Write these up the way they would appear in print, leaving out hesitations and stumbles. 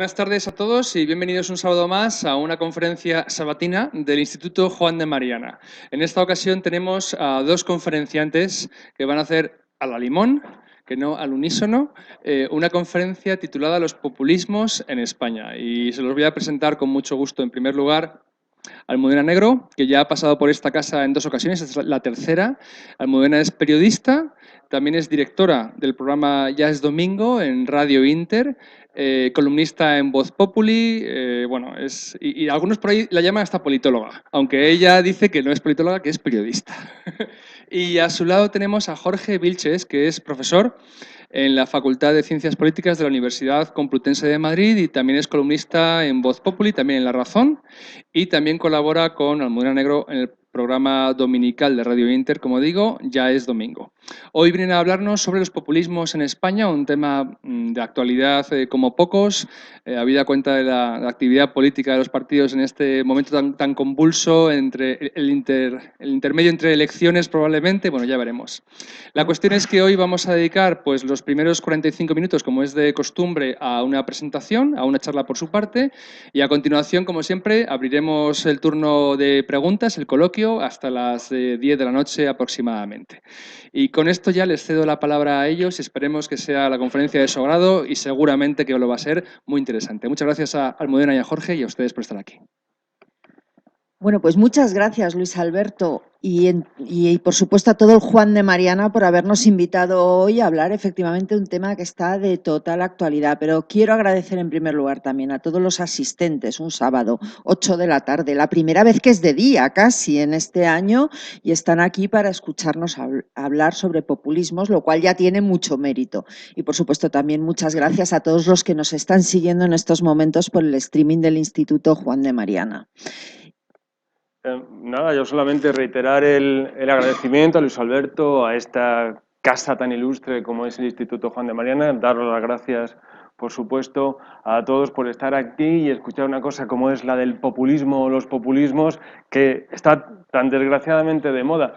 Buenas tardes a todos y bienvenidos un sábado más a una conferencia sabatina del Instituto Juan de Mariana. En esta ocasión tenemos a dos conferenciantes que van a hacer a la limón, que no al unísono, una conferencia titulada Los populismos en España. Y se los voy a presentar con mucho gusto. En primer lugar, Almudena Negro, que ya ha pasado por esta casa en dos ocasiones, esta es la tercera. Almudena es periodista, también es directora del programa Ya es Domingo en Radio Inter, columnista en Voz Populi, y algunos por ahí la llaman hasta politóloga, aunque ella dice que no es politóloga, que es periodista. Y a su lado tenemos a Jorge Vilches, que es profesor en la Facultad de Ciencias Políticas de la Universidad Complutense de Madrid y también es columnista en Voz Populi, también en La Razón, y también colabora con Almudena Negro en el programa dominical de Radio Inter, como digo, Ya es Domingo. Hoy vienen a hablarnos sobre los populismos en España, un tema de actualidad como pocos, habida cuenta de la actividad política de los partidos en este momento tan convulso, entre el intermedio entre elecciones probablemente, bueno, ya veremos. La cuestión es que hoy vamos a dedicar pues, los primeros 45 minutos, como es de costumbre, a una presentación, a una charla por su parte, y a continuación, como siempre, abriremos el turno de preguntas, el coloquio, hasta las 10 de la noche aproximadamente. Y con esto ya les cedo la palabra a ellos y esperemos que sea la conferencia de su agrado y seguramente que lo va a ser muy interesante. Muchas gracias a Almudena y a Jorge y a ustedes por estar aquí. Bueno, pues muchas gracias, Luis Alberto, y por supuesto a todo el Juan de Mariana por habernos invitado hoy a hablar efectivamente de un tema que está de total actualidad. Pero quiero agradecer en primer lugar también a todos los asistentes, un sábado, 8 de la tarde, la primera vez que es de día casi en este año, y están aquí para escucharnos hablar sobre populismos, lo cual ya tiene mucho mérito. Y por supuesto también muchas gracias a todos los que nos están siguiendo en estos momentos por el streaming del Instituto Juan de Mariana. Nada, yo solamente reiterar el agradecimiento a Luis Alberto, a esta casa tan ilustre como es el Instituto Juan de Mariana, daros las gracias, por supuesto, a todos por estar aquí y escuchar una cosa como es la del populismo o los populismos, que está tan desgraciadamente de moda.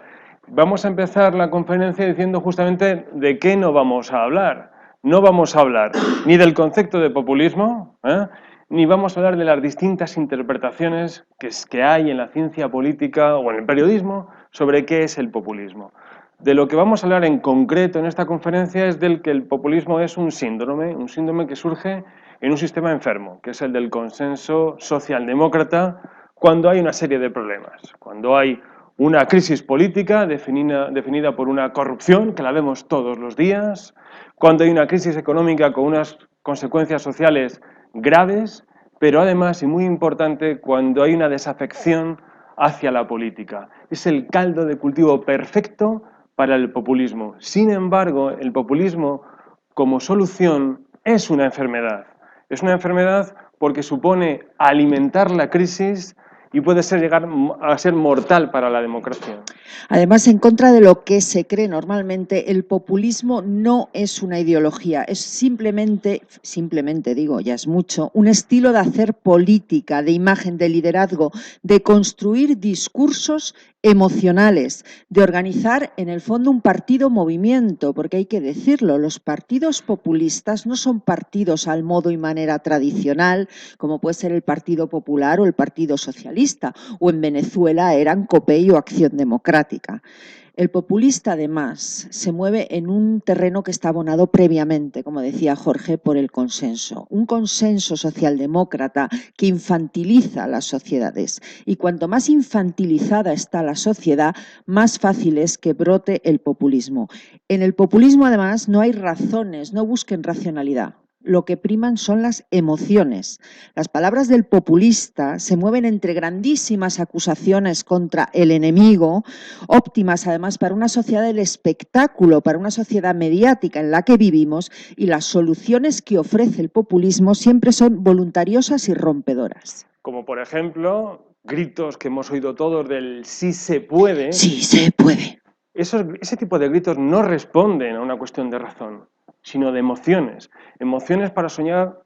Vamos a empezar la conferencia diciendo justamente de qué no vamos a hablar. No vamos a hablar ni del concepto de populismo, ni vamos a hablar de las distintas interpretaciones que hay en la ciencia política o en el periodismo sobre qué es el populismo. De lo que vamos a hablar en concreto en esta conferencia es del que el populismo es un síndrome que surge en un sistema enfermo, que es el del consenso socialdemócrata, cuando hay una serie de problemas, cuando hay una crisis política definida por una corrupción, que la vemos todos los días, cuando hay una crisis económica con unas consecuencias sociales graves, pero además, y muy importante, cuando hay una desafección hacia la política. Es el caldo de cultivo perfecto para el populismo. Sin embargo, el populismo como solución es una enfermedad. Es una enfermedad porque supone alimentar la crisis y puede llegar a ser mortal para la democracia. Además, en contra de lo que se cree normalmente, el populismo no es una ideología, es simplemente digo, ya es mucho, un estilo de hacer política, de imagen, de liderazgo, de construir discursos emocionales, de organizar en el fondo un partido-movimiento, porque hay que decirlo, los partidos populistas no son partidos al modo y manera tradicional, como puede ser el Partido Popular o el Partido Socialista, o en Venezuela eran COPEI o Acción Democrática. El populista, además, se mueve en un terreno que está abonado previamente, como decía Jorge, por el consenso. Un consenso socialdemócrata que infantiliza las sociedades. Y cuanto más infantilizada está la sociedad, más fácil es que brote el populismo. En el populismo, además, no hay razones, no busquen racionalidad. Lo que priman son las emociones. Las palabras del populista se mueven entre grandísimas acusaciones contra el enemigo, óptimas además para una sociedad del espectáculo, para una sociedad mediática en la que vivimos, y las soluciones que ofrece el populismo siempre son voluntariosas y rompedoras. Como por ejemplo, gritos que hemos oído todos del sí se puede. Sí se puede. Ese tipo de gritos no responden a una cuestión de razón, sino de emociones. Emociones para soñar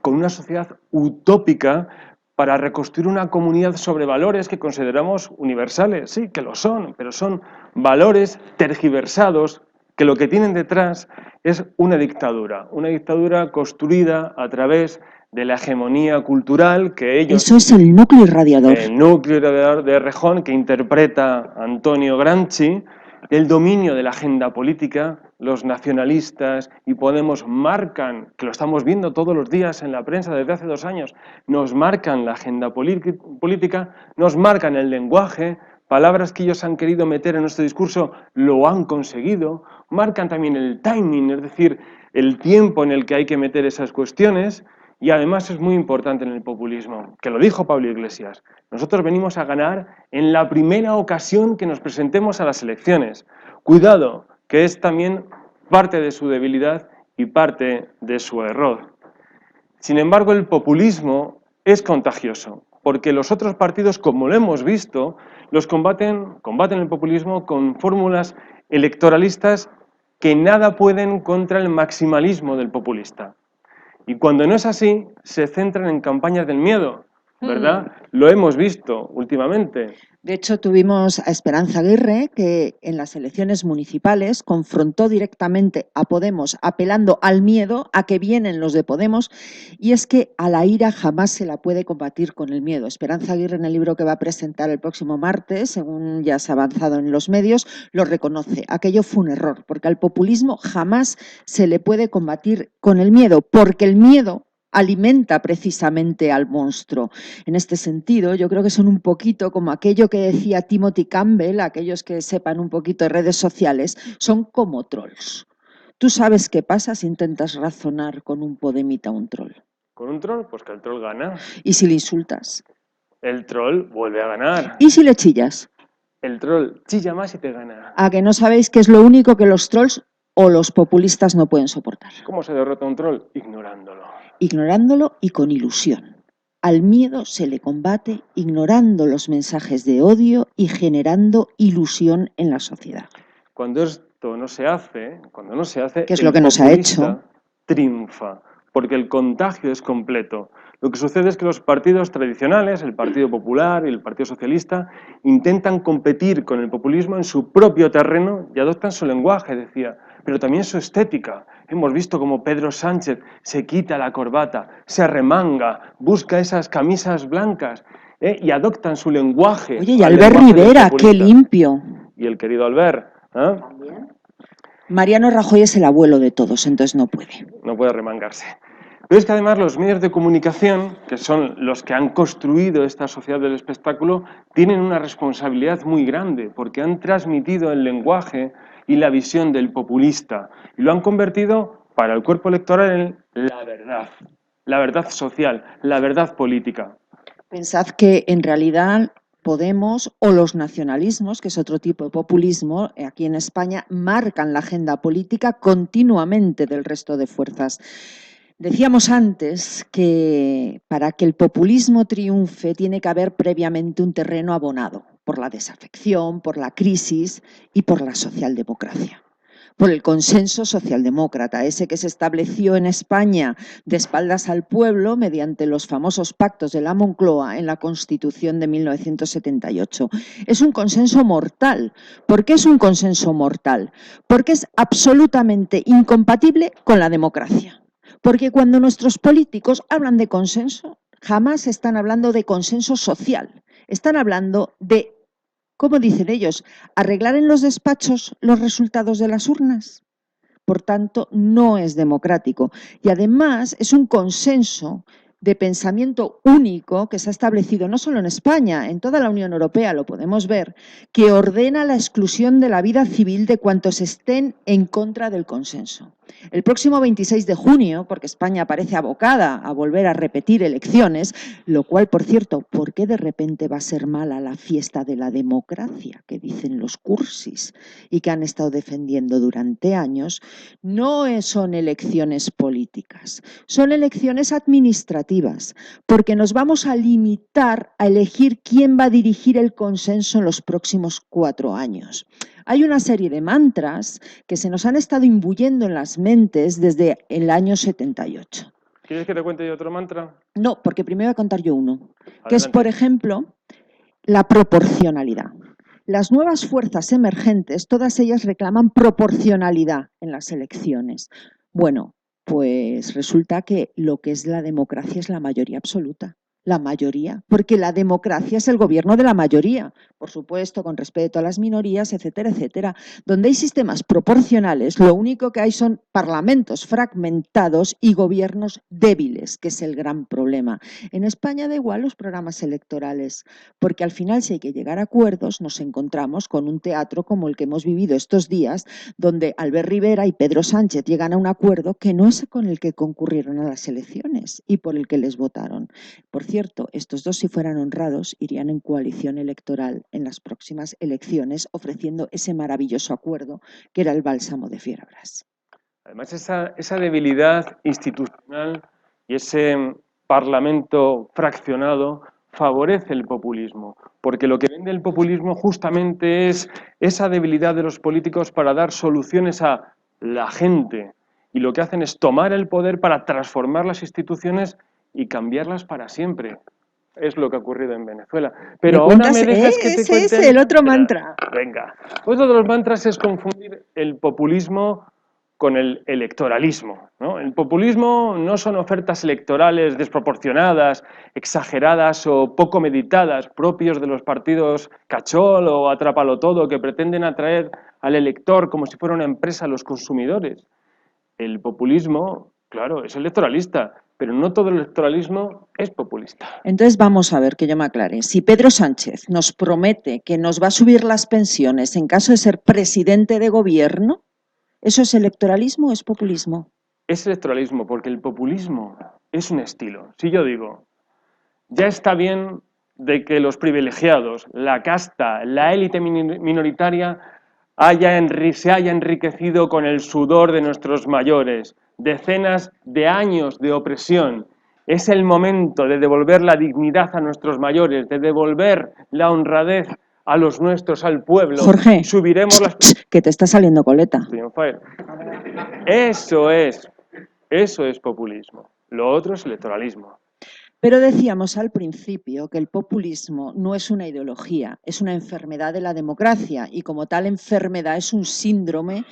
con una sociedad utópica, para reconstruir una comunidad sobre valores que consideramos universales. Sí, que lo son, pero son valores tergiversados que lo que tienen detrás es una dictadura construida a través de la hegemonía cultural que ellos... Eso es el núcleo irradiador. El núcleo irradiador de Errejón, que interpreta Antonio Gramsci, del dominio de la agenda política. Los nacionalistas y Podemos marcan, que lo estamos viendo todos los días en la prensa desde hace 2 años, nos marcan la agenda política, nos marcan el lenguaje, palabras que ellos han querido meter en nuestro discurso lo han conseguido, marcan también el timing, es decir, el tiempo en el que hay que meter esas cuestiones. Y además es muy importante en el populismo, que lo dijo Pablo Iglesias, nosotros venimos a ganar en la primera ocasión que nos presentemos a las elecciones. Cuidado, que es también parte de su debilidad y parte de su error. Sin embargo, el populismo es contagioso, porque los otros partidos, como lo hemos visto, combaten el populismo con fórmulas electoralistas que nada pueden contra el maximalismo del populista. Y cuando no es así, se centran en campañas del miedo, ¿verdad? Lo hemos visto últimamente. De hecho, tuvimos a Esperanza Aguirre, que en las elecciones municipales confrontó directamente a Podemos, apelando al miedo a que vienen los de Podemos, y es que a la ira jamás se la puede combatir con el miedo. Esperanza Aguirre, en el libro que va a presentar el próximo martes, según ya se ha avanzado en los medios, lo reconoce. Aquello fue un error, porque al populismo jamás se le puede combatir con el miedo, porque el miedo alimenta precisamente al monstruo. En este sentido, yo creo que son un poquito como aquello que decía Timothy Campbell, aquellos que sepan un poquito de redes sociales, son como trolls. ¿Tú sabes qué pasa si intentas razonar con un podemita un troll? ¿Con un troll? Pues que el troll gana. ¿Y si le insultas? El troll vuelve a ganar. ¿Y si le chillas? El troll chilla más y te gana. ¿A que no sabéis que es lo único que los trolls o los populistas no pueden soportar? ¿Cómo se derrota un troll? Ignorándolo. Ignorándolo y con ilusión. Al miedo se le combate ignorando los mensajes de odio y generando ilusión en la sociedad. Cuando esto no se hace, ¿Qué es lo que no se ha hecho? Triunfa, porque el contagio es completo. Lo que sucede es que los partidos tradicionales, el Partido Popular y el Partido Socialista, intentan competir con el populismo en su propio terreno y adoptan su lenguaje, decía, pero también su estética. Hemos visto cómo Pedro Sánchez se quita la corbata, se arremanga, busca esas camisas blancas y adoptan su lenguaje. Oye, y Albert Rivera, qué limpio. Y el querido Albert. ¿Eh? Mariano Rajoy es el abuelo de todos, entonces no puede. No puede remangarse. Pero es que además los medios de comunicación, que son los que han construido esta sociedad del espectáculo, tienen una responsabilidad muy grande, porque han transmitido el lenguaje y la visión del populista, y lo han convertido para el cuerpo electoral en la verdad social, la verdad política. Pensad que en realidad Podemos o los nacionalismos, que es otro tipo de populismo, aquí en España, marcan la agenda política continuamente del resto de fuerzas. Decíamos antes que para que el populismo triunfe tiene que haber previamente un terreno abonado por la desafección, por la crisis y por la socialdemocracia. Por el consenso socialdemócrata, ese que se estableció en España de espaldas al pueblo mediante los famosos pactos de la Moncloa en la Constitución de 1978. Es un consenso mortal. ¿Por qué es un consenso mortal? Porque es absolutamente incompatible con la democracia. Porque cuando nuestros políticos hablan de consenso, jamás están hablando de consenso social, están hablando de, ¿cómo dicen ellos?, arreglar en los despachos los resultados de las urnas. Por tanto, no es democrático. Y además es un consenso de pensamiento único que se ha establecido no solo en España, en toda la Unión Europea, lo podemos ver, que ordena la exclusión de la vida civil de cuantos estén en contra del consenso. El próximo 26 de junio, porque España parece abocada a volver a repetir elecciones, lo cual, por cierto, ¿por qué de repente va a ser mala la fiesta de la democracia que dicen los cursis y que han estado defendiendo durante años? No son elecciones políticas, son elecciones administrativas, porque nos vamos a limitar a elegir quién va a dirigir el consenso en los próximos 4 años. Hay una serie de mantras que se nos han estado imbuyendo en las mentes desde el año 78. ¿Quieres que te cuente yo otro mantra? No, porque primero voy a contar yo uno, Adelante. que es, por ejemplo, la proporcionalidad. Las nuevas fuerzas emergentes, todas ellas reclaman proporcionalidad en las elecciones. Bueno, Pues resulta que lo que es la democracia es la mayoría absoluta. La mayoría, porque la democracia es el gobierno de la mayoría, por supuesto, con respeto a las minorías, etcétera, etcétera. Donde hay sistemas proporcionales, lo único que hay son parlamentos fragmentados y gobiernos débiles, que es el gran problema. En España da igual los programas electorales, porque al final, si hay que llegar a acuerdos, nos encontramos con un teatro como el que hemos vivido estos días, donde Albert Rivera y Pedro Sánchez llegan a un acuerdo que no es con el que concurrieron a las elecciones y por el que les votaron. Por cierto, estos dos, si fueran honrados, irían en coalición electoral en las próximas elecciones, ofreciendo ese maravilloso acuerdo que era el bálsamo de Fierabras. Además, esa debilidad institucional y ese parlamento fraccionado favorece el populismo, porque lo que vende el populismo justamente es esa debilidad de los políticos para dar soluciones a la gente, y lo que hacen es tomar el poder para transformar las instituciones y cambiarlas para siempre. Es lo que ha ocurrido en Venezuela. Pero ahora me dejas que te cuente... Ese, el otro mantra. Venga. Otro de los mantras es confundir el populismo con el electoralismo, ¿no? El populismo no son ofertas electorales desproporcionadas, exageradas o poco meditadas, propios de los partidos cachol o atrápalo todo, que pretenden atraer al elector como si fuera una empresa a los consumidores. El populismo, claro, es electoralista, pero no todo el electoralismo es populista. Entonces vamos a ver, que yo me aclare. Si Pedro Sánchez nos promete que nos va a subir las pensiones en caso de ser presidente de gobierno, ¿eso es electoralismo o es populismo? Es electoralismo, porque el populismo es un estilo. Si yo digo, ya está bien de que los privilegiados, la casta, la élite minoritaria se haya enriquecido con el sudor de nuestros mayores, decenas de años de opresión. Es el momento de devolver la dignidad a nuestros mayores, de devolver la honradez a los nuestros, al pueblo. Jorge, subiremos las... que te está saliendo coleta. Eso es populismo. Lo otro es electoralismo. Pero decíamos al principio que el populismo no es una ideología, es una enfermedad de la democracia y como tal enfermedad es un síndrome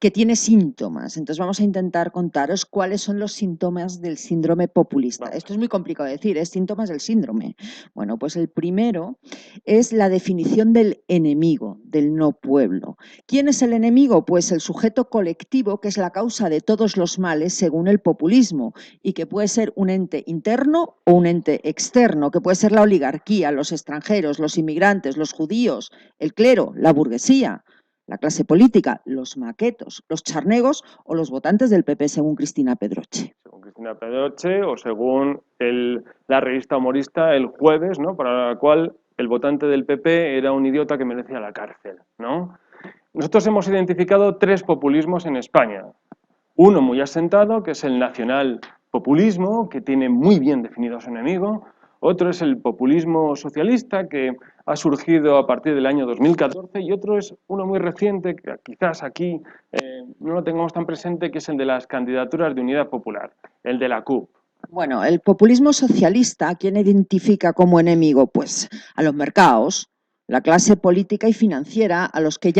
que tiene síntomas. Entonces vamos a intentar contaros cuáles son los síntomas del síndrome populista. Esto es muy complicado de decir, es síntomas del síndrome. Bueno, pues el primero es la definición del enemigo, del no pueblo. ¿Quién es el enemigo? Pues el sujeto colectivo que es la causa de todos los males según el populismo y que puede ser un ente interno o un ente externo, que puede ser la oligarquía, los extranjeros, los inmigrantes, los judíos, el clero, la burguesía, la clase política, los maquetos, los charnegos o los votantes del PP, según Cristina Pedroche. Según Cristina Pedroche o según la revista humorista El Jueves, ¿no? Para la cual el votante del PP era un idiota que merecía la cárcel, ¿no? Nosotros hemos identificado 3 populismos en España. Uno muy asentado, que es el nacional-populismo, que tiene muy bien definido a su enemigo. Otro es el populismo socialista, que ha surgido a partir del año 2014, y otro es uno muy reciente, que quizás aquí no lo tengamos tan presente, que es el de las candidaturas de Unidad Popular, el de la CUP. Bueno, el populismo socialista, ¿a quién identifica como enemigo? Pues a los mercados, la clase política y financiera, a los que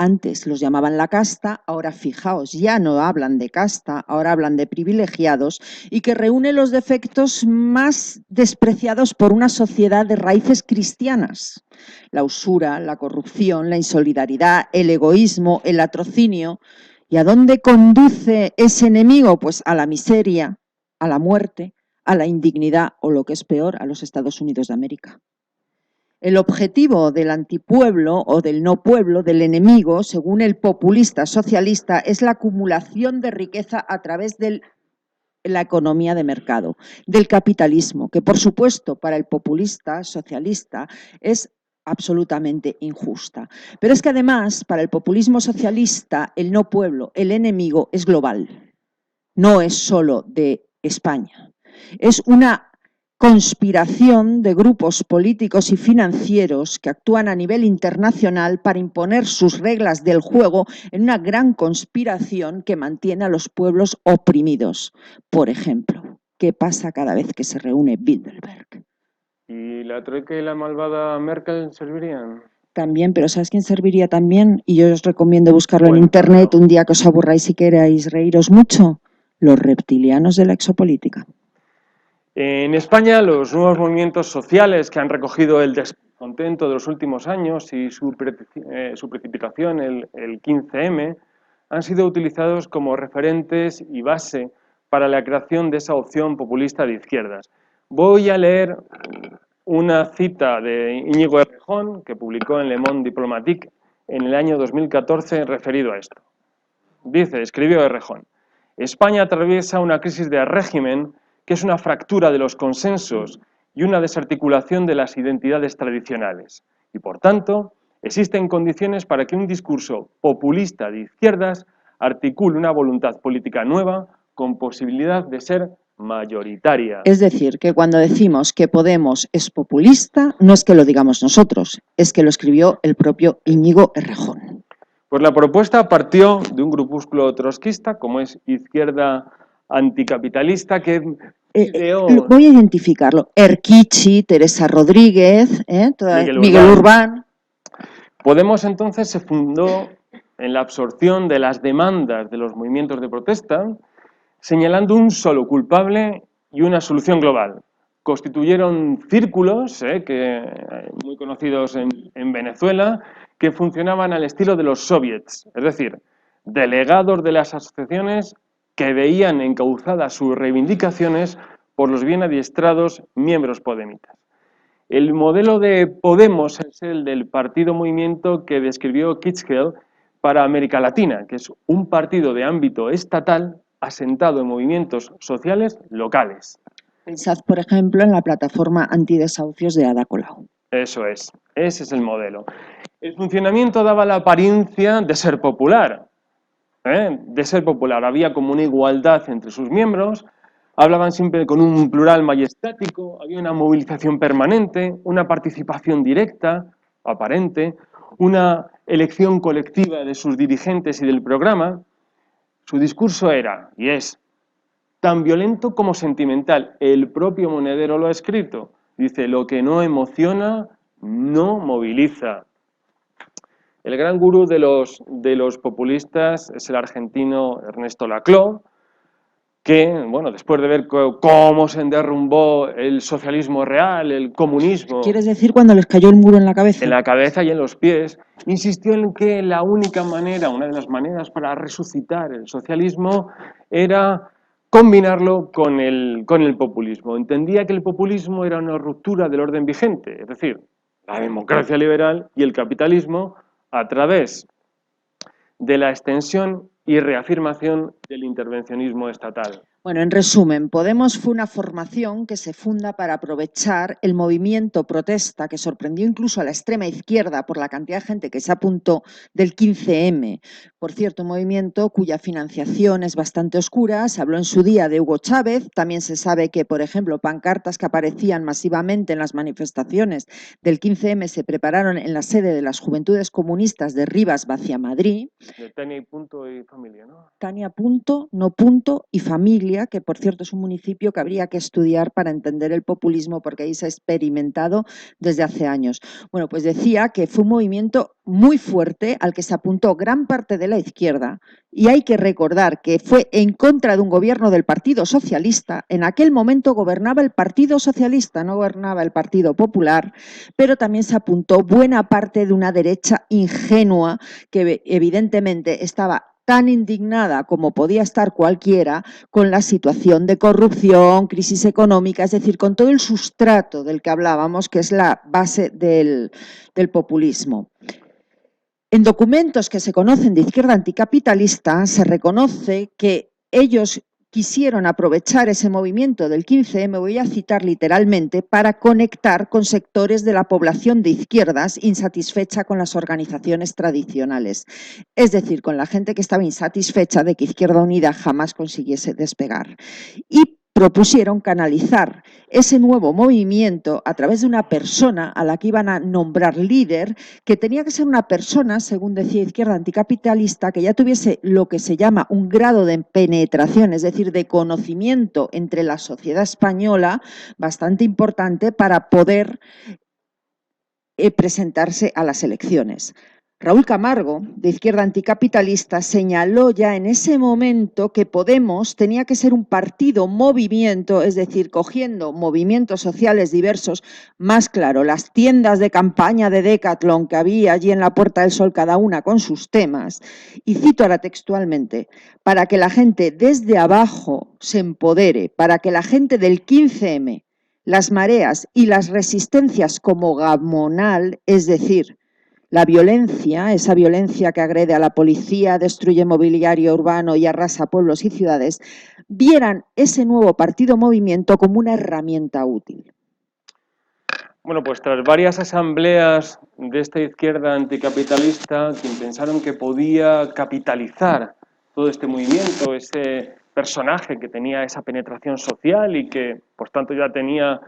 antes los llamaban la casta, ahora fijaos, ya no hablan de casta, ahora hablan de privilegiados, y que reúne los defectos más despreciados por una sociedad de raíces cristianas: la usura, la corrupción, la insolidaridad, el egoísmo, el latrocinio. ¿Y a dónde conduce ese enemigo? Pues a la miseria, a la muerte, a la indignidad o, lo que es peor, a los Estados Unidos de América. El objetivo del antipueblo o del no pueblo, del enemigo, según el populista socialista, es la acumulación de riqueza a través de la economía de mercado, del capitalismo, que por supuesto para el populista socialista es absolutamente injusta. Pero es que además para el populismo socialista el no pueblo, el enemigo, es global, no es solo de España. Es una conspiración de grupos políticos y financieros que actúan a nivel internacional para imponer sus reglas del juego en una gran conspiración que mantiene a los pueblos oprimidos. Por ejemplo, ¿qué pasa cada vez que se reúne Bilderberg? ¿Y la troika y la malvada Merkel servirían? También, pero ¿sabes quién serviría también? Y yo os recomiendo buscarlo en internet un día que os aburráis y queráis reíros mucho. Los reptilianos de la exopolítica. En España, los nuevos movimientos sociales que han recogido el descontento de los últimos años y su precipitación, el 15M, han sido utilizados como referentes y base para la creación de esa opción populista de izquierdas. Voy a leer una cita de Íñigo Errejón, que publicó en Le Monde Diplomatique en el año 2014 referido a esto. Escribió Errejón: España atraviesa una crisis de régimen que es una fractura de los consensos y una desarticulación de las identidades tradicionales. Y, por tanto, existen condiciones para que un discurso populista de izquierdas articule una voluntad política nueva con posibilidad de ser mayoritaria. Es decir, que cuando decimos que Podemos es populista, no es que lo digamos nosotros, es que lo escribió el propio Íñigo Errejón. Pues la propuesta partió de un grupúsculo trotskista, como es Izquierda Anticapitalista, que voy a identificarlo: Erquichi, Teresa Rodríguez, Miguel Urbán. Podemos entonces se fundó en la absorción de las demandas de los movimientos de protesta, señalando un solo culpable y una solución global. Constituyeron círculos muy conocidos en Venezuela, que funcionaban al estilo de los soviets, es decir, delegados de las asociaciones que veían encauzadas sus reivindicaciones por los bien adiestrados miembros podemitas. El modelo de Podemos es el del partido movimiento que describió Kitschel para América Latina, que es un partido de ámbito estatal asentado en movimientos sociales locales. Pensad, por ejemplo, en la plataforma antidesahucios de Ada Colau. Eso es, ese es el modelo. El funcionamiento daba la apariencia de ser popular, Había como una igualdad entre sus miembros, hablaban siempre con un plural majestático, había una movilización permanente, una participación directa, aparente, una elección colectiva de sus dirigentes y del programa. Su discurso era, y es, tan violento como sentimental. El propio Monedero lo ha escrito. Dice: lo que no emociona, no moviliza. El gran gurú de los populistas es el argentino Ernesto Laclau, que, bueno, después de ver cómo se derrumbó el socialismo real, el comunismo... ¿Quieres decir cuando les cayó el muro en la cabeza? En la cabeza y en los pies, insistió en que la única manera, una de las maneras para resucitar el socialismo era combinarlo con el populismo. Entendía que el populismo era una ruptura del orden vigente, es decir, la democracia liberal y el capitalismo a través de la extensión y reafirmación del intervencionismo estatal. Bueno, en resumen, Podemos fue una formación que se funda para aprovechar el movimiento protesta que sorprendió incluso a la extrema izquierda por la cantidad de gente que se apuntó del 15M. Por cierto, un movimiento cuya financiación es bastante oscura. Se habló en su día de Hugo Chávez. También se sabe que, por ejemplo, pancartas que aparecían masivamente en las manifestaciones del 15M se prepararon en la sede de las Juventudes Comunistas de Rivas Vaciamadrid. De Tania Punto y Familia, ¿no? Tania Punto, no Punto y Familia, que por cierto es un municipio que habría que estudiar para entender el populismo, porque ahí se ha experimentado desde hace años. Bueno, pues decía que fue un movimiento muy fuerte al que se apuntó gran parte de la izquierda, y hay que recordar que fue en contra de un gobierno del Partido Socialista. En aquel momento gobernaba el Partido Socialista, no gobernaba el Partido Popular, pero también se apuntó buena parte de una derecha ingenua que evidentemente estaba tan indignada como podía estar cualquiera con la situación de corrupción, crisis económica, es decir, con todo el sustrato del que hablábamos, que es la base del populismo. En documentos que se conocen de izquierda anticapitalista se reconoce que ellos quisieron aprovechar ese movimiento del 15M, voy a citar literalmente, para conectar con sectores de la población de izquierdas insatisfecha con las organizaciones tradicionales. Es decir, con la gente que estaba insatisfecha de que Izquierda Unida jamás consiguiese despegar. Y propusieron canalizar ese nuevo movimiento a través de una persona a la que iban a nombrar líder, que tenía que ser una persona, según decía Izquierda Anticapitalista, que ya tuviese lo que se llama un grado de penetración, es decir, de conocimiento entre la sociedad española bastante importante para poder presentarse a las elecciones. Raúl Camargo, de Izquierda Anticapitalista, señaló ya en ese momento que Podemos tenía que ser un partido movimiento, es decir, cogiendo movimientos sociales diversos, más claro, las tiendas de campaña de Decathlon que había allí en la Puerta del Sol, cada una con sus temas, y cito ahora textualmente, para que la gente desde abajo se empodere, para que la gente del 15M, las mareas y las resistencias como Gamonal, es decir, la violencia, esa violencia que agrede a la policía, destruye mobiliario urbano y arrasa pueblos y ciudades, vieran ese nuevo partido movimiento como una herramienta útil. Bueno, pues tras varias asambleas de esta izquierda anticapitalista, quien pensaron que podía capitalizar todo este movimiento, ese personaje que tenía esa penetración social y que, por tanto, ya tenía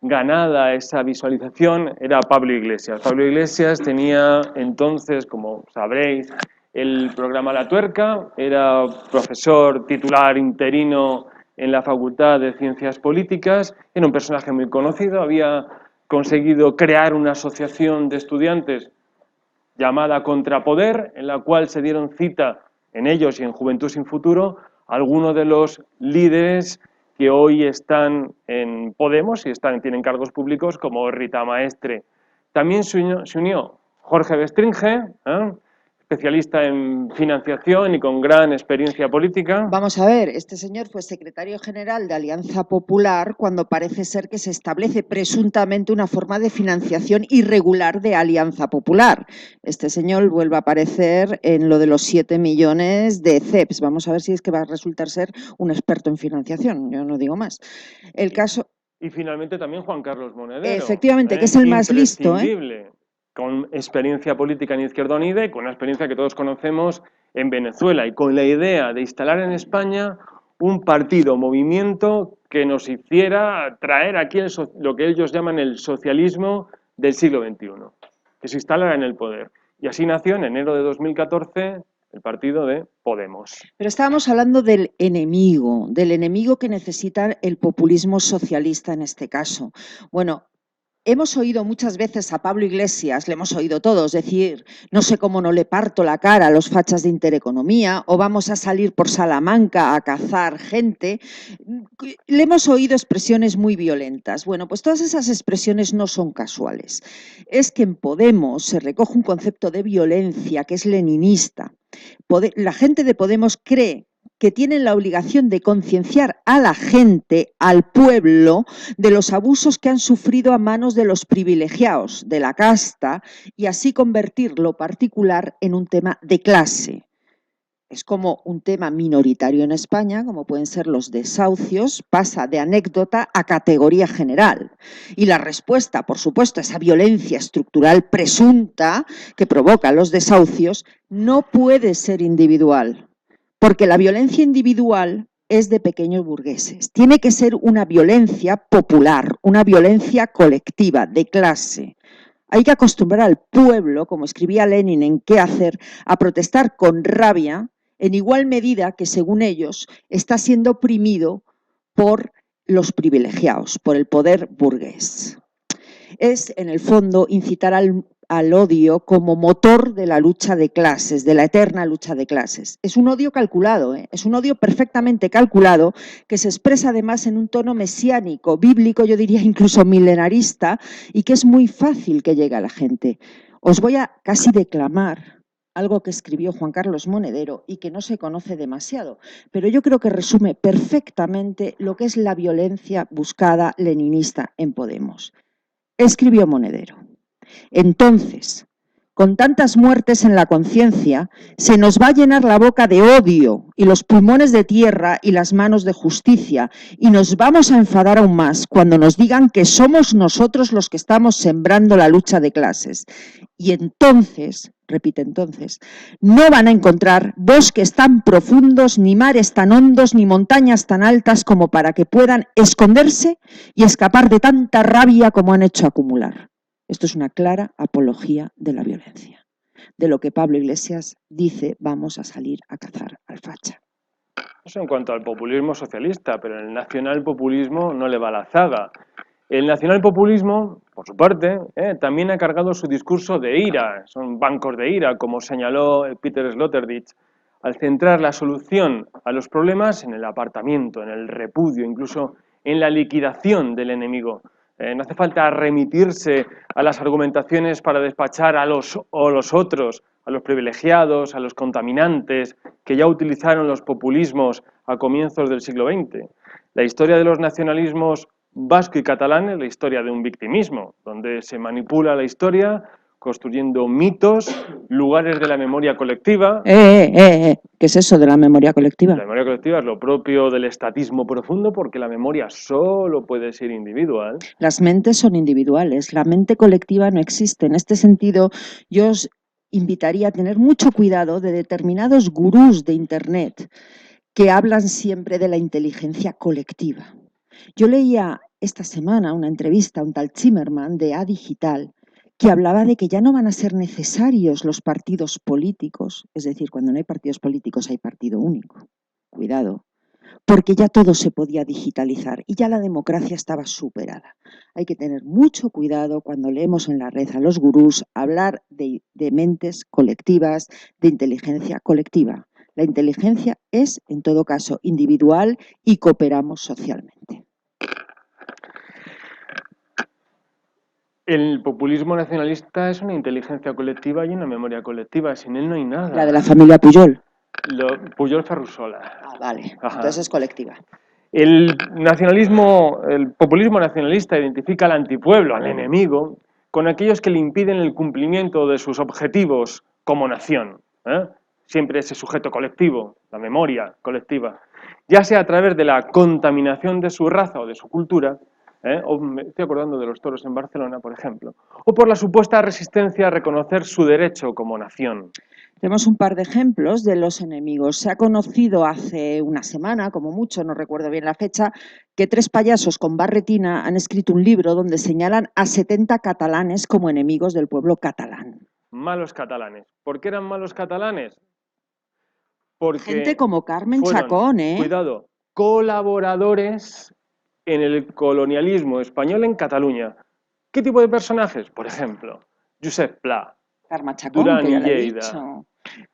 ganada esa visualización, era Pablo Iglesias. Pablo Iglesias tenía entonces, como sabréis, el programa La Tuerca, era profesor titular interino en la Facultad de Ciencias Políticas, era un personaje muy conocido, había conseguido crear una asociación de estudiantes llamada Contrapoder, en la cual se dieron cita en ellos y en Juventud Sin Futuro algunos de los líderes que hoy están en Podemos y tienen cargos públicos, como Rita Maestre. También se unió Jorge Bestringe, especialista en financiación y con gran experiencia política. Vamos a ver, este señor fue secretario general de Alianza Popular cuando parece ser que se establece presuntamente una forma de financiación irregular de Alianza Popular. Este señor vuelve a aparecer en lo de los 7 millones de CEPs. Vamos a ver si es que va a resultar ser un experto en financiación, yo no digo más. El caso... Y finalmente también Juan Carlos Monedero. Efectivamente, que es el más listo. Imprescindible, con experiencia política en Izquierda Unida y con una experiencia que todos conocemos en Venezuela y con la idea de instalar en España un partido, movimiento que nos hiciera traer aquí lo que ellos llaman el socialismo del siglo XXI, que se instalara en el poder. Y así nació en enero de 2014 el partido de Podemos. Pero estábamos hablando del enemigo que necesita el populismo socialista en este caso. Bueno, hemos oído muchas veces a Pablo Iglesias, le hemos oído todos decir, no sé cómo no le parto la cara a los fachas de Intereconomía, o vamos a salir por Salamanca a cazar gente. Le hemos oído expresiones muy violentas. Bueno, pues todas esas expresiones no son casuales. Es que en Podemos se recoge un concepto de violencia que es leninista. La gente de Podemos cree que tienen la obligación de concienciar a la gente, al pueblo, de los abusos que han sufrido a manos de los privilegiados, de la casta, y así convertir lo particular en un tema de clase. Es como un tema minoritario en España, como pueden ser los desahucios, pasa de anécdota a categoría general. Y la respuesta, por supuesto, a esa violencia estructural presunta que provoca los desahucios, no puede ser individual, porque la violencia individual es de pequeños burgueses. Tiene que ser una violencia popular, una violencia colectiva, de clase. Hay que acostumbrar al pueblo, como escribía Lenin en Qué hacer, a protestar con rabia, en igual medida que, según ellos, está siendo oprimido por los privilegiados, por el poder burgués. Es, en el fondo, incitar al odio como motor de la lucha de clases, de la eterna lucha de clases. Es un odio calculado, es un odio perfectamente calculado que se expresa además en un tono mesiánico, bíblico, yo diría incluso milenarista, y que es muy fácil que llegue a la gente. Os voy a casi declamar algo que escribió Juan Carlos Monedero y que no se conoce demasiado, pero yo creo que resume perfectamente lo que es la violencia buscada leninista en Podemos. Escribió Monedero: entonces, con tantas muertes en la conciencia, se nos va a llenar la boca de odio y los pulmones de tierra y las manos de justicia, y nos vamos a enfadar aún más cuando nos digan que somos nosotros los que estamos sembrando la lucha de clases. Y entonces, repite entonces, no van a encontrar bosques tan profundos, ni mares tan hondos, ni montañas tan altas como para que puedan esconderse y escapar de tanta rabia como han hecho acumular. Esto es una clara apología de la violencia. De lo que Pablo Iglesias dice, vamos a salir a cazar al facha. Eso en cuanto al populismo socialista, pero el nacionalpopulismo no le va a la zaga. El nacionalpopulismo, por su parte, también ha cargado su discurso de ira, son bancos de ira, como señaló Peter Sloterdijk, al centrar la solución a los problemas en el apartamiento, en el repudio, incluso en la liquidación del enemigo. No hace falta remitirse a las argumentaciones para despachar a los otros, a los privilegiados, a los contaminantes, que ya utilizaron los populismos a comienzos del siglo XX. La historia de los nacionalismos vasco y catalán es la historia de un victimismo, donde se manipula la historia construyendo mitos, lugares de la memoria colectiva. ¿Qué es eso de la memoria colectiva? La memoria colectiva es lo propio del estatismo profundo porque la memoria solo puede ser individual. Las mentes son individuales, la mente colectiva no existe. En este sentido, yo os invitaría a tener mucho cuidado de determinados gurús de Internet que hablan siempre de la inteligencia colectiva. Yo leía esta semana una entrevista a un tal Zimmerman de A Digital que hablaba de que ya no van a ser necesarios los partidos políticos, es decir, cuando no hay partidos políticos hay partido único. Cuidado, porque ya todo se podía digitalizar y ya la democracia estaba superada. Hay que tener mucho cuidado cuando leemos en la red a los gurús hablar de mentes colectivas, de inteligencia colectiva. La inteligencia es, en todo caso, individual y cooperamos socialmente. El populismo nacionalista es una inteligencia colectiva y una memoria colectiva. Sin él no hay nada. La de la familia Pujol. Pujol Ferrusola. Ah, vale. Ajá. Entonces es colectiva. El populismo nacionalista identifica al antipueblo, al enemigo, con aquellos que le impiden el cumplimiento de sus objetivos como nación. Siempre ese sujeto colectivo, la memoria colectiva, ya sea a través de la contaminación de su raza o de su cultura, o me estoy acordando de los toros en Barcelona, por ejemplo, o por la supuesta resistencia a reconocer su derecho como nación. Tenemos un par de ejemplos de los enemigos. Se ha conocido hace una semana, como mucho, no recuerdo bien la fecha, que 3 payasos con barretina han escrito un libro donde señalan a 70 catalanes como enemigos del pueblo catalán. Malos catalanes. ¿Por qué eran malos catalanes? Porque gente como Carmen Chacón, cuidado, colaboradores en el colonialismo español en Cataluña. ¿Qué tipo de personajes? Por ejemplo, Josep Pla, Carme Chacón, Duran que ya y le he Lleida, dicho,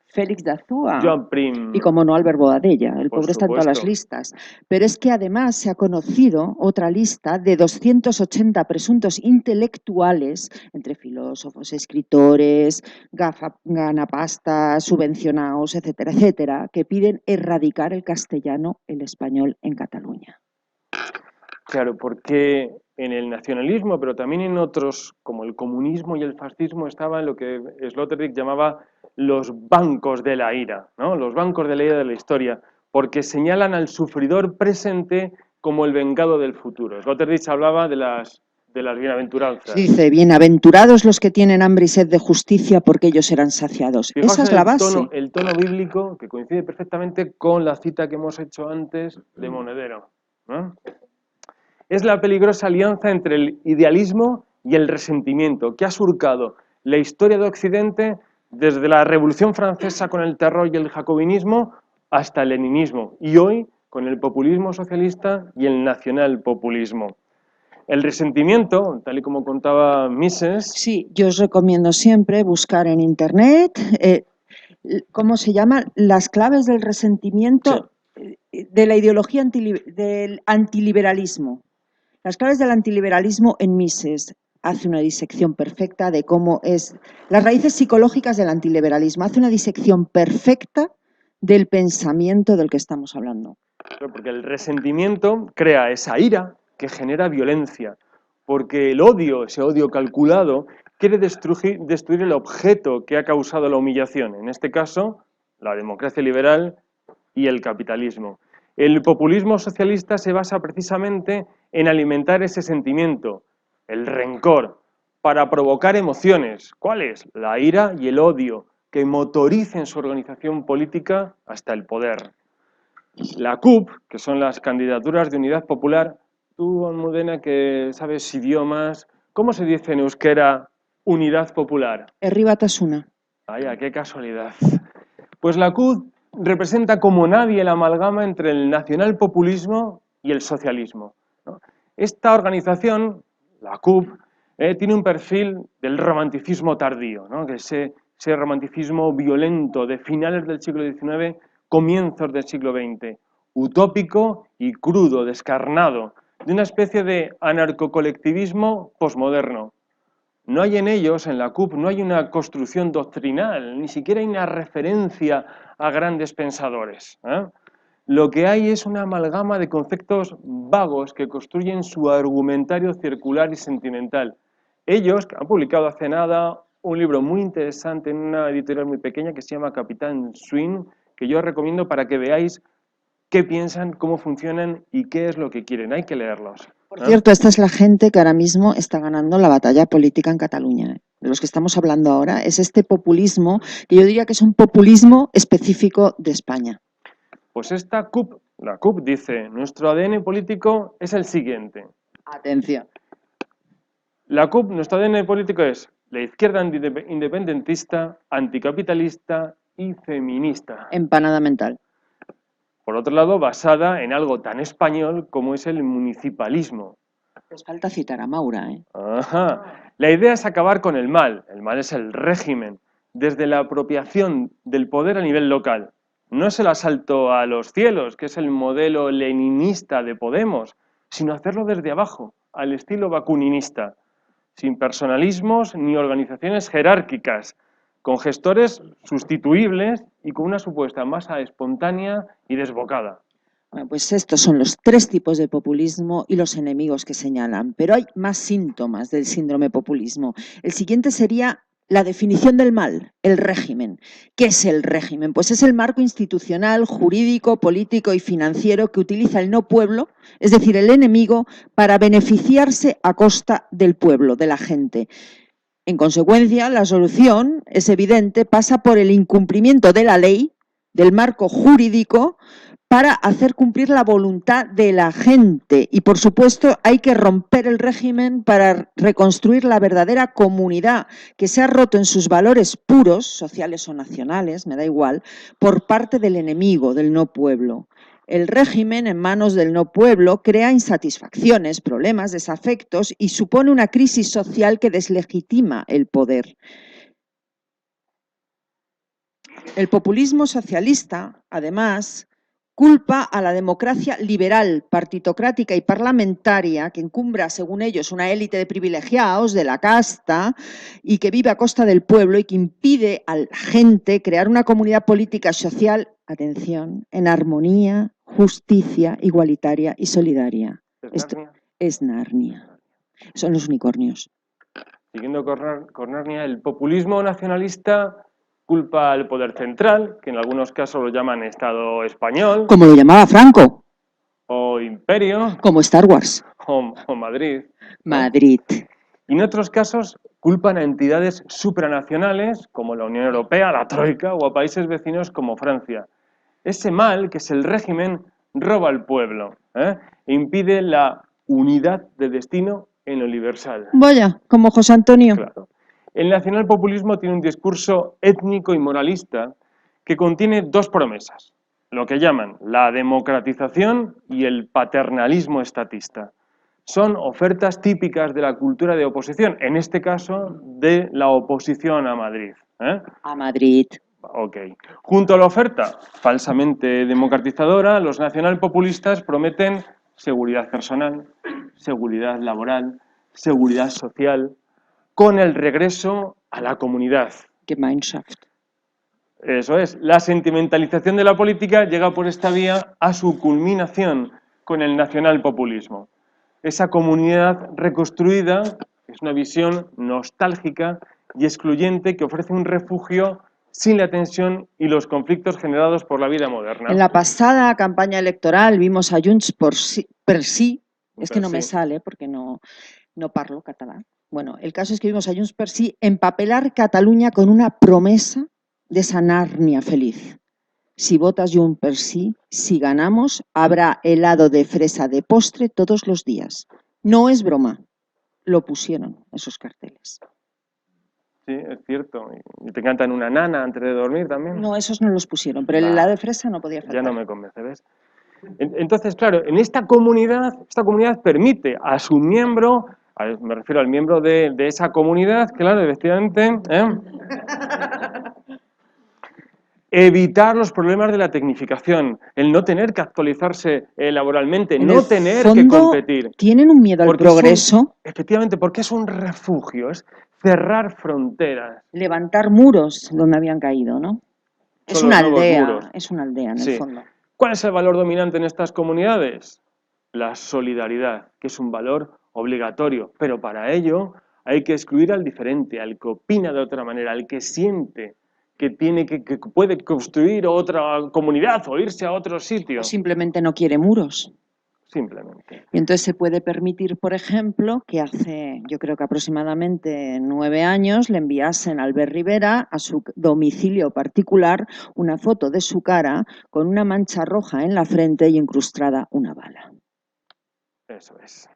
Félix de Azúa, Joan Prim, y como no Albert Boadella, el por pobre está en todas las supuesto. listas. Pero es que además se ha conocido otra lista de 280 presuntos intelectuales, entre filósofos, escritores, ganapastas, subvencionados, etcétera, etcétera, que piden erradicar el castellano, el español en Cataluña. Claro, porque en el nacionalismo, pero también en otros, como el comunismo y el fascismo, estaban lo que Sloterdijk llamaba los bancos de la ira, ¿no? Los bancos de la ira de la historia, porque señalan al sufridor presente como el vengado del futuro. Sloterdijk hablaba de las bienaventuranzas. Dice, bienaventurados los que tienen hambre y sed de justicia, porque ellos serán saciados. Fijaos Esa es la base. el tono bíblico que coincide perfectamente con la cita que hemos hecho antes de Monedero, ¿no? Es la peligrosa alianza entre el idealismo y el resentimiento que ha surcado la historia de Occidente desde la Revolución Francesa con el terror y el jacobinismo hasta el leninismo y hoy con el populismo socialista y el nacionalpopulismo. El resentimiento, tal y como contaba Mises... Sí, yo os recomiendo siempre buscar en Internet, ¿cómo se llama? Las claves del resentimiento de la ideología del antiliberalismo. Las claves del antiliberalismo en Mises. Hace una disección perfecta de cómo es las raíces psicológicas del antiliberalismo. Hace una disección perfecta del pensamiento del que estamos hablando. Porque el resentimiento crea esa ira que genera violencia, porque el odio, ese odio calculado, quiere destruir el objeto que ha causado la humillación, en este caso, la democracia liberal y el capitalismo. El populismo socialista se basa precisamente en alimentar ese sentimiento, el rencor, para provocar emociones. ¿Cuáles? La ira y el odio, que motoricen su organización política hasta el poder. La CUP, que son las candidaturas de unidad popular, tú, Almudena, que sabes idiomas, ¿cómo se dice en euskera unidad popular? Herri batasuna. Vaya, qué casualidad. Pues la CUP representa como nadie la amalgama entre el nacionalpopulismo y el socialismo, ¿no? Esta organización, la CUP, tiene un perfil del romanticismo tardío, ¿no? Que ese romanticismo violento de finales del siglo XIX, comienzos del siglo XX, utópico y crudo, descarnado, de una especie de anarcocolectivismo posmoderno. No hay en ellos, en la CUP, no hay una construcción doctrinal, ni siquiera hay una referencia a grandes pensadores. Lo que hay es una amalgama de conceptos vagos que construyen su argumentario circular y sentimental. Ellos han publicado hace nada un libro muy interesante en una editorial muy pequeña que se llama Capitán Swing, que yo os recomiendo para que veáis qué piensan, cómo funcionan y qué es lo que quieren. Hay que leerlos. Por cierto, esta es la gente que ahora mismo está ganando la batalla política en Cataluña. De los que estamos hablando ahora, es este populismo, que yo diría que es un populismo específico de España. Pues esta CUP, la CUP dice, nuestro ADN político es el siguiente. Atención. La CUP, nuestro ADN político es la izquierda independentista, anticapitalista y feminista. Empanada mental. Por otro lado, basada en algo tan español como es el municipalismo. Les falta citar a Maura, ¿eh? Ajá. La idea es acabar con el mal es el régimen, desde la apropiación del poder a nivel local. No es el asalto a los cielos, que es el modelo leninista de Podemos, sino hacerlo desde abajo, al estilo bakuninista, sin personalismos ni organizaciones jerárquicas, con gestores sustituibles y con una supuesta masa espontánea y desbocada. Bueno, pues estos son los 3 tipos de populismo y los enemigos que señalan, pero hay más síntomas del síndrome populismo. El siguiente sería la definición del mal, el régimen. ¿Qué es el régimen? Pues es el marco institucional, jurídico, político y financiero que utiliza el no pueblo, es decir, el enemigo, para beneficiarse a costa del pueblo, de la gente. En consecuencia, la solución, es evidente, pasa por el incumplimiento de la ley, del marco jurídico, para hacer cumplir la voluntad de la gente. Y, por supuesto, hay que romper el régimen para reconstruir la verdadera comunidad que se ha roto en sus valores puros, sociales o nacionales, me da igual, por parte del enemigo, del no pueblo. El régimen en manos del no pueblo crea insatisfacciones, problemas, desafectos y supone una crisis social que deslegitima el poder. El populismo socialista, además, culpa a la democracia liberal, partitocrática y parlamentaria que encumbra, según ellos, una élite de privilegiados de la casta y que vive a costa del pueblo y que impide a la gente crear una comunidad política y social, atención, en armonía, justicia, igualitaria y solidaria. Esto es Narnia. Son los unicornios. Siguiendo con Narnia, el populismo nacionalista culpa al poder central, que en algunos casos lo llaman Estado español. Como lo llamaba Franco. O imperio. Como Star Wars. O Madrid. Madrid. Y en otros casos culpan a entidades supranacionales como la Unión Europea, la Troika o a países vecinos como Francia. Ese mal, que es el régimen, roba al pueblo e impide la unidad de destino en lo universal. Vaya, como José Antonio. Claro. El nacionalpopulismo tiene un discurso étnico y moralista que contiene 2 promesas, lo que llaman la democratización y el paternalismo estatista. Son ofertas típicas de la cultura de oposición, en este caso de la oposición a Madrid. A Madrid. Ok. Junto a la oferta falsamente democratizadora, los nacionalpopulistas prometen seguridad personal, seguridad laboral, seguridad social, con el regreso a la comunidad. Gemeinschaft. Eso es. La sentimentalización de la política llega por esta vía a su culminación con el nacionalpopulismo. Esa comunidad reconstruida es una visión nostálgica y excluyente que ofrece un refugio sin la tensión y los conflictos generados por la vida moderna. En la pasada campaña electoral vimos a Junts per sí, es que no me sale porque no parlo catalán. Bueno, el caso es que vimos a Junts per sí empapelar Cataluña con una promesa de esa Narnia feliz. Si votas Junts per sí, si ganamos, habrá helado de fresa de postre todos los días. No es broma, lo pusieron esos carteles. Sí, es cierto. ¿Y te cantan una nana antes de dormir también? No, esos no los pusieron, pero el helado de fresa no podía faltar. Ya no me convence, ¿ves? Entonces, claro, en esta comunidad permite a su miembro, me refiero al miembro de esa comunidad, claro, efectivamente, evitar los problemas de la tecnificación, el no tener que actualizarse laboralmente, En no el tener que fondo, competir. tienen un miedo al Porque progreso, efectivamente, porque es un refugio, es cerrar fronteras. levantar muros donde habían caído, ¿no? Son los nuevos muros. Es una aldea en el Sí. fondo. ¿Cuál es el valor dominante en estas comunidades? La solidaridad, que es un valor obligatorio, pero para ello hay que excluir al diferente, al que opina de otra manera, al que siente que puede construir otra comunidad o irse a otro sitio. O simplemente no quiere muros. Simplemente. Y entonces se puede permitir, por ejemplo, que hace, yo creo que aproximadamente 9 años, le enviasen a Albert Rivera a su domicilio particular una foto de su cara con una mancha roja en la frente y incrustada una bala. Eso es.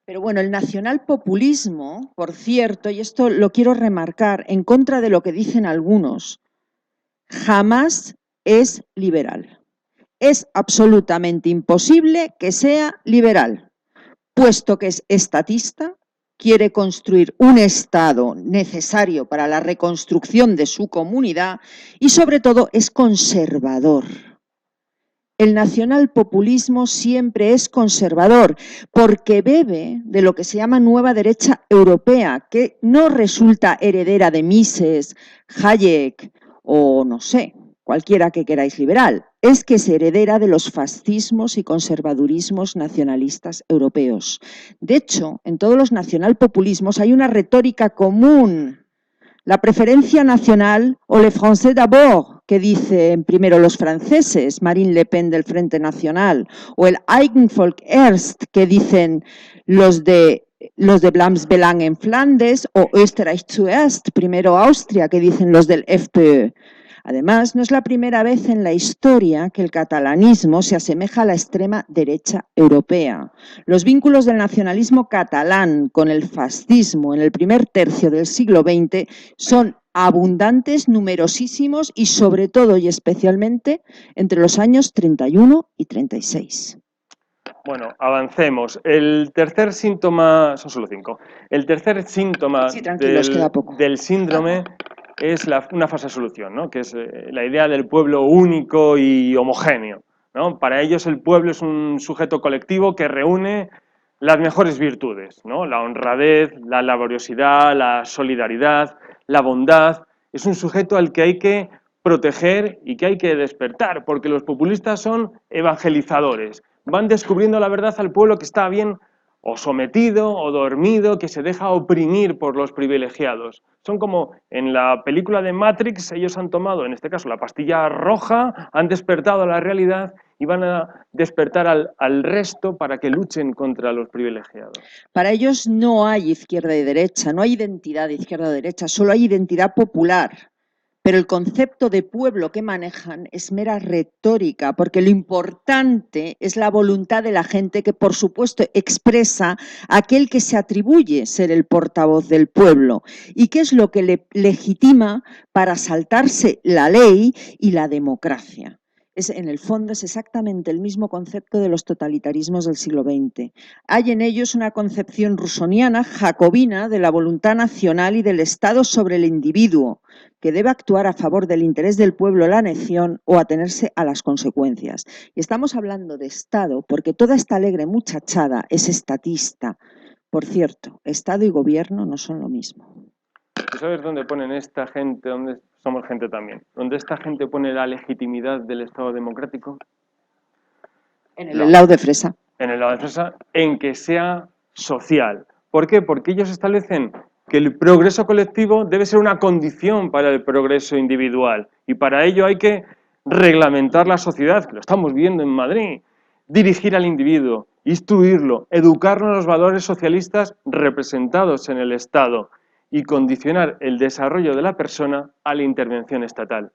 Pero bueno, el nacionalpopulismo, por cierto, y esto lo quiero remarcar, en contra de lo que dicen algunos, jamás es liberal. Es absolutamente imposible que sea liberal, puesto que es estatista, quiere construir un Estado necesario para la reconstrucción de su comunidad y sobre todo es conservador. El nacionalpopulismo siempre es conservador porque bebe de lo que se llama nueva derecha europea, que no resulta heredera de Mises, Hayek o no sé, cualquiera que queráis liberal, es que es heredera de los fascismos y conservadurismos nacionalistas europeos. De hecho, en todos los nacionalpopulismos hay una retórica común. La preferencia nacional o le français d'abord, que dicen primero los franceses, Marine Le Pen del Frente Nacional, o el Eigenvolk erst, que dicen los de Vlaams Belang en Flandes, o Österreich zuerst, primero Austria, que dicen los del FPÖ. Además, no es la primera vez en la historia que el catalanismo se asemeja a la extrema derecha europea. Los vínculos del nacionalismo catalán con el fascismo en el primer tercio del siglo XX son abundantes, numerosísimos y sobre todo y especialmente entre los años 31 y 36. Bueno, avancemos. El tercer síntoma, son solo 5, el tercer síntoma Sí, tranquilos, queda poco. del síndrome es una falsa solución, ¿no? Que es la idea del pueblo único y homogéneo, ¿no? Para ellos el pueblo es un sujeto colectivo que reúne las mejores virtudes, ¿no? La honradez, la laboriosidad, la solidaridad, la bondad. Es un sujeto al que hay que proteger y que hay que despertar, porque los populistas son evangelizadores. Van descubriendo la verdad al pueblo que está bien o sometido o dormido, que se deja oprimir por los privilegiados. Son como en la película de Matrix, ellos han tomado, en este caso, la pastilla roja, han despertado a la realidad y van a despertar al resto para que luchen contra los privilegiados. Para ellos no hay izquierda y derecha, no hay identidad de izquierda o derecha, solo hay identidad popular. Pero el concepto de pueblo que manejan es mera retórica, porque lo importante es la voluntad de la gente que, por supuesto, expresa aquel que se atribuye ser el portavoz del pueblo. ¿Y qué es lo que le legitima para saltarse la ley y la democracia? En el fondo es exactamente el mismo concepto de los totalitarismos del siglo XX. Hay en ellos una concepción rusoniana, jacobina, de la voluntad nacional y del Estado sobre el individuo, que debe actuar a favor del interés del pueblo o la nación o atenerse a las consecuencias. Y estamos hablando de Estado porque toda esta alegre muchachada es estatista. Por cierto, Estado y gobierno no son lo mismo. ¿Tú sabes dónde ponen esta gente, dónde somos gente también? ¿Dónde esta gente pone la legitimidad del Estado democrático? En el helado de fresa. En el helado de fresa, en que sea social. ¿Por qué? Porque ellos establecen que el progreso colectivo debe ser una condición para el progreso individual. Y para ello hay que reglamentar la sociedad, que lo estamos viendo en Madrid, dirigir al individuo, instruirlo, educarlo en los valores socialistas representados en el Estado y condicionar el desarrollo de la persona a la intervención estatal.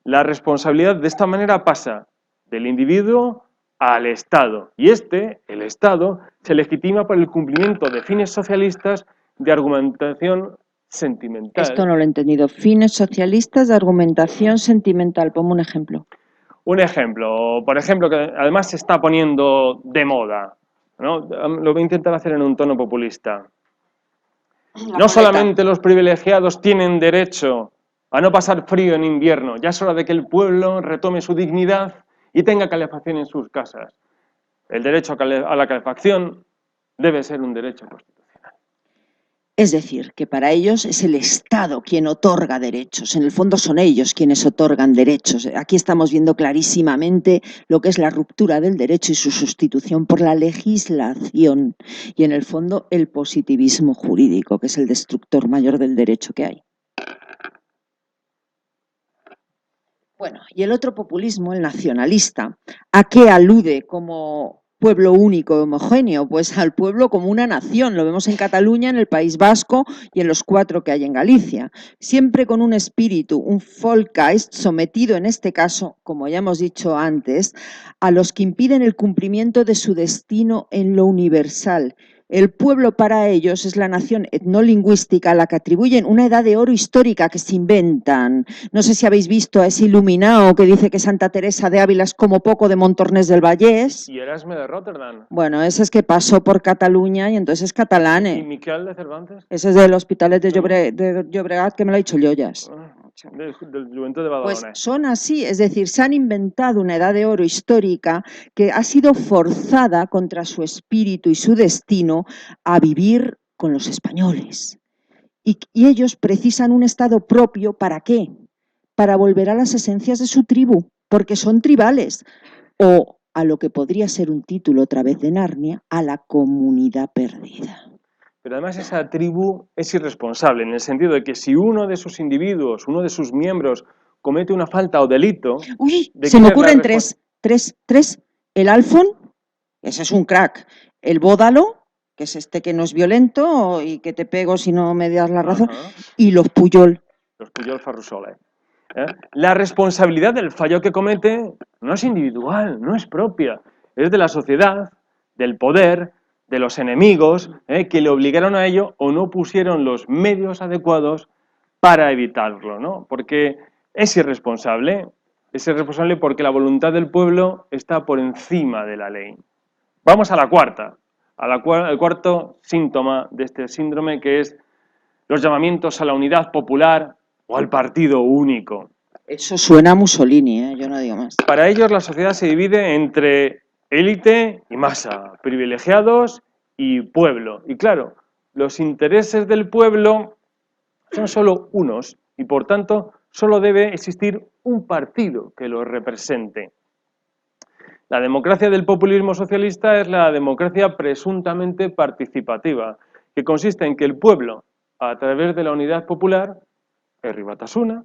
La responsabilidad de esta manera pasa del individuo al Estado. Y el Estado, se legitima por el cumplimiento de fines socialistas de argumentación sentimental. Esto no lo he entendido. Fines socialistas de argumentación sentimental. Ponme un ejemplo. Un ejemplo, por ejemplo, que además se está poniendo de moda, ¿no? Lo voy a intentar hacer en un tono populista. No solamente los privilegiados tienen derecho a no pasar frío en invierno, ya es hora de que el pueblo retome su dignidad y tenga calefacción en sus casas. El derecho a la calefacción debe ser un derecho constitucional. Es decir, que para ellos es el Estado quien otorga derechos. En el fondo son ellos quienes otorgan derechos. Aquí estamos viendo clarísimamente lo que es la ruptura del derecho y su sustitución por la legislación. Y en el fondo el positivismo jurídico, que es el destructor mayor del derecho que hay. Bueno, y el otro populismo, el nacionalista, ¿a qué alude como pueblo único, homogéneo? Pues al pueblo como una nación. Lo vemos en Cataluña, en el País Vasco y en los 4 que hay en Galicia. Siempre con un espíritu, un Volksgeist, sometido en este caso, como ya hemos dicho antes, a los que impiden el cumplimiento de su destino en lo universal. El pueblo para ellos es la nación etnolingüística a la que atribuyen una edad de oro histórica que se inventan. No sé si habéis visto a ese iluminado que dice que Santa Teresa de Ávila es como poco de Montornès del Vallès. Y Erasme de Rotterdam. Bueno, ese es que pasó por Cataluña y entonces es catalán. ¿Y Miquel de Cervantes? Ese es del Hospitalet de Llobregat, que me lo ha dicho Llollas. Del Juventud de Badalona. Pues son así, es decir, se han inventado una edad de oro histórica que ha sido forzada contra su espíritu y su destino a vivir con los españoles. Y ellos precisan un Estado propio, ¿para qué? Para volver a las esencias de su tribu, porque son tribales. O a lo que podría ser un título otra vez de Narnia, a la comunidad perdida. Pero además esa tribu es irresponsable, en el sentido de que si uno de sus individuos, uno de sus miembros, comete una falta o delito... Uy, se me ocurren tres. El Alfon, ese es un crack. El Bódalo, que es este que no es violento y que te pego si no me das la razón. Y los Puyol. Los Puyol Ferrusola. La responsabilidad del fallo que comete no es individual, no es propia. Es de la sociedad, del poder, de los enemigos, que le obligaron a ello o no pusieron los medios adecuados para evitarlo, ¿no? Porque es irresponsable porque la voluntad del pueblo está por encima de la ley. Vamos a la cuarta, el cuarto síntoma de este síndrome, que es los llamamientos a la unidad popular o al partido único. Eso suena a Mussolini, yo no digo más. Para ellos la sociedad se divide entre élite y masa, privilegiados y pueblo. Y claro, los intereses del pueblo son solo unos y por tanto solo debe existir un partido que los represente. La democracia del populismo socialista es la democracia presuntamente participativa, que consiste en que el pueblo, a través de la unidad popular, Herri Batasuna,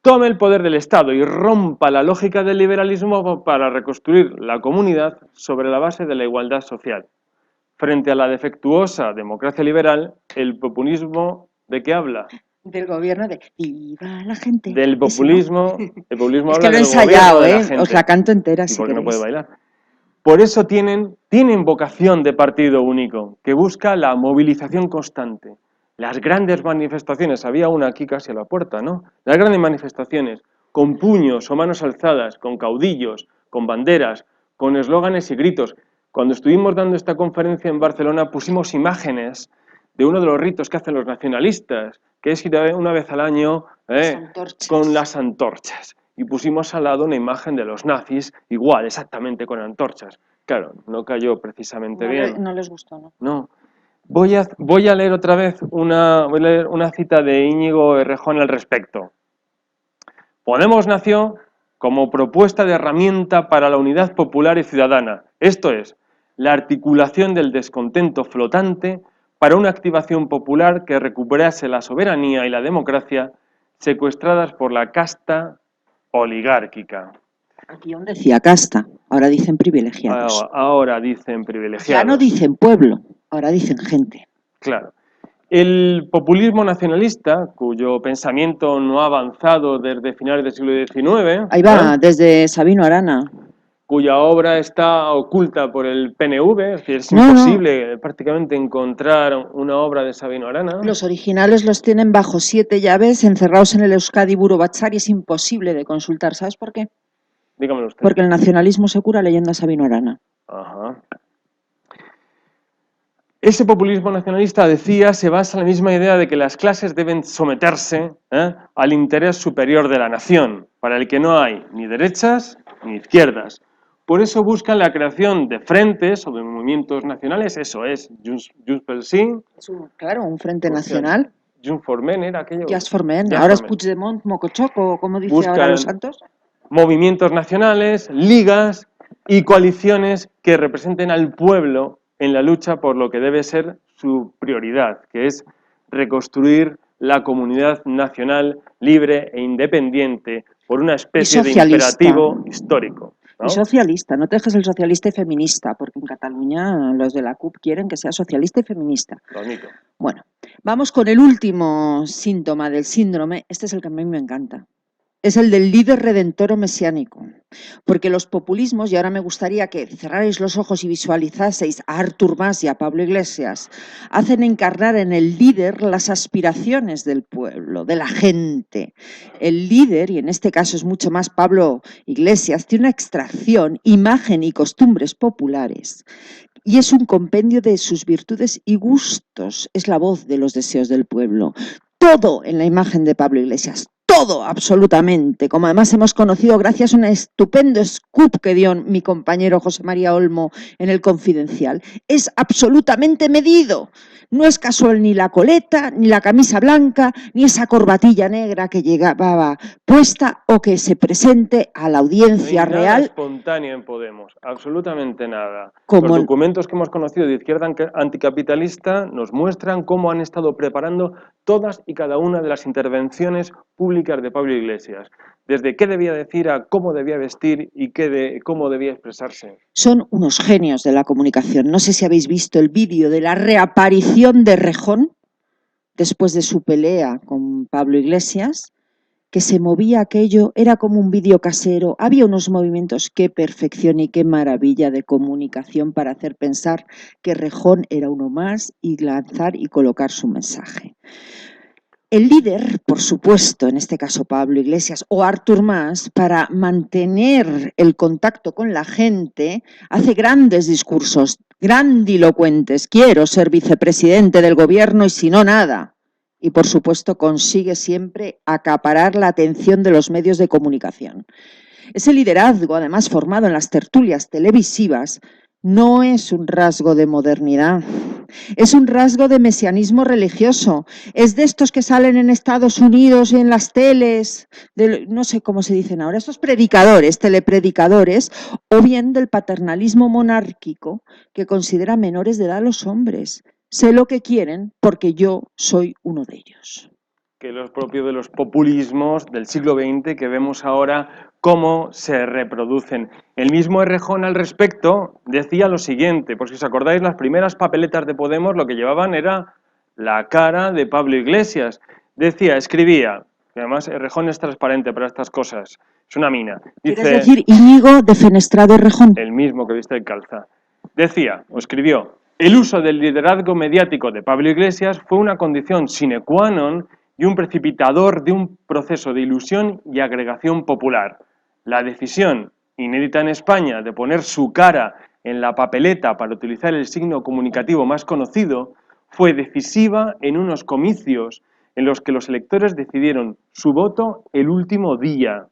tome el poder del Estado y rompa la lógica del liberalismo para reconstruir la comunidad sobre la base de la igualdad social. Frente a la defectuosa democracia liberal, el populismo, ¿de qué habla? Del gobierno de viva la gente. Del populismo, el populismo es habla que lo he del ensayado, gobierno de la gente. Os la canto entera ¿Y si por qué no queréis? puede bailar? Por eso tienen vocación de partido único, que busca la movilización constante. Las grandes manifestaciones, había una aquí casi a la puerta, ¿no? Las grandes manifestaciones, con puños o manos alzadas, con caudillos, con banderas, con eslóganes y gritos. Cuando estuvimos dando esta conferencia en Barcelona pusimos imágenes de uno de los ritos que hacen los nacionalistas, que es ir una vez al año con las antorchas. Y pusimos al lado una imagen de los nazis, igual, exactamente con antorchas. Claro, no cayó precisamente bien. No les gustó, ¿no? No. Voy a leer otra vez una cita de Íñigo Errejón al respecto. Podemos nació como propuesta de herramienta para la unidad popular y ciudadana, esto es, la articulación del descontento flotante para una activación popular que recuperase la soberanía y la democracia secuestradas por la casta oligárquica. Aquí aún decía casta, ahora dicen privilegiados. Ahora dicen privilegiados. Ya no dicen pueblo, ahora dicen gente. Claro. El populismo nacionalista, cuyo pensamiento no ha avanzado desde finales del siglo XIX... Ahí va, desde Sabino Arana. Cuya obra está oculta por el PNV, es decir, es imposible prácticamente encontrar una obra de Sabino Arana. Los originales los tienen bajo 7 llaves, encerrados en el Euskadi Buru Batzar, y es imposible de consultar. ¿Sabes por qué? Dígamelo usted. Porque el nacionalismo se cura leyendo a Sabino Arana. Ajá. Ese populismo nacionalista, decía, se basa en la misma idea de que las clases deben someterse al interés superior de la nación, para el que no hay ni derechas ni izquierdas. Por eso buscan la creación de frentes o de movimientos nacionales, eso es, Junts pel Sí. Claro, un frente nacional. Junts for Men era aquello. Junts for Men. Ahora es Puigdemont, Mocochoco, como dice ahora Los Santos. Movimientos nacionales, ligas y coaliciones que representen al pueblo en la lucha por lo que debe ser su prioridad, que es reconstruir la comunidad nacional libre e independiente por una especie de imperativo histórico, ¿no? Y socialista, no te dejes el socialista y feminista, porque en Cataluña los de la CUP quieren que sea socialista y feminista. Bonito. Bueno, vamos con el último síntoma del síndrome, este es el que a mí me encanta. Es el del líder redentor o mesiánico, porque los populismos, y ahora me gustaría que cerrarais los ojos y visualizaseis a Artur Mas y a Pablo Iglesias, hacen encarnar en el líder las aspiraciones del pueblo, de la gente. El líder, y en este caso es mucho más Pablo Iglesias, tiene una extracción, imagen y costumbres populares, y es un compendio de sus virtudes y gustos, es la voz de los deseos del pueblo. Todo en la imagen de Pablo Iglesias, todo absolutamente, como además hemos conocido gracias a un estupendo scoop que dio mi compañero José María Olmo en El Confidencial, es absolutamente medido. No es casual ni la coleta, ni la camisa blanca, ni esa corbatilla negra que llegaba puesta o que se presente a la audiencia no hay real. Nada espontáneo en Podemos, absolutamente nada. Como los documentos que hemos conocido de izquierda anticapitalista nos muestran cómo han estado preparando todas y cada una de las intervenciones públicas de Pablo Iglesias. Desde qué debía decir a cómo debía vestir y cómo debía expresarse. Son unos genios de la comunicación. No sé si habéis visto el vídeo de la reaparición de Rejón después de su pelea con Pablo Iglesias, que se movía aquello, era como un vídeo casero, había unos movimientos, qué perfección y qué maravilla de comunicación para hacer pensar que Rejón era uno más y lanzar y colocar su mensaje. El líder, por supuesto, en este caso Pablo Iglesias o Artur Mas, para mantener el contacto con la gente, hace grandes discursos, grandilocuentes. Quiero ser vicepresidente del gobierno y si no, nada. Y por supuesto consigue siempre acaparar la atención de los medios de comunicación. Ese liderazgo, además formado en las tertulias televisivas, no es un rasgo de modernidad, es un rasgo de mesianismo religioso. Es de estos que salen en Estados Unidos y en las teles, no sé cómo se dicen ahora, estos predicadores, telepredicadores, o bien del paternalismo monárquico que considera menores de edad a los hombres. Sé lo que quieren porque yo soy uno de ellos. Que es propio de los populismos del siglo XX que vemos ahora cómo se reproducen. El mismo Errejón al respecto decía lo siguiente, por si os acordáis, las primeras papeletas de Podemos lo que llevaban era la cara de Pablo Iglesias. Decía, escribía, que además Errejón es transparente para estas cosas, es una mina. Dice, ¿quieres decir Íñigo Defenestrado Errejón? El mismo que viste en calza. Decía, o escribió, el uso del liderazgo mediático de Pablo Iglesias fue una condición sine qua non y un precipitador de un proceso de ilusión y agregación popular. La decisión, inédita en España, de poner su cara en la papeleta para utilizar el signo comunicativo más conocido, fue decisiva en unos comicios en los que los electores decidieron su voto el último día.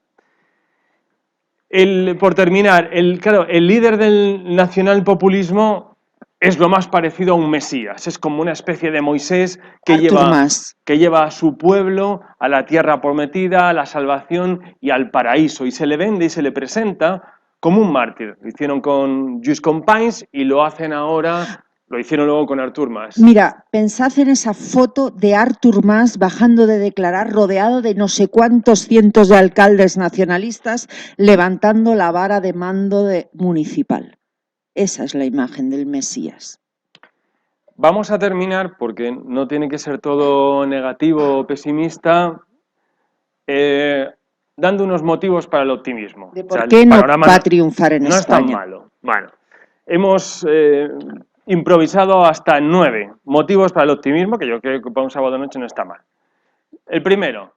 Por terminar, el líder del nacionalpopulismo es lo más parecido a un Mesías, es como una especie de Moisés que lleva a su pueblo a la tierra prometida, a la salvación y al paraíso, y se le vende y se le presenta como un mártir. Lo hicieron con Just Companys y lo hacen ahora, lo hicieron luego con Artur Mas. Mira, pensad en esa foto de Artur Mas bajando de declarar, rodeado de no sé cuántos cientos de alcaldes nacionalistas, levantando la vara de mando municipal. Esa es la imagen del Mesías. Vamos a terminar, porque no tiene que ser todo negativo o pesimista, dando unos motivos para el optimismo. ¿De por qué no va a triunfar en España? No es tan malo. Bueno, hemos improvisado hasta 9 motivos para el optimismo, que yo creo que para un sábado de noche no está mal. El primero,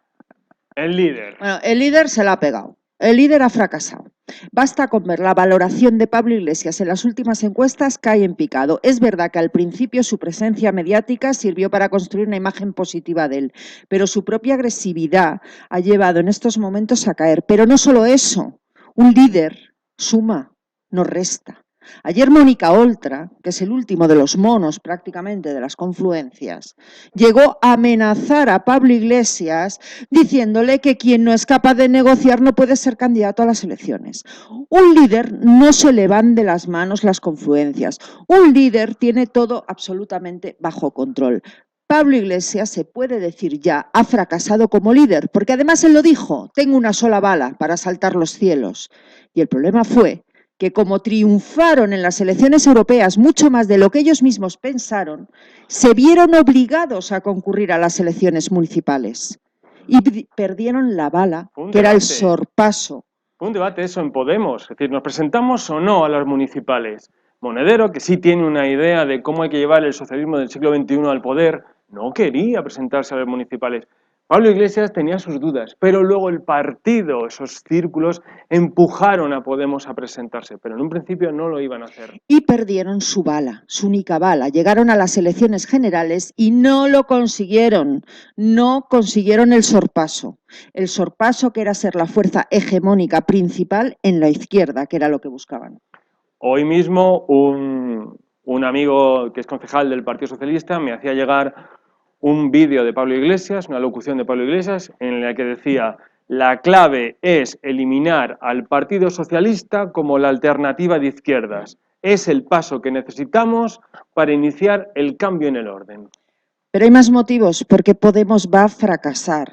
el líder. Bueno, el líder se la ha pegado. El líder ha fracasado. Basta con ver la valoración de Pablo Iglesias en las últimas encuestas, cae en picado. Es verdad que al principio su presencia mediática sirvió para construir una imagen positiva de él, pero su propia agresividad ha llevado en estos momentos a caer. Pero no solo eso, un líder suma, no resta. Ayer Mónica Oltra, que es el último de los monos prácticamente de las confluencias, llegó a amenazar a Pablo Iglesias diciéndole que quien no es capaz de negociar no puede ser candidato a las elecciones. Un líder no se le van de las manos las confluencias. Un líder tiene todo absolutamente bajo control. Pablo Iglesias, se puede decir ya, ha fracasado como líder, porque además él lo dijo, tengo una sola bala para saltar los cielos. Y el problema fue que como triunfaron en las elecciones europeas mucho más de lo que ellos mismos pensaron, se vieron obligados a concurrir a las elecciones municipales y perdieron la bala, que era el sorpaso. Un debate eso en Podemos, es decir, ¿nos presentamos o no a las municipales? Monedero, que sí tiene una idea de cómo hay que llevar el socialismo del siglo XXI al poder, no quería presentarse a las municipales. Pablo Iglesias tenía sus dudas, pero luego el partido, esos círculos, empujaron a Podemos a presentarse, pero en un principio no lo iban a hacer. Y perdieron su bala, su única bala. Llegaron a las elecciones generales y no lo consiguieron. No consiguieron el sorpaso que era ser la fuerza hegemónica principal en la izquierda, que era lo que buscaban. Hoy mismo un amigo que es concejal del Partido Socialista me hacía llegar un vídeo de Pablo Iglesias, una locución de Pablo Iglesias, en la que decía: la clave es eliminar al Partido Socialista como la alternativa de izquierdas. Es el paso que necesitamos para iniciar el cambio en el orden. Pero hay más motivos, porque Podemos va a fracasar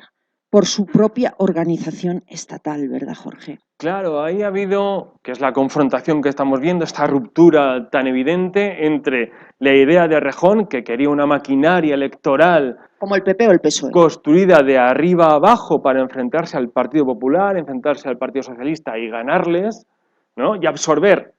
por su propia organización estatal, ¿verdad, Jorge? Claro, ahí ha habido, que es la confrontación que estamos viendo, esta ruptura tan evidente entre la idea de Errejón, que quería una maquinaria electoral como el PP o el PSOE, construida de arriba a abajo para enfrentarse al Partido Popular, enfrentarse al Partido Socialista y ganarles, ¿no? Y absorber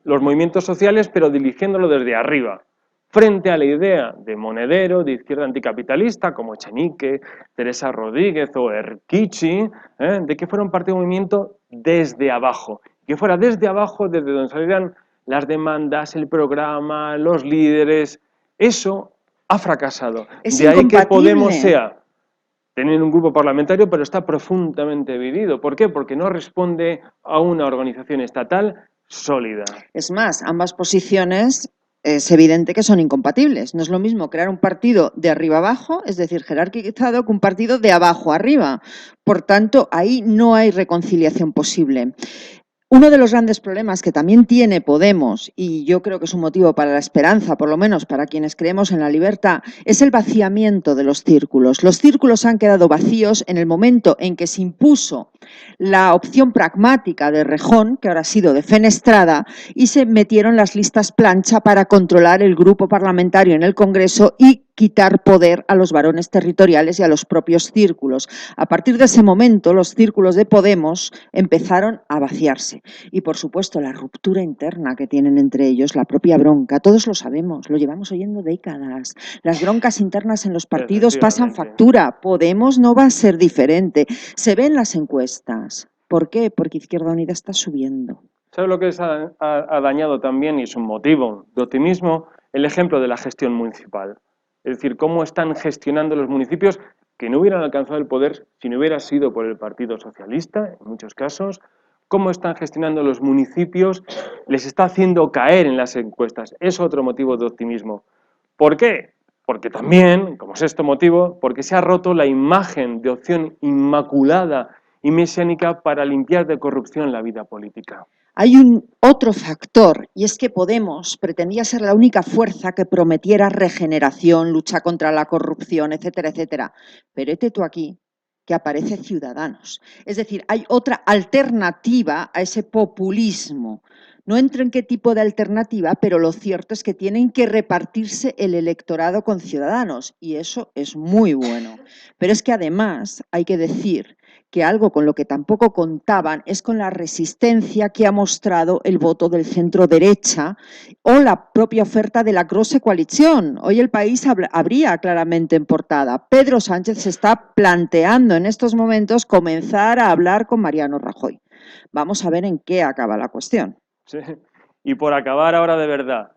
los movimientos sociales, pero dirigiéndolo desde arriba, frente a la idea de Monedero, de izquierda anticapitalista, como Echenique, Teresa Rodríguez o Erquichi, de que fuera un partido de movimiento desde abajo, que fuera desde abajo, desde donde salieran las demandas, el programa, los líderes. Eso ha fracasado. De ahí que Podemos tener un grupo parlamentario, pero está profundamente dividido. ¿Por qué? Porque no responde a una organización estatal sólida. Es más, ambas posiciones es evidente que son incompatibles. No es lo mismo crear un partido de arriba abajo, es decir, jerarquizado, que un partido de abajo arriba. Por tanto, ahí no hay reconciliación posible. Uno de los grandes problemas que también tiene Podemos, y yo creo que es un motivo para la esperanza, por lo menos para quienes creemos en la libertad, es el vaciamiento de los círculos. Los círculos han quedado vacíos en el momento en que se impuso la opción pragmática de Errejón, que ahora ha sido defenestrada, y se metieron las listas plancha para controlar el grupo parlamentario en el Congreso y quitar poder a los varones territoriales y a los propios círculos. A partir de ese momento, los círculos de Podemos empezaron a vaciarse. Y, por supuesto, la ruptura interna que tienen entre ellos, la propia bronca, todos lo sabemos, lo llevamos oyendo décadas. Las broncas internas en los partidos pasan factura. Podemos no va a ser diferente. Se ven las encuestas. ¿Por qué? Porque Izquierda Unida está subiendo. ¿Sabes lo que ha dañado también, y es un motivo de optimismo? El ejemplo de la gestión municipal. Es decir, cómo están gestionando los municipios que no hubieran alcanzado el poder si no hubiera sido por el Partido Socialista, en muchos casos. Cómo están gestionando los municipios, les está haciendo caer en las encuestas. Es otro motivo de optimismo. ¿Por qué? Porque también, como sexto motivo, porque se ha roto la imagen de opción inmaculada y mesiánica para limpiar de corrupción la vida política. Hay un otro factor, y es que Podemos pretendía ser la única fuerza que prometiera regeneración, lucha contra la corrupción, etcétera, etcétera. Pero hete tú aquí que aparece Ciudadanos. Es decir, hay otra alternativa a ese populismo. No entro en qué tipo de alternativa, pero lo cierto es que tienen que repartirse el electorado con Ciudadanos, y eso es muy bueno. Pero es que además hay que decir que algo con lo que tampoco contaban es con la resistencia que ha mostrado el voto del centro derecha o la propia oferta de la Grosse Coalición. Hoy El País habría claramente en portada: Pedro Sánchez se está planteando en estos momentos comenzar a hablar con Mariano Rajoy. Vamos a ver en qué acaba la cuestión. Sí. Y por acabar ahora de verdad,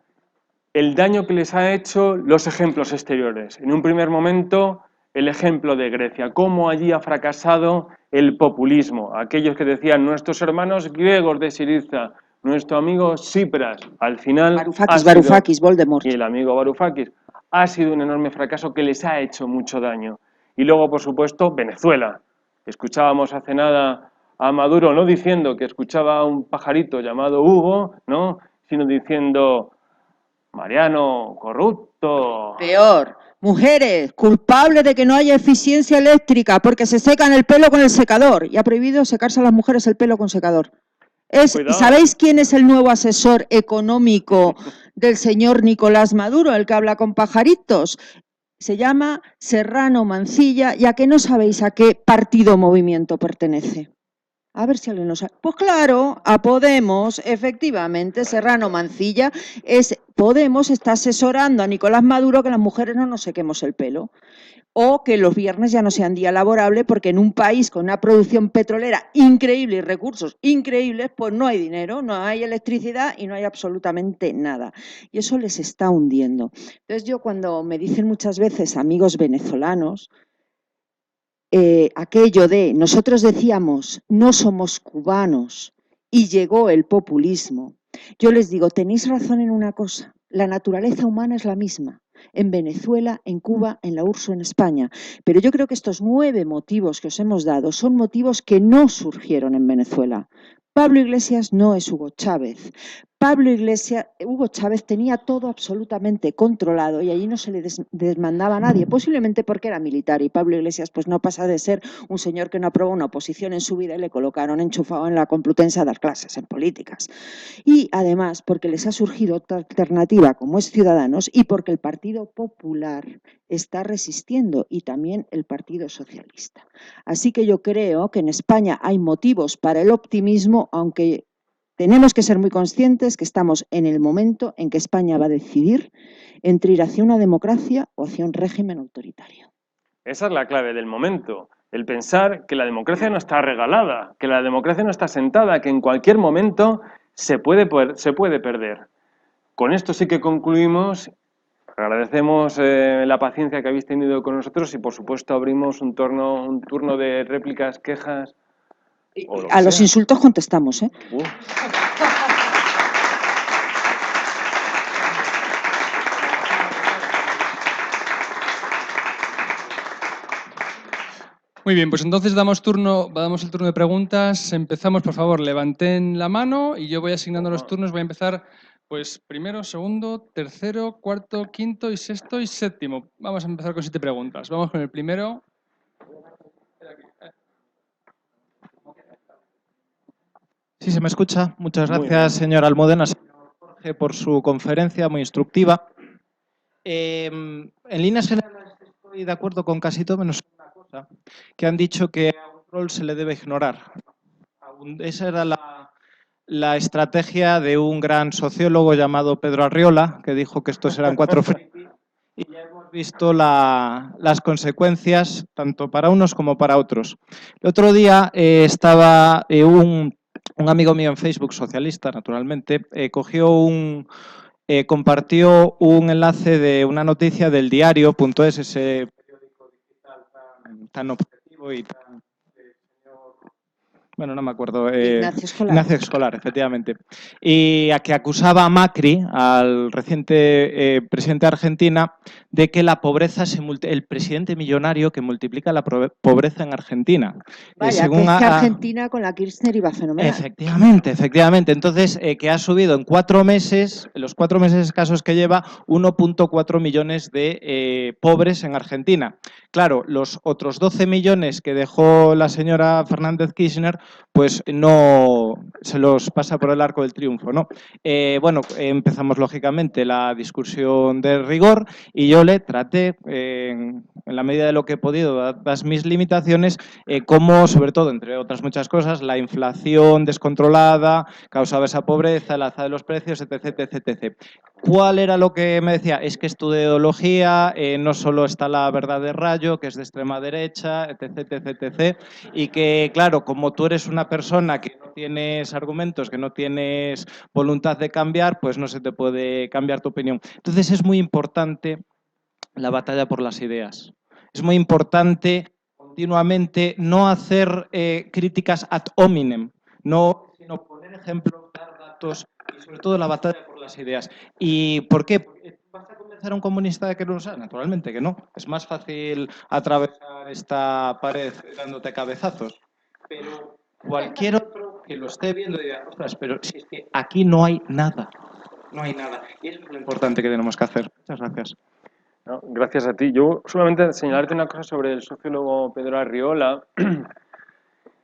el daño que les ha hecho los ejemplos exteriores. En un primer momento, el ejemplo de Grecia, cómo allí ha fracasado el populismo. Aquellos que decían, nuestros hermanos griegos de Siriza, nuestro amigo Tsipras, al final Varoufakis, Voldemort. Y el amigo Varoufakis, ha sido un enorme fracaso que les ha hecho mucho daño. Y luego, por supuesto, Venezuela. Escuchábamos hace nada a Maduro no diciendo que escuchaba a un pajarito llamado Hugo, ¿no?, sino diciendo, Mariano, corrupto. Peor, mujeres culpables de que no haya eficiencia eléctrica porque se secan el pelo con el secador y ha prohibido secarse a las mujeres el pelo con secador. ¿Sabéis quién es el nuevo asesor económico del señor Nicolás Maduro, el que habla con pajaritos? Se llama Serrano Mancilla, ya que no sabéis a qué partido o movimiento pertenece. A ver si alguien lo sabe. Pues claro, a Podemos, efectivamente, Serrano Mancilla, Podemos está asesorando a Nicolás Maduro que las mujeres no nos sequemos el pelo. O que los viernes ya no sean día laborable porque en un país con una producción petrolera increíble y recursos increíbles, pues no hay dinero, no hay electricidad y no hay absolutamente nada. Y eso les está hundiendo. Entonces yo cuando me dicen muchas veces amigos venezolanos, aquello de nosotros decíamos no somos cubanos y llegó el populismo, yo les digo, tenéis razón en una cosa, la naturaleza humana es la misma. En Venezuela, en Cuba, en la URSS, en España. Pero yo creo que estos 9 motivos que os hemos dado son motivos que no surgieron en Venezuela. Pablo Iglesias no es Hugo Chávez. Hugo Chávez tenía todo absolutamente controlado y allí no se le desmandaba a nadie, posiblemente porque era militar y Pablo Iglesias pues no pasa de ser un señor que no aprobó una oposición en su vida y le colocaron enchufado en la Complutense a dar clases en políticas. Y además porque les ha surgido otra alternativa como es Ciudadanos y porque el Partido Popular está resistiendo y también el Partido Socialista. Así que yo creo que en España hay motivos para el optimismo, aunque tenemos que ser muy conscientes que estamos en el momento en que España va a decidir entre ir hacia una democracia o hacia un régimen autoritario. Esa es la clave del momento, el pensar que la democracia no está regalada, que la democracia no está sentada, que en cualquier momento se puede perder. Con esto sí que concluimos. Agradecemos la paciencia que habéis tenido con nosotros y, por supuesto, abrimos un turno de réplicas, quejas. A los insultos contestamos, ¿eh? Muy bien, pues entonces damos el turno de preguntas. Empezamos, por favor, levanten la mano y yo voy asignando los turnos. Voy a empezar, pues, primero, segundo, tercero, cuarto, quinto y sexto y séptimo. Vamos a empezar con 7 preguntas. Vamos con el primero. Sí, se me escucha. Muchas gracias, señor Almudena, señor Jorge, por su conferencia muy instructiva. En líneas generales estoy de acuerdo con casi todo, menos una cosa, que han dicho que a un rol se le debe ignorar. Esa era la estrategia de un gran sociólogo llamado Pedro Arriola, que dijo que estos eran 4 frikis, y ya hemos visto las consecuencias tanto para unos como para otros. El otro día estaba un amigo mío en Facebook, socialista, naturalmente, compartió un enlace de una noticia del diario.es, ese periódico digital tan objetivo y tan... Bueno, no me acuerdo. Ignacio Escolar, efectivamente. Y a que acusaba a Macri, al reciente presidente de Argentina, de que la pobreza el presidente millonario que multiplica la pobreza en Argentina. Vaya, según que es que Argentina con la Kirchner iba fenomenal. Efectivamente. Entonces, que ha subido en 4 meses, en los 4 meses escasos que lleva, 1,4 millones de pobres en Argentina. Claro, los otros 12 millones que dejó la señora Fernández Kirchner, pues no se los pasa por el arco del triunfo, ¿no? Empezamos lógicamente la discusión de rigor y yo le traté, en la medida de lo que he podido, dadas mis limitaciones, cómo, sobre todo, entre otras muchas cosas, la inflación descontrolada causaba esa pobreza, el alza de los precios, etc, etc. ¿Cuál era lo que me decía? Es que es tu ideología, no solo está la verdad de Rayo, Rayo, que es de extrema derecha, etc, etc, etc. Y que, claro, como tú eres una persona que no tienes argumentos, que no tienes voluntad de cambiar, pues no se te puede cambiar tu opinión. Entonces es muy importante la batalla por las ideas. Es muy importante continuamente no hacer críticas ad hominem, sino poner ejemplos, dar datos y sobre todo la batalla por las ideas. ¿Y por qué? ¿Vas a convencer a un comunista de que no lo sea? Naturalmente que no. Es más fácil atravesar esta pared dándote cabezazos. Pero cualquier otro que lo esté viendo diga, ostras, pero si es que aquí no hay nada. No hay nada. Y eso es lo importante que tenemos que hacer. Muchas gracias. No, gracias a ti. Yo solamente señalarte una cosa sobre el sociólogo Pedro Arriola.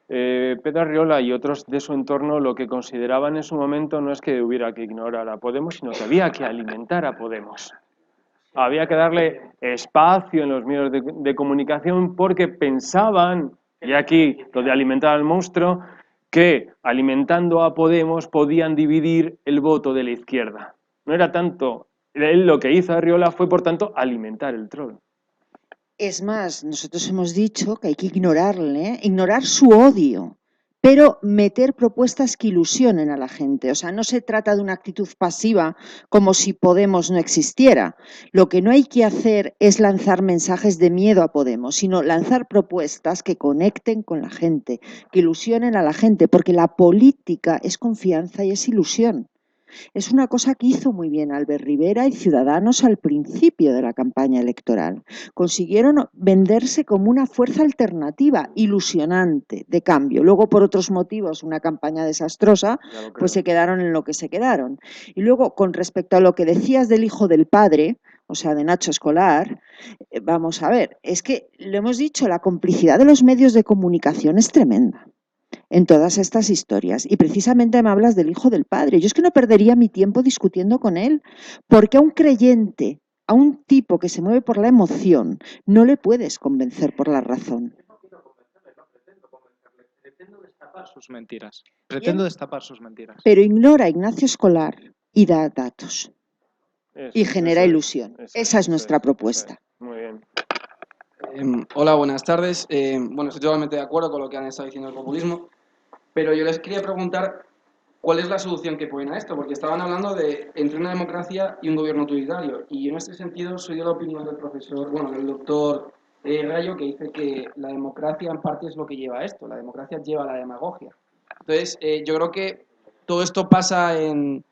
Pedro Arriola y otros de su entorno lo que consideraban en su momento no es que hubiera que ignorar a Podemos, sino que había que alimentar a Podemos. Había que darle espacio en los medios de comunicación porque pensaban, y aquí lo de alimentar al monstruo, que alimentando a Podemos podían dividir el voto de la izquierda. No era tanto, él lo que hizo Arriola fue, por tanto, alimentar el troll. Es más, nosotros hemos dicho que hay que ignorarle, ignorar su odio, pero meter propuestas que ilusionen a la gente. O sea, no se trata de una actitud pasiva como si Podemos no existiera. Lo que no hay que hacer es lanzar mensajes de miedo a Podemos, sino lanzar propuestas que conecten con la gente, que ilusionen a la gente, porque la política es confianza y es ilusión. Es una cosa que hizo muy bien Albert Rivera y Ciudadanos al principio de la campaña electoral. Consiguieron venderse como una fuerza alternativa, ilusionante, de cambio. Luego, por otros motivos, una campaña desastrosa, pues se quedaron en lo que se quedaron. Y luego, con respecto a lo que decías del hijo del padre, o sea, de Nacho Escolar, vamos a ver, es que lo hemos dicho, la complicidad de los medios de comunicación es tremenda en todas estas historias. Y precisamente me hablas del hijo del padre. Yo es que no perdería mi tiempo discutiendo con él, porque a un creyente, a un tipo que se mueve por la emoción, no le puedes convencer por la razón. Pretendo destapar sus mentiras. Pretendo destapar sus mentiras. Pero ignora a Ignacio Escolar y da datos. Y genera ilusión. Esa es nuestra propuesta. Muy bien. Hola, buenas tardes. Bueno, estoy totalmente de acuerdo con lo que han estado diciendo del populismo, pero yo les quería preguntar cuál es la solución que ponen a esto, porque estaban hablando de entre una democracia y un gobierno autoritario, y en este sentido soy de la opinión del profesor, bueno, del doctor Rayo, que dice que la democracia en parte es lo que lleva a esto, la democracia lleva a la demagogia. Entonces, yo creo que todo esto pasa en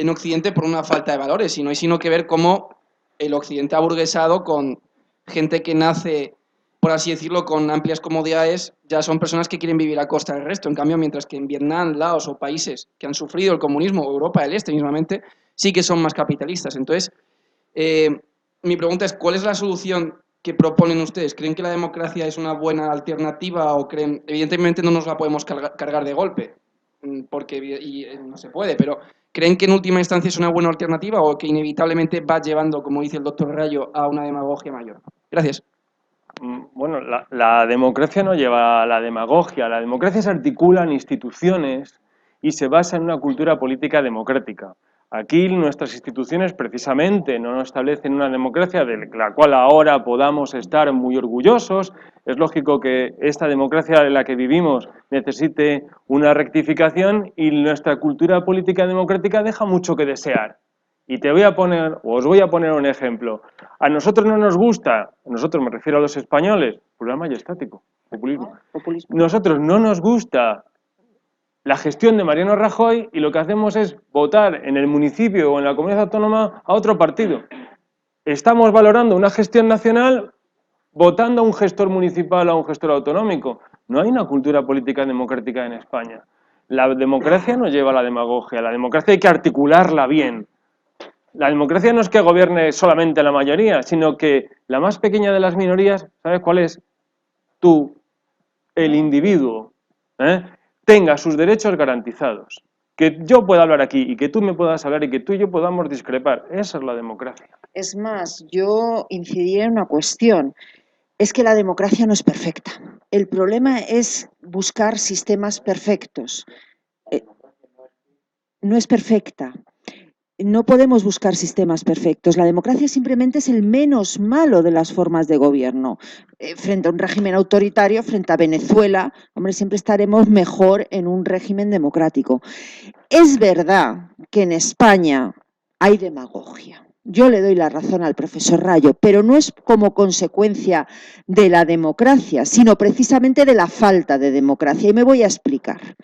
Occidente por una falta de valores, y no hay sino que ver cómo el Occidente ha burguesado con gente que nace, por así decirlo, con amplias comodidades, ya son personas que quieren vivir a costa del resto. En cambio, mientras que en Vietnam, Laos o países que han sufrido el comunismo, o Europa del Este mismamente, sí que son más capitalistas. Entonces, mi pregunta es, ¿cuál es la solución que proponen ustedes? ¿Creen que la democracia es una buena alternativa o creen, evidentemente no nos la podemos cargar de golpe, porque no se puede, pero ¿creen que en última instancia es una buena alternativa o que inevitablemente va llevando, como dice el doctor Rayo, a una demagogia mayor? Gracias. Bueno, la democracia no lleva a la demagogia. La democracia se articula en instituciones y se basa en una cultura política democrática. Aquí nuestras instituciones precisamente no nos establecen una democracia de la cual ahora podamos estar muy orgullosos. Es lógico que esta democracia en la que vivimos necesite una rectificación y nuestra cultura política democrática deja mucho que desear. Y os voy a poner un ejemplo. A nosotros no nos gusta, a nosotros me refiero a los españoles, plural majestático, populismo. Nosotros no nos gusta la gestión de Mariano Rajoy y lo que hacemos es votar en el municipio o en la comunidad autónoma a otro partido. Estamos valorando una gestión nacional votando a un gestor municipal o a un gestor autonómico. No hay una cultura política democrática en España. La democracia no lleva a la demagogia, la democracia hay que articularla bien. La democracia no es que gobierne solamente la mayoría, sino que la más pequeña de las minorías, ¿sabes cuál es? Tú, el individuo, tenga sus derechos garantizados. Que yo pueda hablar aquí y que tú me puedas hablar y que tú y yo podamos discrepar. Esa es la democracia. Es más, yo incidiría en una cuestión. Es que la democracia no es perfecta. El problema es buscar sistemas perfectos. No es perfecta. no podemos buscar sistemas perfectos. La democracia simplemente es el menos malo de las formas de gobierno. Frente a un régimen autoritario, frente a Venezuela, hombre, siempre estaremos mejor en un régimen democrático. Es verdad que en España hay demagogia. Yo le doy la razón al profesor Rayo, pero no es como consecuencia de la democracia, sino precisamente de la falta de democracia. Y me voy a explicar.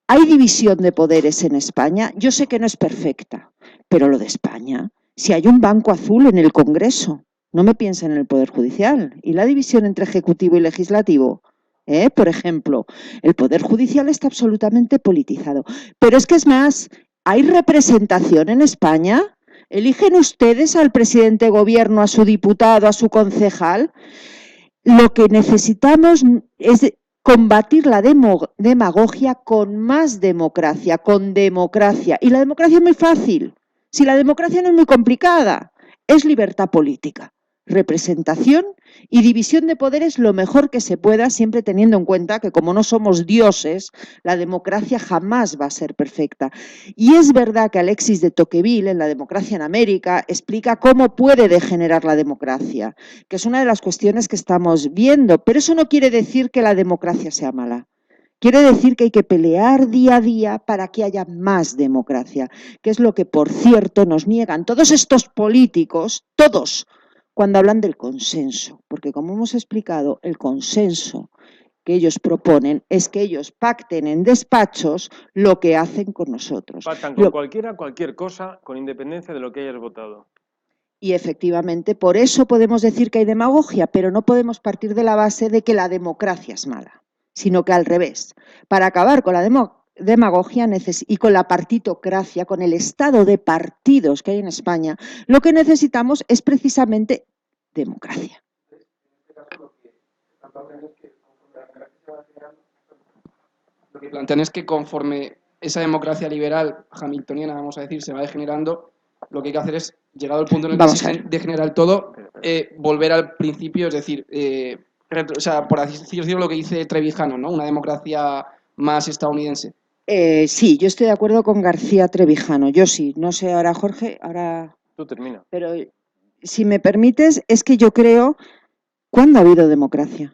¿Hay división de poderes en España? Yo sé que no es perfecta, pero lo de España, si hay un banco azul en el Congreso, no me piensen en el Poder Judicial. ¿Y la división entre Ejecutivo y Legislativo? Por ejemplo, el Poder Judicial está absolutamente politizado. Pero es que es más, ¿hay representación en España? ¿Eligen ustedes al presidente de gobierno, a su diputado, a su concejal? Lo que necesitamos es combatir la demagogia con más democracia, con democracia. Y la democracia es muy fácil. Si la democracia no es muy complicada, es libertad política, representación y división de poderes lo mejor que se pueda, siempre teniendo en cuenta que como no somos dioses, la democracia jamás va a ser perfecta. Y es verdad que Alexis de Tocqueville, en La democracia en América, explica cómo puede degenerar la democracia, que es una de las cuestiones que estamos viendo, pero eso no quiere decir que la democracia sea mala. Quiere decir que hay que pelear día a día para que haya más democracia, que es lo que, por cierto, nos niegan todos estos políticos, todos, cuando hablan del consenso, porque como hemos explicado, el consenso que ellos proponen es que ellos pacten en despachos lo que hacen con nosotros. Pactan con cualquiera, cualquier cosa, con independencia de lo que hayas votado. Y efectivamente, por eso podemos decir que hay demagogia, pero no podemos partir de la base de que la democracia es mala, sino que al revés. Para acabar con la demagogia y con la partitocracia, con el estado de partidos que hay en España, lo que necesitamos es precisamente democracia. Lo que plantean es que conforme esa democracia liberal hamiltoniana, vamos a decir, se va degenerando, lo que hay que hacer es, llegado al punto en el que se degenera el todo, volver al principio, es decir, o sea, por así decirlo, lo que dice Trevijano, ¿no? Una democracia más estadounidense. Sí, yo estoy de acuerdo con García Trevijano, yo sí, no sé ahora Jorge, ahora... Tú termina. Pero si me permites, es que yo creo, ¿cuándo ha habido democracia?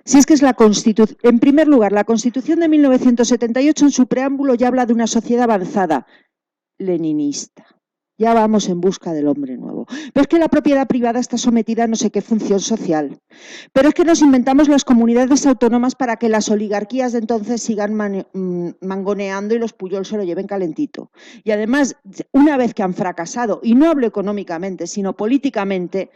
Si es que es la Constitución, en primer lugar, la Constitución de 1978 en su preámbulo ya habla de una sociedad avanzada, leninista. Ya vamos en busca del hombre nuevo. Pero es que la propiedad privada está sometida a no sé qué función social. Pero es que nos inventamos las comunidades autónomas para que las oligarquías de entonces sigan mangoneando y los Puyol se lo lleven calentito. Y además, una vez que han fracasado, y no hablo económicamente, sino políticamente,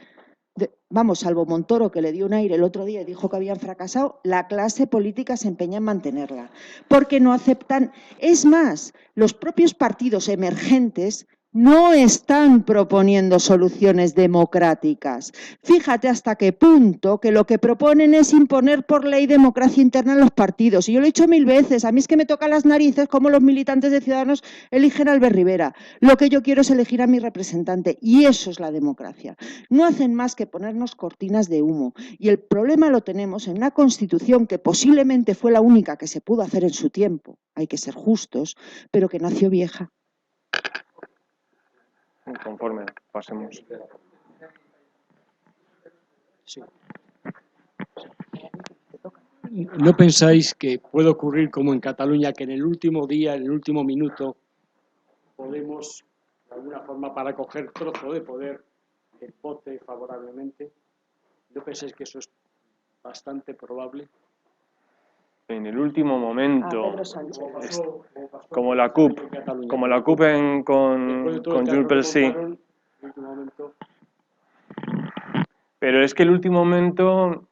vamos, salvo Montoro, que le dio un aire el otro día y dijo que habían fracasado, la clase política se empeña en mantenerla. Porque no aceptan. Es más, los propios partidos emergentes no están proponiendo soluciones democráticas. Fíjate hasta qué punto que lo que proponen es imponer por ley democracia interna en los partidos. Y yo lo he dicho 1000 veces, a mí es que me tocan las narices como los militantes de Ciudadanos eligen a Albert Rivera. Lo que yo quiero es elegir a mi representante y eso es la democracia. No hacen más que ponernos cortinas de humo. Y el problema lo tenemos en una Constitución que posiblemente fue la única que se pudo hacer en su tiempo, hay que ser justos, pero que nació vieja. Conforme, pasemos. Sí. ¿No pensáis que puede ocurrir como en Cataluña, que en el último día, en el último minuto, Podemos, de alguna forma, para coger trozo de poder, que vote favorablemente? ¿No pensáis que eso es bastante probable? En el último momento, Pedro Sánchez. como la CUP con Junts pel Sí. Pero es que el último momento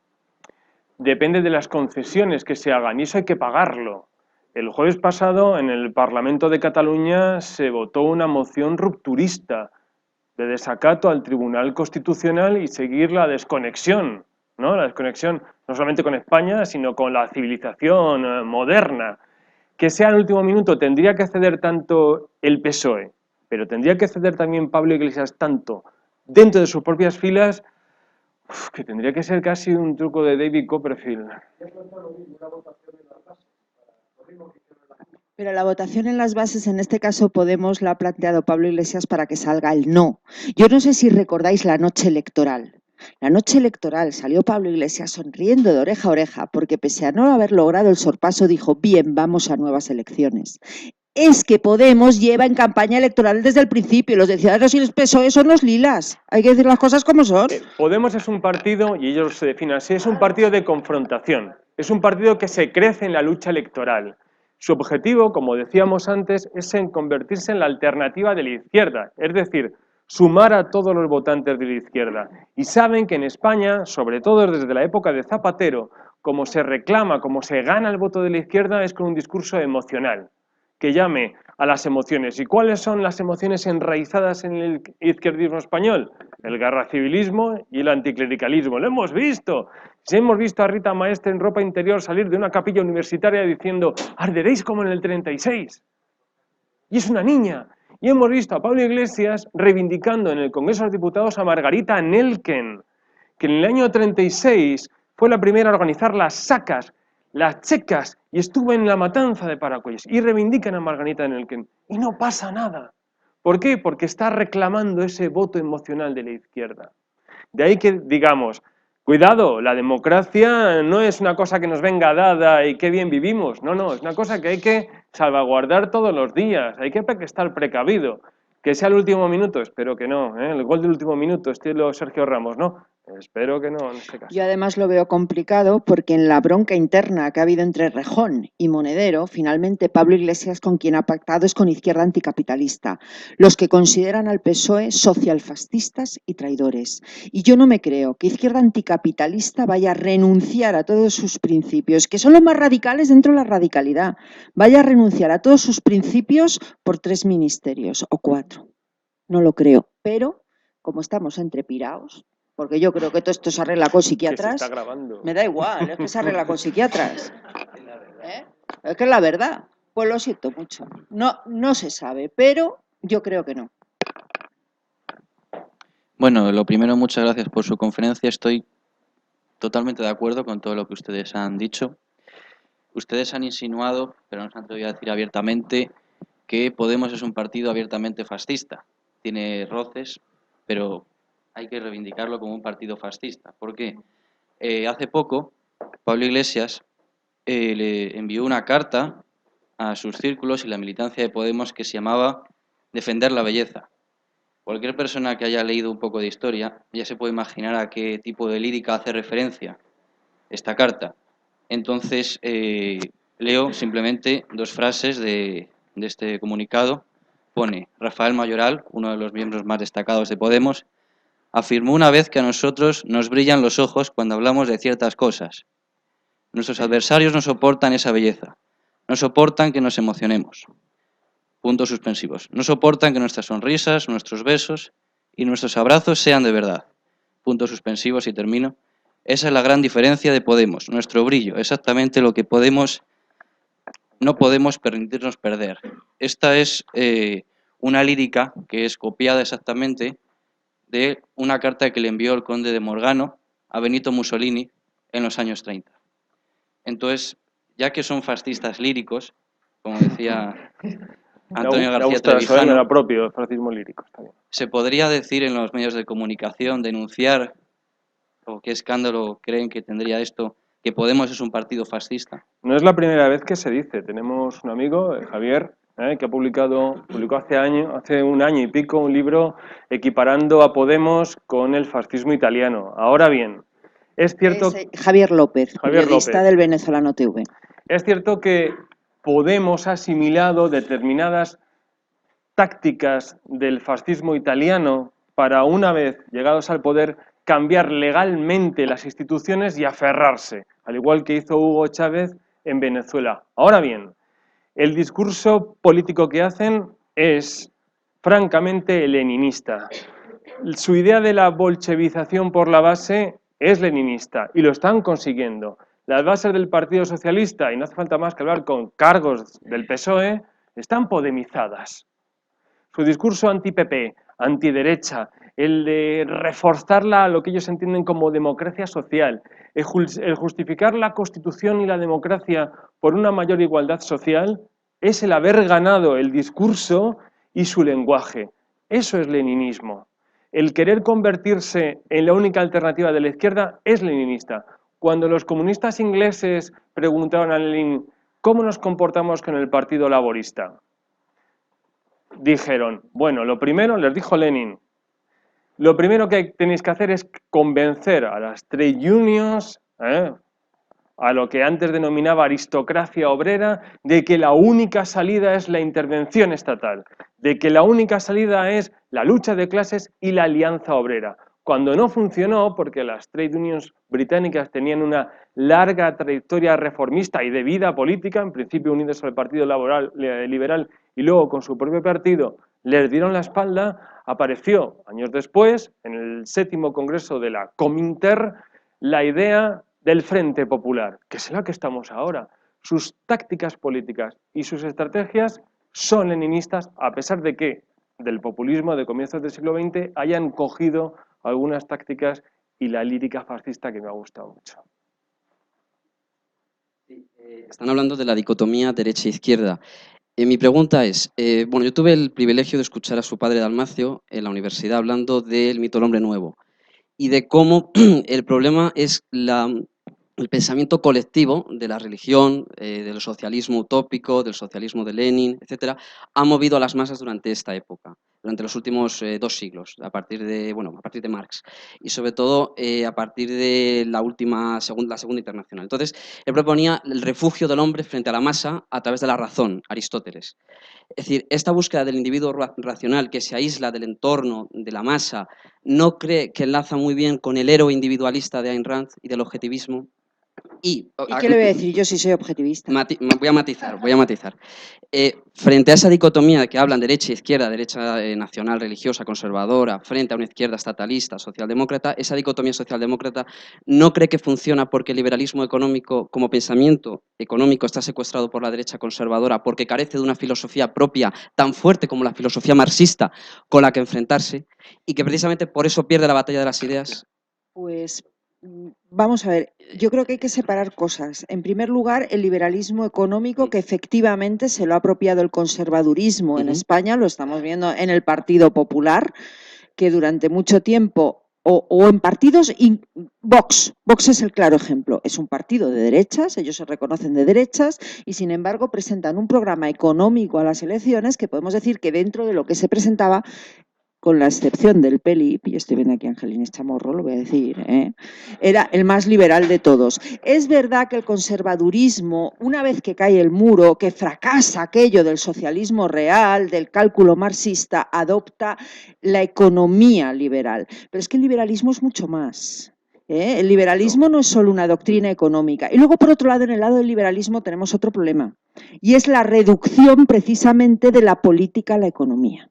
depende de las concesiones que se hagan y eso hay que pagarlo. El jueves pasado en el Parlamento de Cataluña se votó una moción rupturista de desacato al Tribunal Constitucional y seguir la desconexión, ¿no? La desconexión no solamente con España, sino con la civilización moderna. Que sea en el último minuto tendría que ceder tanto el PSOE, pero tendría que ceder también Pablo Iglesias tanto dentro de sus propias filas, que tendría que ser casi un truco de David Copperfield. Pero la votación en las bases, en este caso Podemos la ha planteado Pablo Iglesias para que salga el no. Yo no sé si recordáis la noche electoral. La noche electoral salió Pablo Iglesias sonriendo de oreja a oreja porque pese a no haber logrado el sorpaso dijo, bien, vamos a nuevas elecciones. Es que Podemos lleva en campaña electoral desde el principio. Los de Ciudadanos y el PSOE son los lilas. Hay que decir las cosas como son. Podemos es un partido, y ellos se definen así, es un partido de confrontación. Es un partido que se crece en la lucha electoral. Su objetivo, como decíamos antes, es en convertirse en la alternativa de la izquierda, es decir, sumar a todos los votantes de la izquierda. Y saben que en España, sobre todo desde la época de Zapatero, como se reclama, como se gana el voto de la izquierda, es con un discurso emocional, que llame a las emociones. ¿Y cuáles son las emociones enraizadas en el izquierdismo español? El guerracivilismo y el anticlericalismo. ¡Lo hemos visto! Si hemos visto a Rita Maestre en ropa interior salir de una capilla universitaria diciendo «arderéis como en el 36». Y es una niña. Y hemos visto a Pablo Iglesias reivindicando en el Congreso de los Diputados a Margarita Nelken, que en el año 36 fue la primera a organizar las sacas, las checas, y estuvo en la matanza de Paracuellos. Y reivindican a Margarita Nelken. Y no pasa nada. ¿Por qué? Porque está reclamando ese voto emocional de la izquierda. De ahí que digamos, cuidado, la democracia no es una cosa que nos venga dada y qué bien vivimos. No, no, es una cosa que hay que salvaguardar todos los días. Hay que estar precavido. Que sea el último minuto, espero que no. El gol del último minuto, estilo Sergio Ramos, ¿no? Espero que no, en este caso. Yo además lo veo complicado porque en la bronca interna que ha habido entre Rejón y Monedero, finalmente Pablo Iglesias con quien ha pactado es con Izquierda Anticapitalista, los que consideran al PSOE socialfascistas y traidores. Y yo no me creo que Izquierda Anticapitalista vaya a renunciar a todos sus principios, que son los más radicales dentro de la radicalidad, vaya a renunciar a todos sus principios por 3 ministerios o 4. No lo creo, pero como estamos entre piraos, porque yo creo que todo esto se arregla con psiquiatras. Que se está grabando. Me da igual, es que se arregla con psiquiatras. Es que es la verdad. Pues lo siento mucho. No se sabe, pero yo creo que no. Bueno, lo primero, muchas gracias por su conferencia. Estoy totalmente de acuerdo con todo lo que ustedes han dicho. Ustedes han insinuado, pero no se han atrevido a decir abiertamente, que Podemos es un partido abiertamente fascista. Tiene roces, pero hay que reivindicarlo como un partido fascista. ¿Por qué? Hace poco, Pablo Iglesias le envió una carta a sus círculos y la militancia de Podemos que se llamaba Defender la belleza. Cualquier persona que haya leído un poco de historia ya se puede imaginar a qué tipo de lírica hace referencia esta carta. Entonces, leo simplemente 2 frases de este comunicado. Pone: Rafael Mayoral, uno de los miembros más destacados de Podemos, afirmó una vez que a nosotros nos brillan los ojos cuando hablamos de ciertas cosas. Nuestros adversarios no soportan esa belleza, no soportan que nos emocionemos. Puntos suspensivos. No soportan que nuestras sonrisas, nuestros besos y nuestros abrazos sean de verdad. Puntos suspensivos y termino. Esa es la gran diferencia de Podemos, nuestro brillo, exactamente lo que no podemos permitirnos perder. Esta es una lírica que es copiada exactamente de una carta que le envió el conde de Morgano a Benito Mussolini en los años 30. Entonces, ya que son fascistas líricos, como decía Antonio García Trevijano, era propio, el fascismo lírico. Está bien. se podría decir en los medios de comunicación, denunciar, o qué escándalo creen que tendría esto, que Podemos es un partido fascista. No es la primera vez que se dice. Tenemos un amigo, Javier, que publicó hace un año y pico, un libro equiparando a Podemos con el fascismo italiano. Ahora bien, es cierto... Javier López, periodista del Venezolano TV. Es cierto que Podemos ha asimilado determinadas tácticas del fascismo italiano para, una vez llegados al poder, cambiar legalmente las instituciones y aferrarse, al igual que hizo Hugo Chávez en Venezuela. Ahora bien, el discurso político que hacen es francamente leninista. Su idea de la bolchevización por la base es leninista y lo están consiguiendo. Las bases del Partido Socialista, y no hace falta más que hablar con cargos del PSOE, están podemizadas. Su discurso anti-PP, antiderecha, el de reforzarla a lo que ellos entienden como democracia social, el justificar la Constitución y la democracia por una mayor igualdad social, es el haber ganado el discurso y su lenguaje. Eso es leninismo. El querer convertirse en la única alternativa de la izquierda es leninista. Cuando los comunistas ingleses preguntaron a Lenin ¿cómo nos comportamos con el Partido Laborista? Dijeron, bueno, lo primero, les dijo Lenin, lo primero que tenéis que hacer es convencer a las trade unions, a lo que antes denominaba aristocracia obrera, de que la única salida es la intervención estatal, de que la única salida es la lucha de clases y la alianza obrera. Cuando no funcionó, porque las trade unions británicas tenían una larga trayectoria reformista y de vida política, en principio unidos al Partido Liberal y luego con su propio partido, les dieron la espalda, apareció años después, en el 7º Congreso de la Cominter, la idea del Frente Popular, que es la que estamos ahora. Sus tácticas políticas y sus estrategias son leninistas, a pesar de que del populismo de comienzos del siglo XX hayan cogido algunas tácticas y la lírica fascista que me ha gustado mucho. Están hablando de la dicotomía derecha-izquierda. Mi pregunta es, bueno, yo tuve el privilegio de escuchar a su padre Dalmacio en la universidad hablando del mito del hombre nuevo y de cómo el problema es el pensamiento colectivo de la religión, del socialismo utópico, del socialismo de Lenin, etcétera, ha movido a las masas durante esta época, durante los últimos 2 siglos, a partir de Marx y sobre todo a partir de la Segunda Internacional. Entonces, él proponía el refugio del hombre frente a la masa a través de la razón, Aristóteles. Es decir, esta búsqueda del individuo racional que se aísla del entorno, de la masa, ¿no cree que enlaza muy bien con el héroe individualista de Ayn Rand y del objetivismo? ¿Y qué le voy a decir yo si soy objetivista? Voy a matizar. Frente a esa dicotomía que hablan derecha e izquierda, derecha nacional, religiosa, conservadora, frente a una izquierda estatalista, socialdemócrata, esa dicotomía socialdemócrata no cree que funciona porque el liberalismo económico como pensamiento económico está secuestrado por la derecha conservadora porque carece de una filosofía propia tan fuerte como la filosofía marxista con la que enfrentarse y que precisamente por eso pierde la batalla de las ideas. Pues vamos a ver, yo creo que hay que separar cosas. En primer lugar, el liberalismo económico, que efectivamente se lo ha apropiado el conservadurismo en España, lo estamos viendo en el Partido Popular, que durante mucho tiempo, o en partidos, Vox es el claro ejemplo, es un partido de derechas, ellos se reconocen de derechas y sin embargo presentan un programa económico a las elecciones que podemos decir que dentro de lo que se presentaba, con la excepción del PELIP, y estoy viendo aquí a Angelines Chamorro, lo voy a decir, era el más liberal de todos. Es verdad que el conservadurismo, una vez que cae el muro, que fracasa aquello del socialismo real, del cálculo marxista, adopta la economía liberal. Pero es que el liberalismo es mucho más. El liberalismo no es solo una doctrina económica. Y luego, por otro lado, en el lado del liberalismo tenemos otro problema, y es la reducción precisamente de la política a la economía.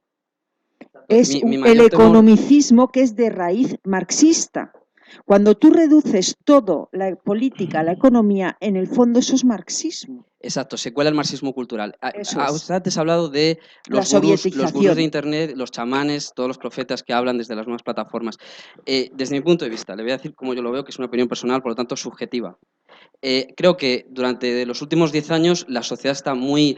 Es el economicismo que es de raíz marxista. Cuando tú reduces todo, la política, la economía, en el fondo eso es marxismo. Exacto, se cuela el marxismo cultural. Usted antes ha hablado de los gurús de Internet, los chamanes, todos los profetas que hablan desde las nuevas plataformas. Desde mi punto de vista, le voy a decir cómo yo lo veo, que es una opinión personal, por lo tanto subjetiva. Creo que durante los últimos 10 años la sociedad está muy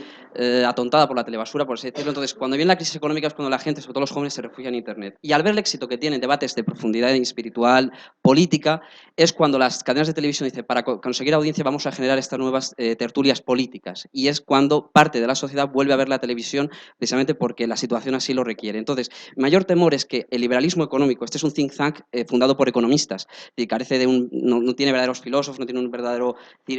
atontada por la telebasura, por así decirlo. Entonces, cuando viene la crisis económica es cuando la gente, sobre todo los jóvenes, se refugia en Internet. Y al ver el éxito que tienen debates de profundidad espiritual, política, es cuando las cadenas de televisión dicen, para conseguir audiencia vamos a generar estas nuevas tertulias políticas. Y es cuando parte de la sociedad vuelve a ver la televisión precisamente porque la situación así lo requiere. Entonces, mi mayor temor es que el liberalismo económico, este es un think tank fundado por economistas, y carece de no tiene verdaderos filósofos, no tiene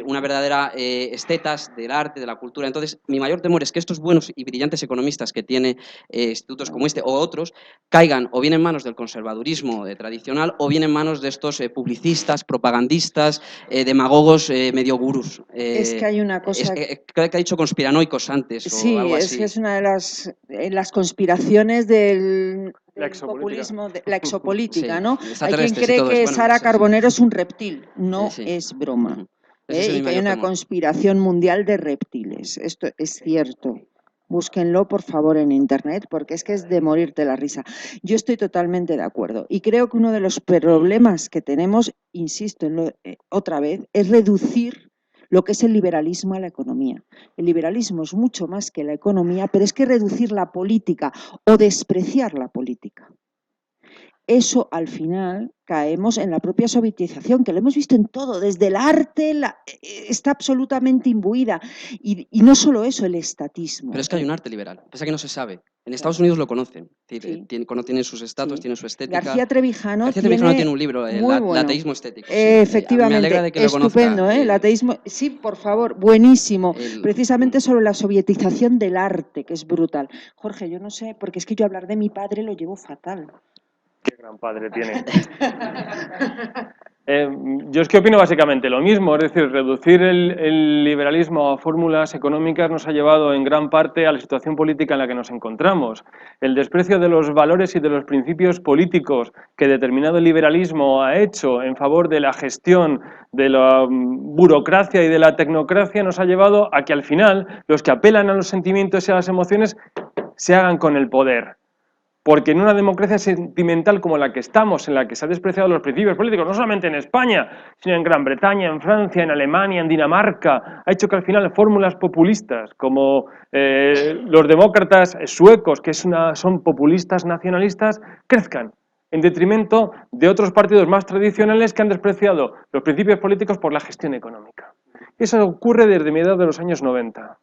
una verdadera estetas del arte, de la cultura. Entonces, mi mayor temor es que estos buenos y brillantes economistas que tiene institutos como este o otros caigan o bien en manos del conservadurismo tradicional o bien en manos de estos publicistas, propagandistas, demagogos, medio gurús. Es que hay una cosa... Creo que ha dicho conspiranoicos antes o algo así. Es que es una de las conspiraciones del populismo, de la exopolítica, ¿no? Hay quien cree que Sara Carbonero es un reptil. No es broma. Y que hay una conspiración mundial de reptiles. Esto es cierto. Búsquenlo, por favor, en Internet, porque es que es de morirte la risa. Yo estoy totalmente de acuerdo. Y creo que uno de los problemas que tenemos, insisto otra vez, es reducir lo que es el liberalismo a la economía. El liberalismo es mucho más que la economía, pero es que reducir la política o despreciar la política. Eso al final caemos en la propia sovietización, que lo hemos visto en todo, desde el arte está absolutamente imbuida. Y no solo eso, el estatismo. Pero es que hay un arte liberal, pese a que no se sabe. En Estados Unidos lo conocen, es decir, Sí. tienen sus estatus, tienen su estética. García Trevijano tiene un libro, el bueno. ateísmo estético. Efectivamente, me alegra de que lo estupendo, conozca. el ateísmo, sí, por favor, buenísimo. Precisamente sobre la sovietización del arte, que es brutal. Jorge, yo no sé, porque es que yo hablar de mi padre lo llevo fatal. Qué gran padre tiene. Yo es que opino básicamente lo mismo, es decir, reducir el liberalismo a fórmulas económicas nos ha llevado en gran parte a la situación política en la que nos encontramos. El desprecio de los valores y de los principios políticos que determinado liberalismo ha hecho en favor de la gestión de la burocracia y de la tecnocracia nos ha llevado a que al final los que apelan a los sentimientos y a las emociones se hagan con el poder. Porque en una democracia sentimental como la que estamos, en la que se han despreciado los principios políticos, no solamente en España, sino en Gran Bretaña, en Francia, en Alemania, en Dinamarca, ha hecho que al final fórmulas populistas como los demócratas suecos, que son populistas nacionalistas, crezcan en detrimento de otros partidos más tradicionales que han despreciado los principios políticos por la gestión económica. Eso ocurre desde mediados de los años 90.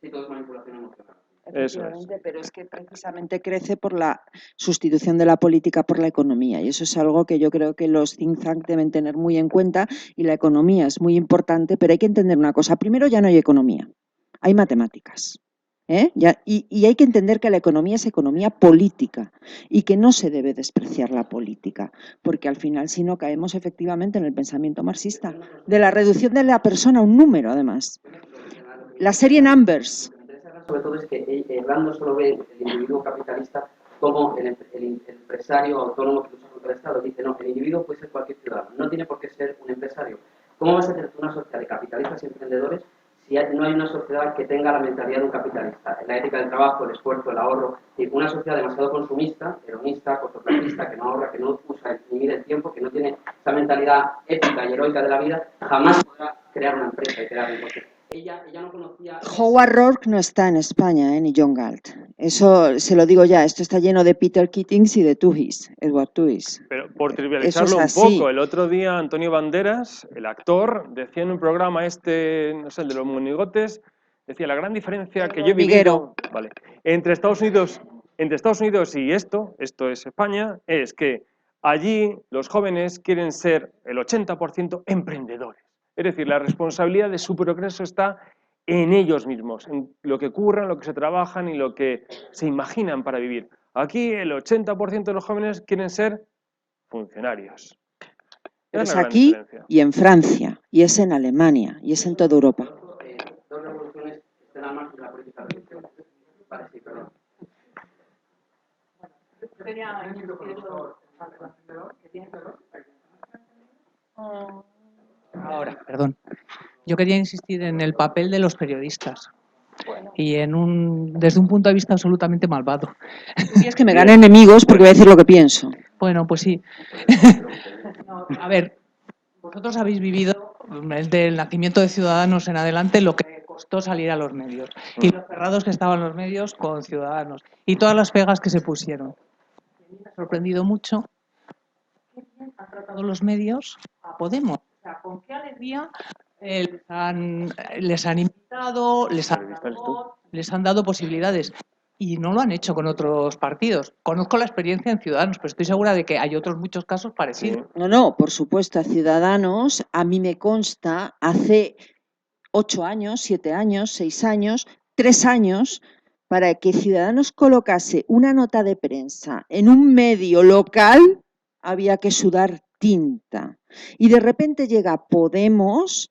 Y todo es manipulación emocional. Efectivamente, pero es que precisamente crece por la sustitución de la política por la economía y eso es algo que yo creo que los think tank deben tener muy en cuenta y la economía es muy importante, pero hay que entender una cosa. Primero, ya no hay economía, hay matemáticas. Y hay que entender que la economía es economía política y que no se debe despreciar la política, porque al final si no caemos efectivamente en el pensamiento marxista, de la reducción de la persona a un número además. La serie Numbers. Sobre todo es que Rand no solo ve el individuo capitalista como el empresario autónomo que lucha contra el Estado. Dice, no, el individuo puede ser cualquier ciudadano, no tiene por qué ser un empresario. ¿Cómo vas a hacer una sociedad de capitalistas y emprendedores si no hay una sociedad que tenga la mentalidad de un capitalista? La ética del trabajo, el esfuerzo, el ahorro. Una sociedad demasiado consumista, hedonista, cortoplacista, que no ahorra, que no usa ni mide el tiempo, que no tiene esa mentalidad épica y heroica de la vida, jamás podrá crear una empresa y crear negocios. Ella no conocía... Howard Rourke no está en España, ni John Galt. Eso se lo digo ya, esto está lleno de Peter Keatings y de Toohis, Edward Toohis. Pero por trivializarlo un poco, el otro día Antonio Banderas, el actor, decía en un programa no sé, el de los monigotes, decía la gran diferencia que yo he vivido entre Estados Unidos y esto es España, es que allí los jóvenes quieren ser el 80% emprendedores. Es decir, la responsabilidad de su progreso está en ellos mismos, en lo que curran, lo que se trabajan y lo que se imaginan para vivir. Aquí el 80% de los jóvenes quieren ser funcionarios. Es aquí y en Francia, y es en Alemania, y es en toda Europa. Dos revoluciones están al margen de la política revolucionaria. Vale, sí, perdón. Ahora, perdón. Yo quería insistir en el papel de los periodistas y desde un punto de vista absolutamente malvado. Y es que me gane enemigos porque voy a decir lo que pienso. Bueno, pues sí. No, a ver, vosotros habéis vivido desde el nacimiento de Ciudadanos en adelante lo que costó salir a los medios y los cerrados que estaban los medios con Ciudadanos y todas las pegas que se pusieron. Me ha sorprendido mucho qué bien han tratado los medios a Podemos. O sea, con qué alegría les han invitado, les han dado posibilidades. Y no lo han hecho con otros partidos. Conozco la experiencia en Ciudadanos, pero estoy segura de que hay otros muchos casos parecidos. No, por supuesto, a Ciudadanos, a mí me consta, hace 8 años, 7 años, 6 años, 3 años, para que Ciudadanos colocase una nota de prensa en un medio local, había que sudar tinta. Y de repente llega Podemos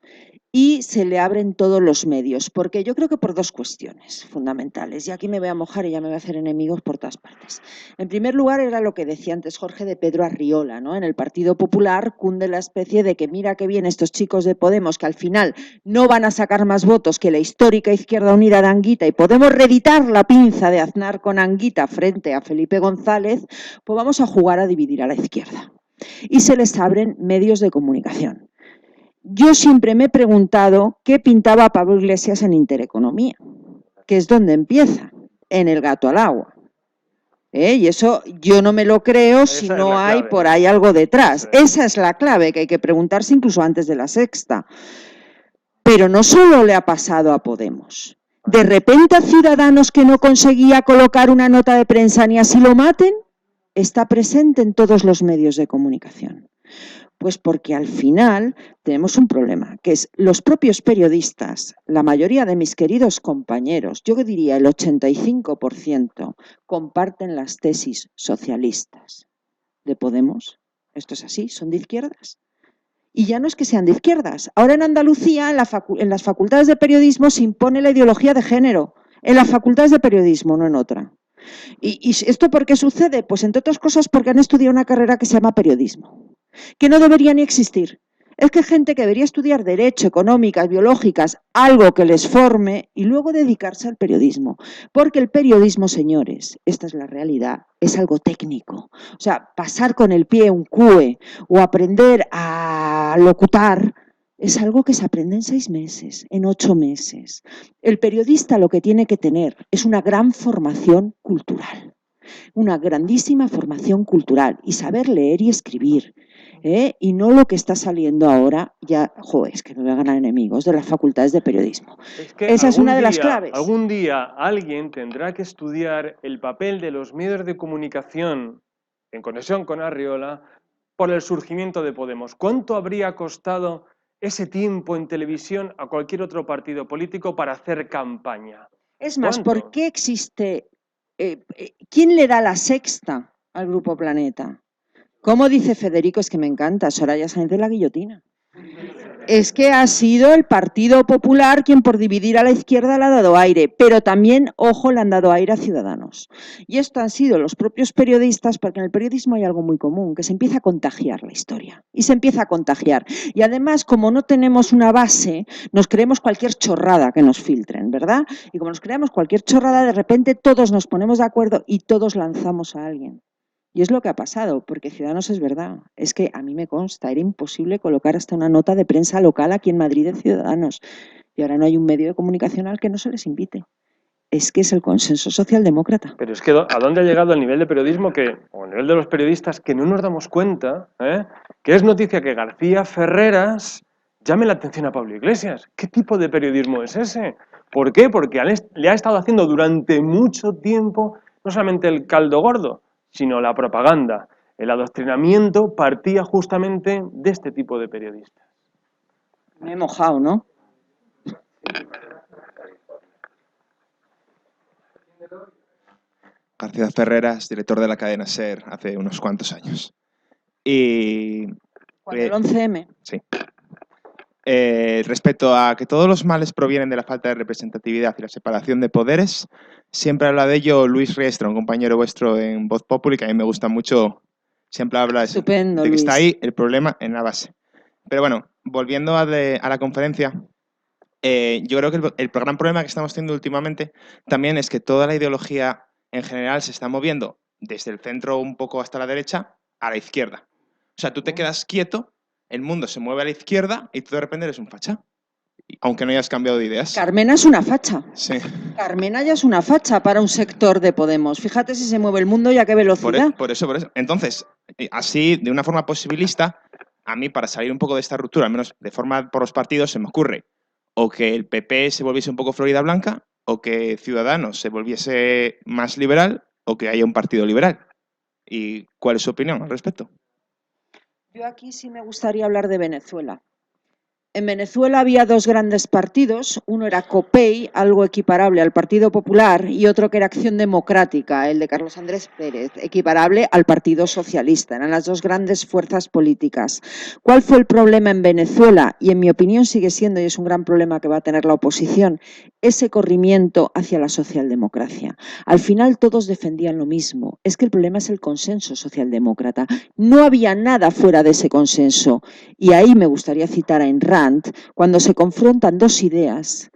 y se le abren todos los medios, porque yo creo que por dos cuestiones fundamentales, y aquí me voy a mojar y ya me voy a hacer enemigos por todas partes. En primer lugar, era lo que decía antes Jorge de Pedro Arriola, ¿no? En el Partido Popular cunde la especie de que mira qué bien estos chicos de Podemos, que al final no van a sacar más votos que la histórica Izquierda Unida de Anguita, y podemos reeditar la pinza de Aznar con Anguita frente a Felipe González, pues vamos a jugar a dividir a la izquierda. Y se les abren medios de comunicación. yo siempre me he preguntado qué pintaba Pablo Iglesias en Intereconomía, que es donde empieza, en el gato al agua. Y eso yo no me lo creo si no hay por ahí algo detrás. Esa es la clave que hay que preguntarse incluso antes de La Sexta. Pero no solo le ha pasado a Podemos. De repente a Ciudadanos, que no conseguía colocar una nota de prensa ni así lo maten, está presente en todos los medios de comunicación. Pues porque al final tenemos un problema, que es los propios periodistas, la mayoría de mis queridos compañeros, yo diría el 85%, comparten las tesis socialistas de Podemos. Esto es así, son de izquierdas. Y ya no es que sean de izquierdas. Ahora en Andalucía, en las facultades de periodismo, se impone la ideología de género. En las facultades de periodismo, no en otra. ¿Y esto por qué sucede? Pues entre otras cosas porque han estudiado una carrera que se llama periodismo, que no debería ni existir. Es que hay gente que debería estudiar Derecho, Económicas, Biológicas, algo que les forme y luego dedicarse al periodismo. Porque el periodismo, señores, esta es la realidad, es algo técnico. O sea, pasar con el pie un CUE o aprender a locutar es algo que se aprende en 6 meses, en 8 meses. El periodista lo que tiene que tener es una gran formación cultural, una grandísima formación cultural y saber leer y escribir. Y no lo que está saliendo ahora, ya, es que me voy a ganar enemigos, de las facultades de periodismo. Esa es una de las claves. Algún día alguien tendrá que estudiar el papel de los medios de comunicación en conexión con Arriola por el surgimiento de Podemos. ¿Cuánto habría costado ese tiempo en televisión a cualquier otro partido político para hacer campaña? Es más, ¿por qué existe? ¿Quién le da La Sexta al Grupo Planeta? Como dice Federico, es que me encanta, Soraya Sáenz de la guillotina. Es que ha sido el Partido Popular quien por dividir a la izquierda le ha dado aire, pero también, ojo, le han dado aire a Ciudadanos. Y esto han sido los propios periodistas, porque en el periodismo hay algo muy común, que se empieza a contagiar la historia. Y se empieza a contagiar. Y además, como no tenemos una base, nos creemos cualquier chorrada que nos filtren, ¿verdad? Y como nos creemos cualquier chorrada, de repente todos nos ponemos de acuerdo y todos lanzamos a alguien. Y es lo que ha pasado, porque Ciudadanos es verdad. Es que a mí me consta, era imposible colocar hasta una nota de prensa local aquí en Madrid de Ciudadanos. Y ahora no hay un medio de comunicación al que no se les invite. Es que es el consenso socialdemócrata. Pero es que ¿a dónde ha llegado el nivel de periodismo o el nivel de los periodistas que no nos damos cuenta, que es noticia que García Ferreras llame la atención a Pablo Iglesias? ¿Qué tipo de periodismo es ese? ¿Por qué? Porque le ha estado haciendo durante mucho tiempo no solamente el caldo gordo, sino la propaganda. El adoctrinamiento partía justamente de este tipo de periodistas. Me he mojado, ¿no? García Ferreras, director de la cadena SER hace unos cuantos años. Y ¿Cuándo el 11M? Sí. Respecto a que todos los males provienen de la falta de representatividad y la separación de poderes, siempre habla de ello Luis Riestra, un compañero vuestro en Voz Populi, que a mí me gusta mucho, siempre habla de que está ahí el problema en la base. Pero bueno, volviendo a la conferencia, yo creo que el gran problema que estamos teniendo últimamente también es que toda la ideología en general se está moviendo desde el centro un poco hasta la derecha a la izquierda. O sea, tú te quedas quieto, el mundo se mueve a la izquierda y tú de repente eres un facha, aunque no hayas cambiado de ideas. Carmena es una facha. Sí. Carmena ya es una facha para un sector de Podemos. Fíjate si se mueve el mundo y a qué velocidad. Por eso. Entonces, así, de una forma posibilista, a mí, para salir un poco de esta ruptura, al menos de forma por los partidos, se me ocurre o que el PP se volviese un poco Florida Blanca, o que Ciudadanos se volviese más liberal, o que haya un partido liberal. ¿Y cuál es su opinión al respecto? Yo aquí sí me gustaría hablar de Venezuela. En Venezuela había 2 grandes partidos, uno era COPEI, algo equiparable al Partido Popular, y otro que era Acción Democrática, el de Carlos Andrés Pérez, equiparable al Partido Socialista. Eran las 2 grandes fuerzas políticas. ¿Cuál fue el problema en Venezuela? Y en mi opinión sigue siendo, y es un gran problema que va a tener la oposición, ese corrimiento hacia la socialdemocracia. Al final todos defendían lo mismo. Es que el problema es el consenso socialdemócrata. No había nada fuera de ese consenso. Y ahí me gustaría citar a Ayn Rand, cuando se confrontan dos ideas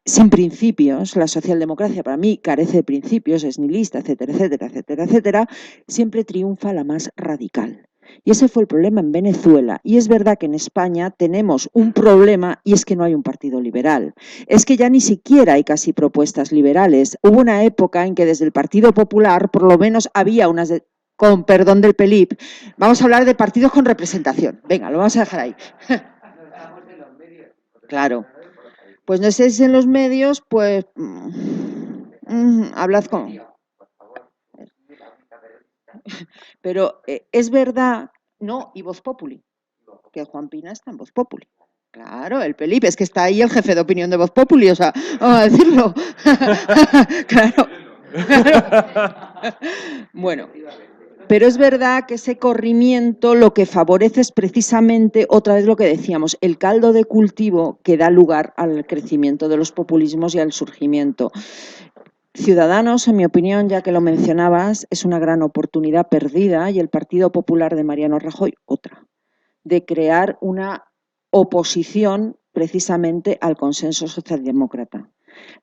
sin principios. La socialdemocracia para mí carece de principios, es nihilista, etcétera, etcétera, etcétera, etcétera, siempre triunfa la más radical. Y ese fue el problema en Venezuela. Y es verdad que en España tenemos un problema y es que no hay un partido liberal. Es que ya ni siquiera hay casi propuestas liberales. Hubo una época en que desde el Partido Popular por lo menos había unas, con perdón del pelip, vamos a hablar de partidos con representación. Venga, lo vamos a dejar ahí. Claro. Pues no estéis en los medios, pues hablad con... Pero es verdad, no, y Voz Populi, que Juan Pina está en Voz Populi. Claro, el Pelip, es que está ahí el jefe de opinión de Voz Populi, o sea, vamos a decirlo. Claro. Bueno, pero es verdad que ese corrimiento lo que favorece es precisamente, otra vez lo que decíamos, el caldo de cultivo que da lugar al crecimiento de los populismos y al surgimiento. Ciudadanos, en mi opinión, ya que lo mencionabas, es una gran oportunidad perdida y el Partido Popular de Mariano Rajoy otra, de crear una oposición precisamente al consenso socialdemócrata.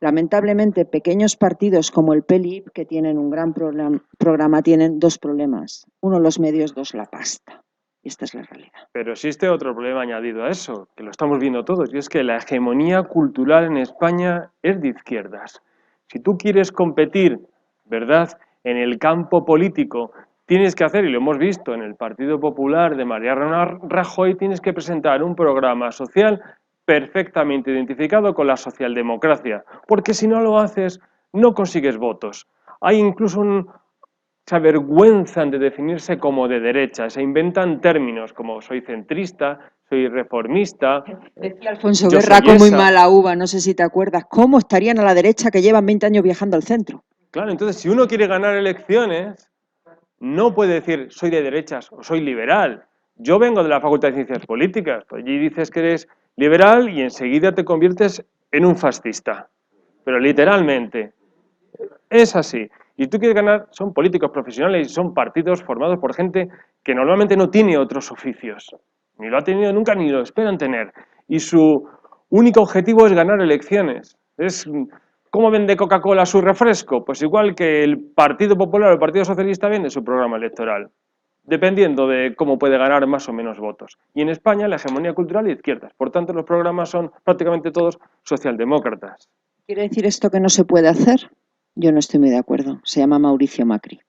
Lamentablemente, pequeños partidos como el PELIP, que tienen un gran programa, tienen dos problemas. Uno, los medios, dos, la pasta. Y esta es la realidad. Pero existe otro problema añadido a eso, que lo estamos viendo todos, y es que la hegemonía cultural en España es de izquierdas. Si tú quieres competir, ¿verdad?, en el campo político, tienes que hacer, y lo hemos visto en el Partido Popular de Mariano Rajoy, tienes que presentar un programa social perfectamente identificado con la socialdemocracia, porque si no lo haces, no consigues votos. Hay incluso se avergüenzan de definirse como de derecha, se inventan términos como soy centrista, soy reformista. Decía Alfonso Guerra con muy mala uva, no sé si te acuerdas, ¿cómo estarían a la derecha que llevan 20 años viajando al centro? Claro, entonces si uno quiere ganar elecciones, no puede decir soy de derechas o soy liberal. Yo vengo de la Facultad de Ciencias Políticas, allí dices que eres liberal y enseguida te conviertes en un fascista, pero literalmente, es así. Y tú quieres ganar, son políticos profesionales y son partidos formados por gente que normalmente no tiene otros oficios, ni lo ha tenido nunca ni lo esperan tener. Y su único objetivo es ganar elecciones. ¿Cómo vende Coca-Cola su refresco? Pues igual que el Partido Popular o el Partido Socialista vende su programa electoral, dependiendo de cómo puede ganar más o menos votos. Y en España la hegemonía cultural es izquierdas, por tanto los programas son prácticamente todos socialdemócratas. ¿Quiere decir esto que no se puede hacer? Yo no estoy muy de acuerdo. Se llama Mauricio Macri.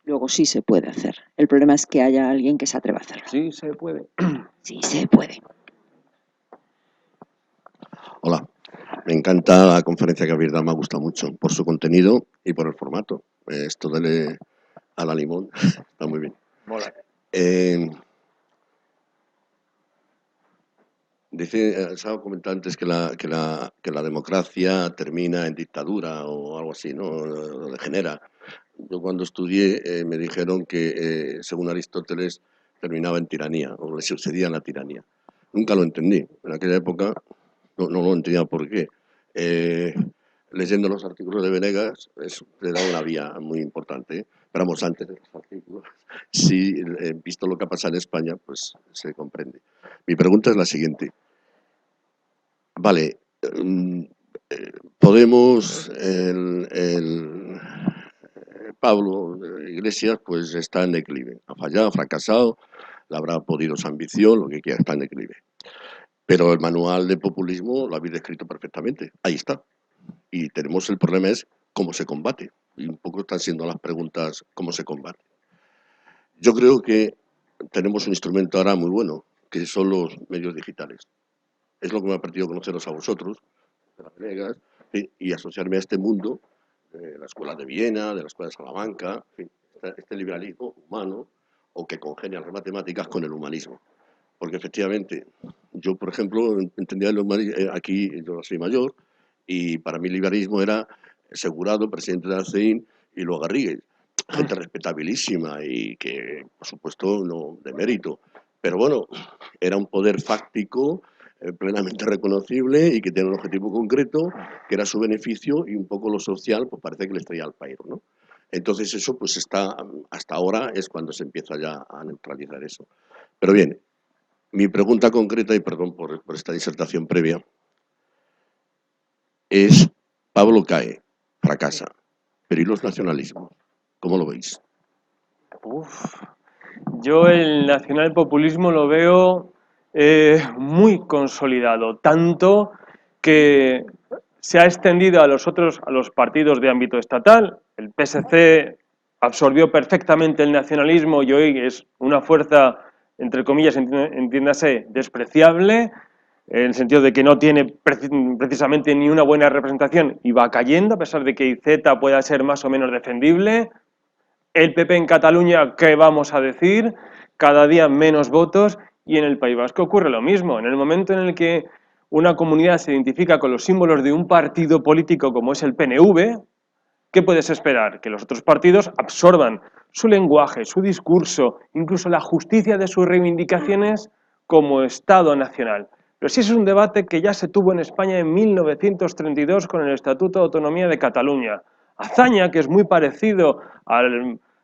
Luego sí se puede hacer. El problema es que haya alguien que se atreva a hacerlo. Sí se puede. Sí se puede. Hola. Me encanta la conferencia que habéis dado, me ha gustado mucho por su contenido y por el formato. Esto dele a la limón, está muy bien. Mola. Se ha comentado antes que la democracia termina en dictadura o algo así, ¿no? Degenera. Yo cuando estudié me dijeron que, según Aristóteles, terminaba en tiranía o le sucedía la tiranía. Nunca lo entendí. En aquella época no lo entendía por qué. Leyendo los artículos de Venegas, eso le da una vía muy importante. Pero vamos, antes de los artículos, sí, visto lo que ha pasado en España, pues se comprende. Mi pregunta es la siguiente. Vale, Podemos, Pablo Iglesias, pues está en declive. Ha fallado, ha fracasado, le habrá podido su ambición, lo que quiera, está en declive. Pero el manual de populismo lo habéis descrito perfectamente. Ahí está. Y tenemos el problema es cómo se combate. Y un poco están siendo las preguntas cómo se combate. Yo creo que tenemos un instrumento ahora muy bueno, que son los medios digitales. Es lo que me ha permitido conoceros a vosotros, de las Venegas, y asociarme a este mundo, de la Escuela de Viena, de la Escuela de Salamanca, en fin, este liberalismo humano, o que congenia las matemáticas con el humanismo. Porque efectivamente, yo, por ejemplo, entendía el humanismo, aquí yo soy mayor, y para mí el liberalismo era Segurado, presidente de ACEIN, y luego Garrigues. Gente respetabilísima y que, por supuesto, no de mérito. Pero bueno, era un poder fáctico, plenamente reconocible y que tiene un objetivo concreto, que era su beneficio, y un poco lo social, pues parece que les traía al país, ¿no? Entonces eso, pues está, hasta ahora es cuando se empieza ya a neutralizar eso. Pero bien, mi pregunta concreta, y perdón por esta disertación previa, es, Pablo cae, fracasa, pero ¿y los nacionalismos? ¿Cómo lo veis? Yo el nacionalpopulismo lo veo muy consolidado, tanto que se ha extendido a los partidos de ámbito estatal. El PSC absorbió perfectamente el nacionalismo y hoy es una fuerza, entre comillas, entiéndase, despreciable, en el sentido de que no tiene precisamente ni una buena representación y va cayendo, a pesar de que IZ pueda ser más o menos defendible. El PP en Cataluña, ¿qué vamos a decir? Cada día menos votos, y en el País Vasco ocurre lo mismo. En el momento en el que una comunidad se identifica con los símbolos de un partido político como es el PNV, ¿qué puedes esperar? Que los otros partidos absorban su lenguaje, su discurso, incluso la justicia de sus reivindicaciones como Estado nacional. Pero sí es un debate que ya se tuvo en España en 1932 con el Estatuto de Autonomía de Cataluña. Azaña, que es muy parecido a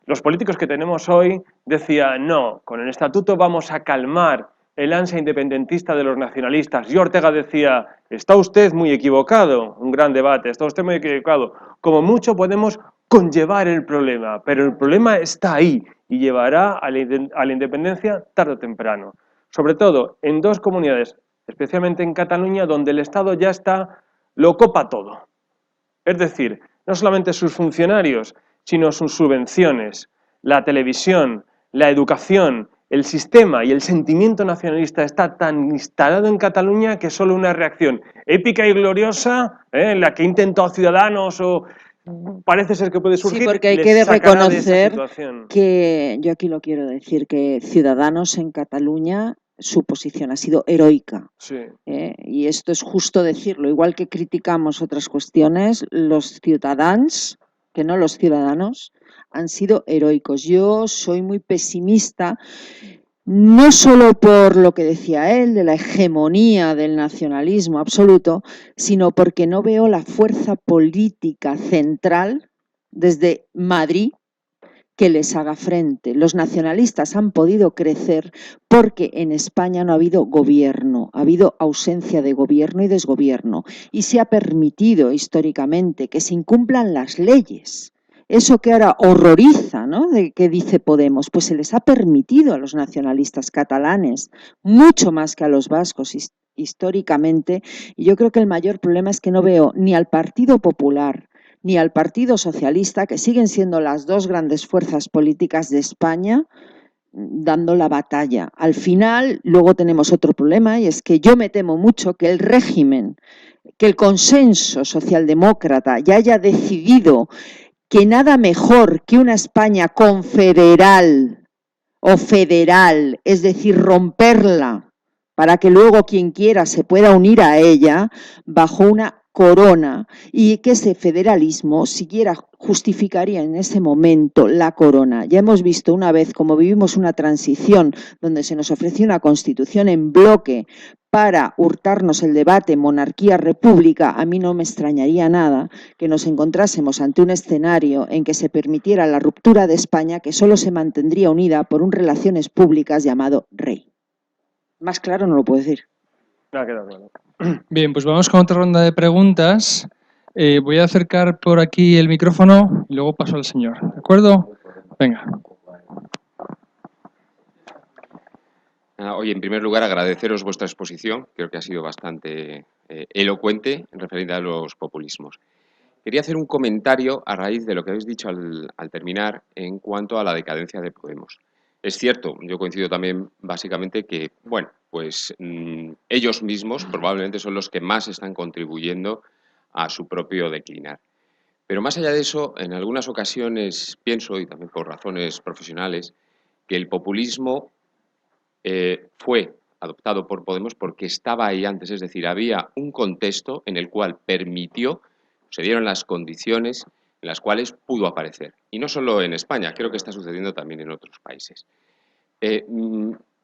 los políticos que tenemos hoy, decía, no, con el Estatuto vamos a calmar el ansia independentista de los nacionalistas. Y Ortega decía, está usted muy equivocado, un gran debate, está usted muy equivocado. Como mucho podemos conllevar el problema, pero el problema está ahí y llevará a la independencia tarde o temprano. Sobre todo en dos comunidades, especialmente en Cataluña, donde el Estado ya lo copa todo. Es decir, no solamente sus funcionarios, sino sus subvenciones, la televisión, la educación, el sistema y el sentimiento nacionalista está tan instalado en Cataluña que solo una reacción épica y gloriosa, en la que intentó a Ciudadanos o parece ser que puede surgir. Sí, porque hay que reconocer que, yo aquí lo quiero decir, que Ciudadanos en Cataluña, su posición ha sido heroica. Sí. Y esto es justo decirlo, igual que criticamos otras cuestiones, los ciudadanos, que no los ciudadanos, han sido heroicos. Yo soy muy pesimista, no solo por lo que decía él, de la hegemonía del nacionalismo absoluto, sino porque no veo la fuerza política central desde Madrid que les haga frente. Los nacionalistas han podido crecer porque en España no ha habido gobierno, ha habido ausencia de gobierno y desgobierno, y se ha permitido históricamente que se incumplan las leyes. Eso que ahora horroriza, ¿no?, de que dice Podemos, pues se les ha permitido a los nacionalistas catalanes, mucho más que a los vascos históricamente, y yo creo que el mayor problema es que no veo ni al Partido Popular ni al Partido Socialista, que siguen siendo las dos grandes fuerzas políticas de España, dando la batalla. Al final, luego tenemos otro problema, y es que yo me temo mucho que el régimen, que el consenso socialdemócrata ya haya decidido que nada mejor que una España confederal o federal, es decir, romperla para que luego quien quiera se pueda unir a ella bajo una corona, y que ese federalismo siquiera justificaría en ese momento la corona. Ya hemos visto una vez cómo vivimos una transición donde se nos ofreció una constitución en bloque para hurtarnos el debate monarquía-república. A mí no me extrañaría nada que nos encontrásemos ante un escenario en que se permitiera la ruptura de España, que solo se mantendría unida por un relaciones públicas llamado rey. Más claro no lo puedo decir. No, queda claro. Bien, pues vamos con otra ronda de preguntas. Voy a acercar por aquí el micrófono y luego paso al señor. ¿De acuerdo? Venga. Oye, en primer lugar, agradeceros vuestra exposición. Creo que ha sido bastante elocuente en referencia a los populismos. Quería hacer un comentario a raíz de lo que habéis dicho al terminar en cuanto a la decadencia de Podemos. Es cierto, yo coincido también básicamente que, bueno, pues ellos mismos probablemente son los que más están contribuyendo a su propio declinar. Pero más allá de eso, en algunas ocasiones pienso, y también por razones profesionales, que el populismo fue adoptado por Podemos porque estaba ahí antes, es decir, había un contexto en el cual permitió, se dieron las condiciones en las cuales pudo aparecer. Y no solo en España, creo que está sucediendo también en otros países.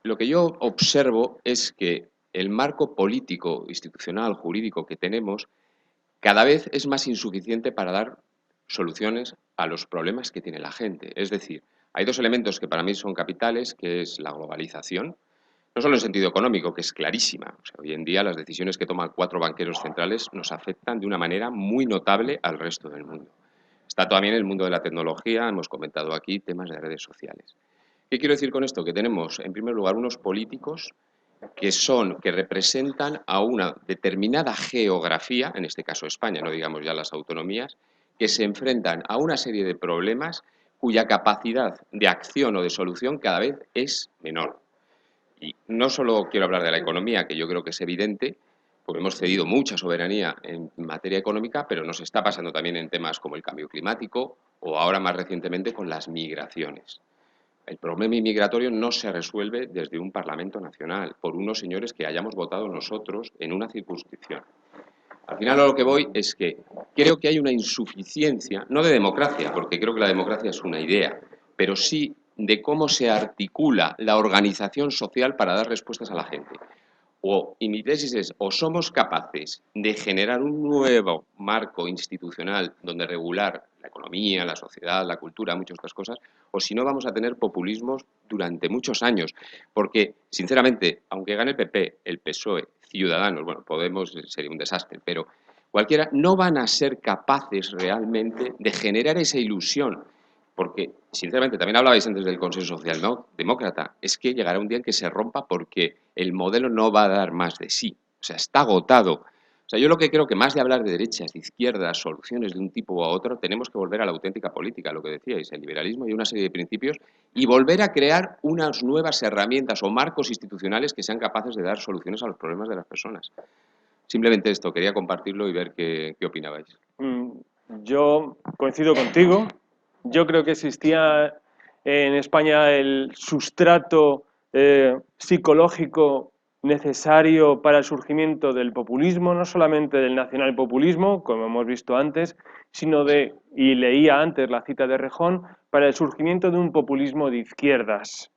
Lo que yo observo es que el marco político, institucional, jurídico que tenemos cada vez es más insuficiente para dar soluciones a los problemas que tiene la gente. Es decir, hay dos elementos que para mí son capitales, que es la globalización, no solo en sentido económico, que es clarísima. O sea, hoy en día las decisiones que toman 4 banqueros centrales nos afectan de una manera muy notable al resto del mundo. Está también el mundo de la tecnología, hemos comentado aquí temas de redes sociales. ¿Qué quiero decir con esto? Que tenemos, en primer lugar, unos políticos que representan a una determinada geografía, en este caso España, no digamos ya las autonomías, que se enfrentan a una serie de problemas cuya capacidad de acción o de solución cada vez es menor. Y no solo quiero hablar de la economía, que yo creo que es evidente, porque hemos cedido mucha soberanía en materia económica, pero nos está pasando también en temas como el cambio climático o ahora más recientemente con las migraciones. El problema inmigratorio no se resuelve desde un Parlamento Nacional, por unos señores que hayamos votado nosotros en una circunscripción. Al final a lo que voy es que creo que hay una insuficiencia, no de democracia, porque creo que la democracia es una idea, pero sí de cómo se articula la organización social para dar respuestas a la gente. Y mi tesis es, o somos capaces de generar un nuevo marco institucional donde regular la economía, la sociedad, la cultura, muchas otras cosas, o si no vamos a tener populismos durante muchos años. Porque, sinceramente, aunque gane el PP, el PSOE, Ciudadanos, bueno, Podemos sería un desastre, pero cualquiera, no van a ser capaces realmente de generar esa ilusión. Porque, sinceramente, también hablabais antes del consenso social, ¿no? Demócrata, es que llegará un día en que se rompa porque el modelo no va a dar más de sí. O sea, está agotado. O sea, yo lo que creo que más de hablar de derechas, de izquierdas, soluciones de un tipo u otro, tenemos que volver a la auténtica política, lo que decíais, el liberalismo y una serie de principios, y volver a crear unas nuevas herramientas o marcos institucionales que sean capaces de dar soluciones a los problemas de las personas. Simplemente esto, quería compartirlo y ver qué opinabais. Yo coincido contigo. Yo creo que existía en España el sustrato psicológico necesario para el surgimiento del populismo, no solamente del nacionalpopulismo, como hemos visto antes, sino y leía antes la cita de Rejón, para el surgimiento de un populismo de izquierdas.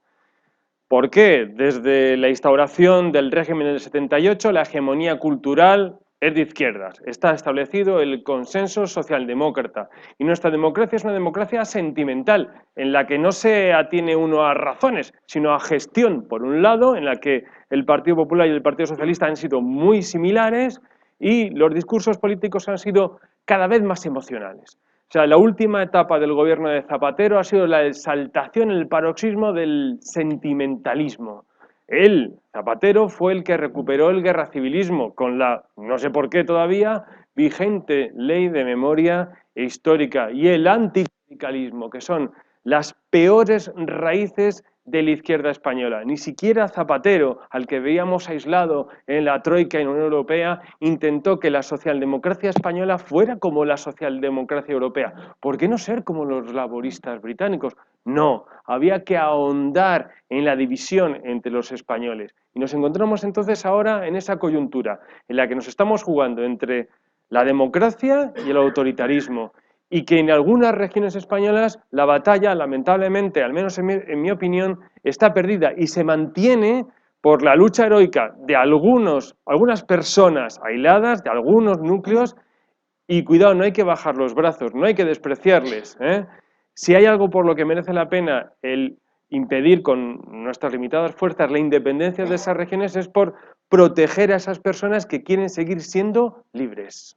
¿Por qué? Desde la instauración del régimen del 78, la hegemonía cultural es de izquierdas. Está establecido el consenso socialdemócrata. Y nuestra democracia es una democracia sentimental, en la que no se atiene uno a razones, sino a gestión, por un lado, en la que el Partido Popular y el Partido Socialista han sido muy similares y los discursos políticos han sido cada vez más emocionales. O sea, la última etapa del gobierno de Zapatero ha sido la exaltación, el paroxismo del sentimentalismo. Él, Zapatero, fue el que recuperó el guerracivilismo con la, no sé por qué todavía, vigente ley de memoria histórica y el anticlericalismo, que son las peores raíces de la izquierda española. Ni siquiera Zapatero, al que veíamos aislado en la Troika y en la Unión Europea, intentó que la socialdemocracia española fuera como la socialdemocracia europea. ¿Por qué no ser como los laboristas británicos? No, había que ahondar en la división entre los españoles. Y nos encontramos entonces ahora en esa coyuntura, en la que nos estamos jugando entre la democracia y el autoritarismo, y que en algunas regiones españolas la batalla, lamentablemente, al menos en mi opinión, está perdida y se mantiene por la lucha heroica de algunas personas aisladas, de algunos núcleos, y cuidado, no hay que bajar los brazos, no hay que despreciarles. Si hay algo por lo que merece la pena el impedir con nuestras limitadas fuerzas la independencia de esas regiones es por proteger a esas personas que quieren seguir siendo libres.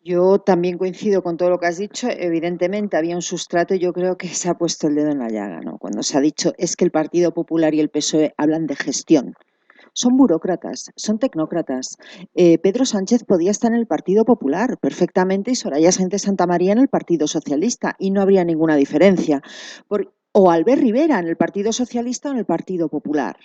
Yo también coincido con todo lo que has dicho. Evidentemente había un sustrato y yo creo que se ha puesto el dedo en la llaga, ¿no? Cuando se ha dicho es que el Partido Popular y el PSOE hablan de gestión. Son burócratas, son tecnócratas. Pedro Sánchez podía estar en el Partido Popular perfectamente y Soraya Sáenz de Santamaría en el Partido Socialista y no habría ninguna diferencia. O Albert Rivera en el Partido Socialista o en el Partido Popular.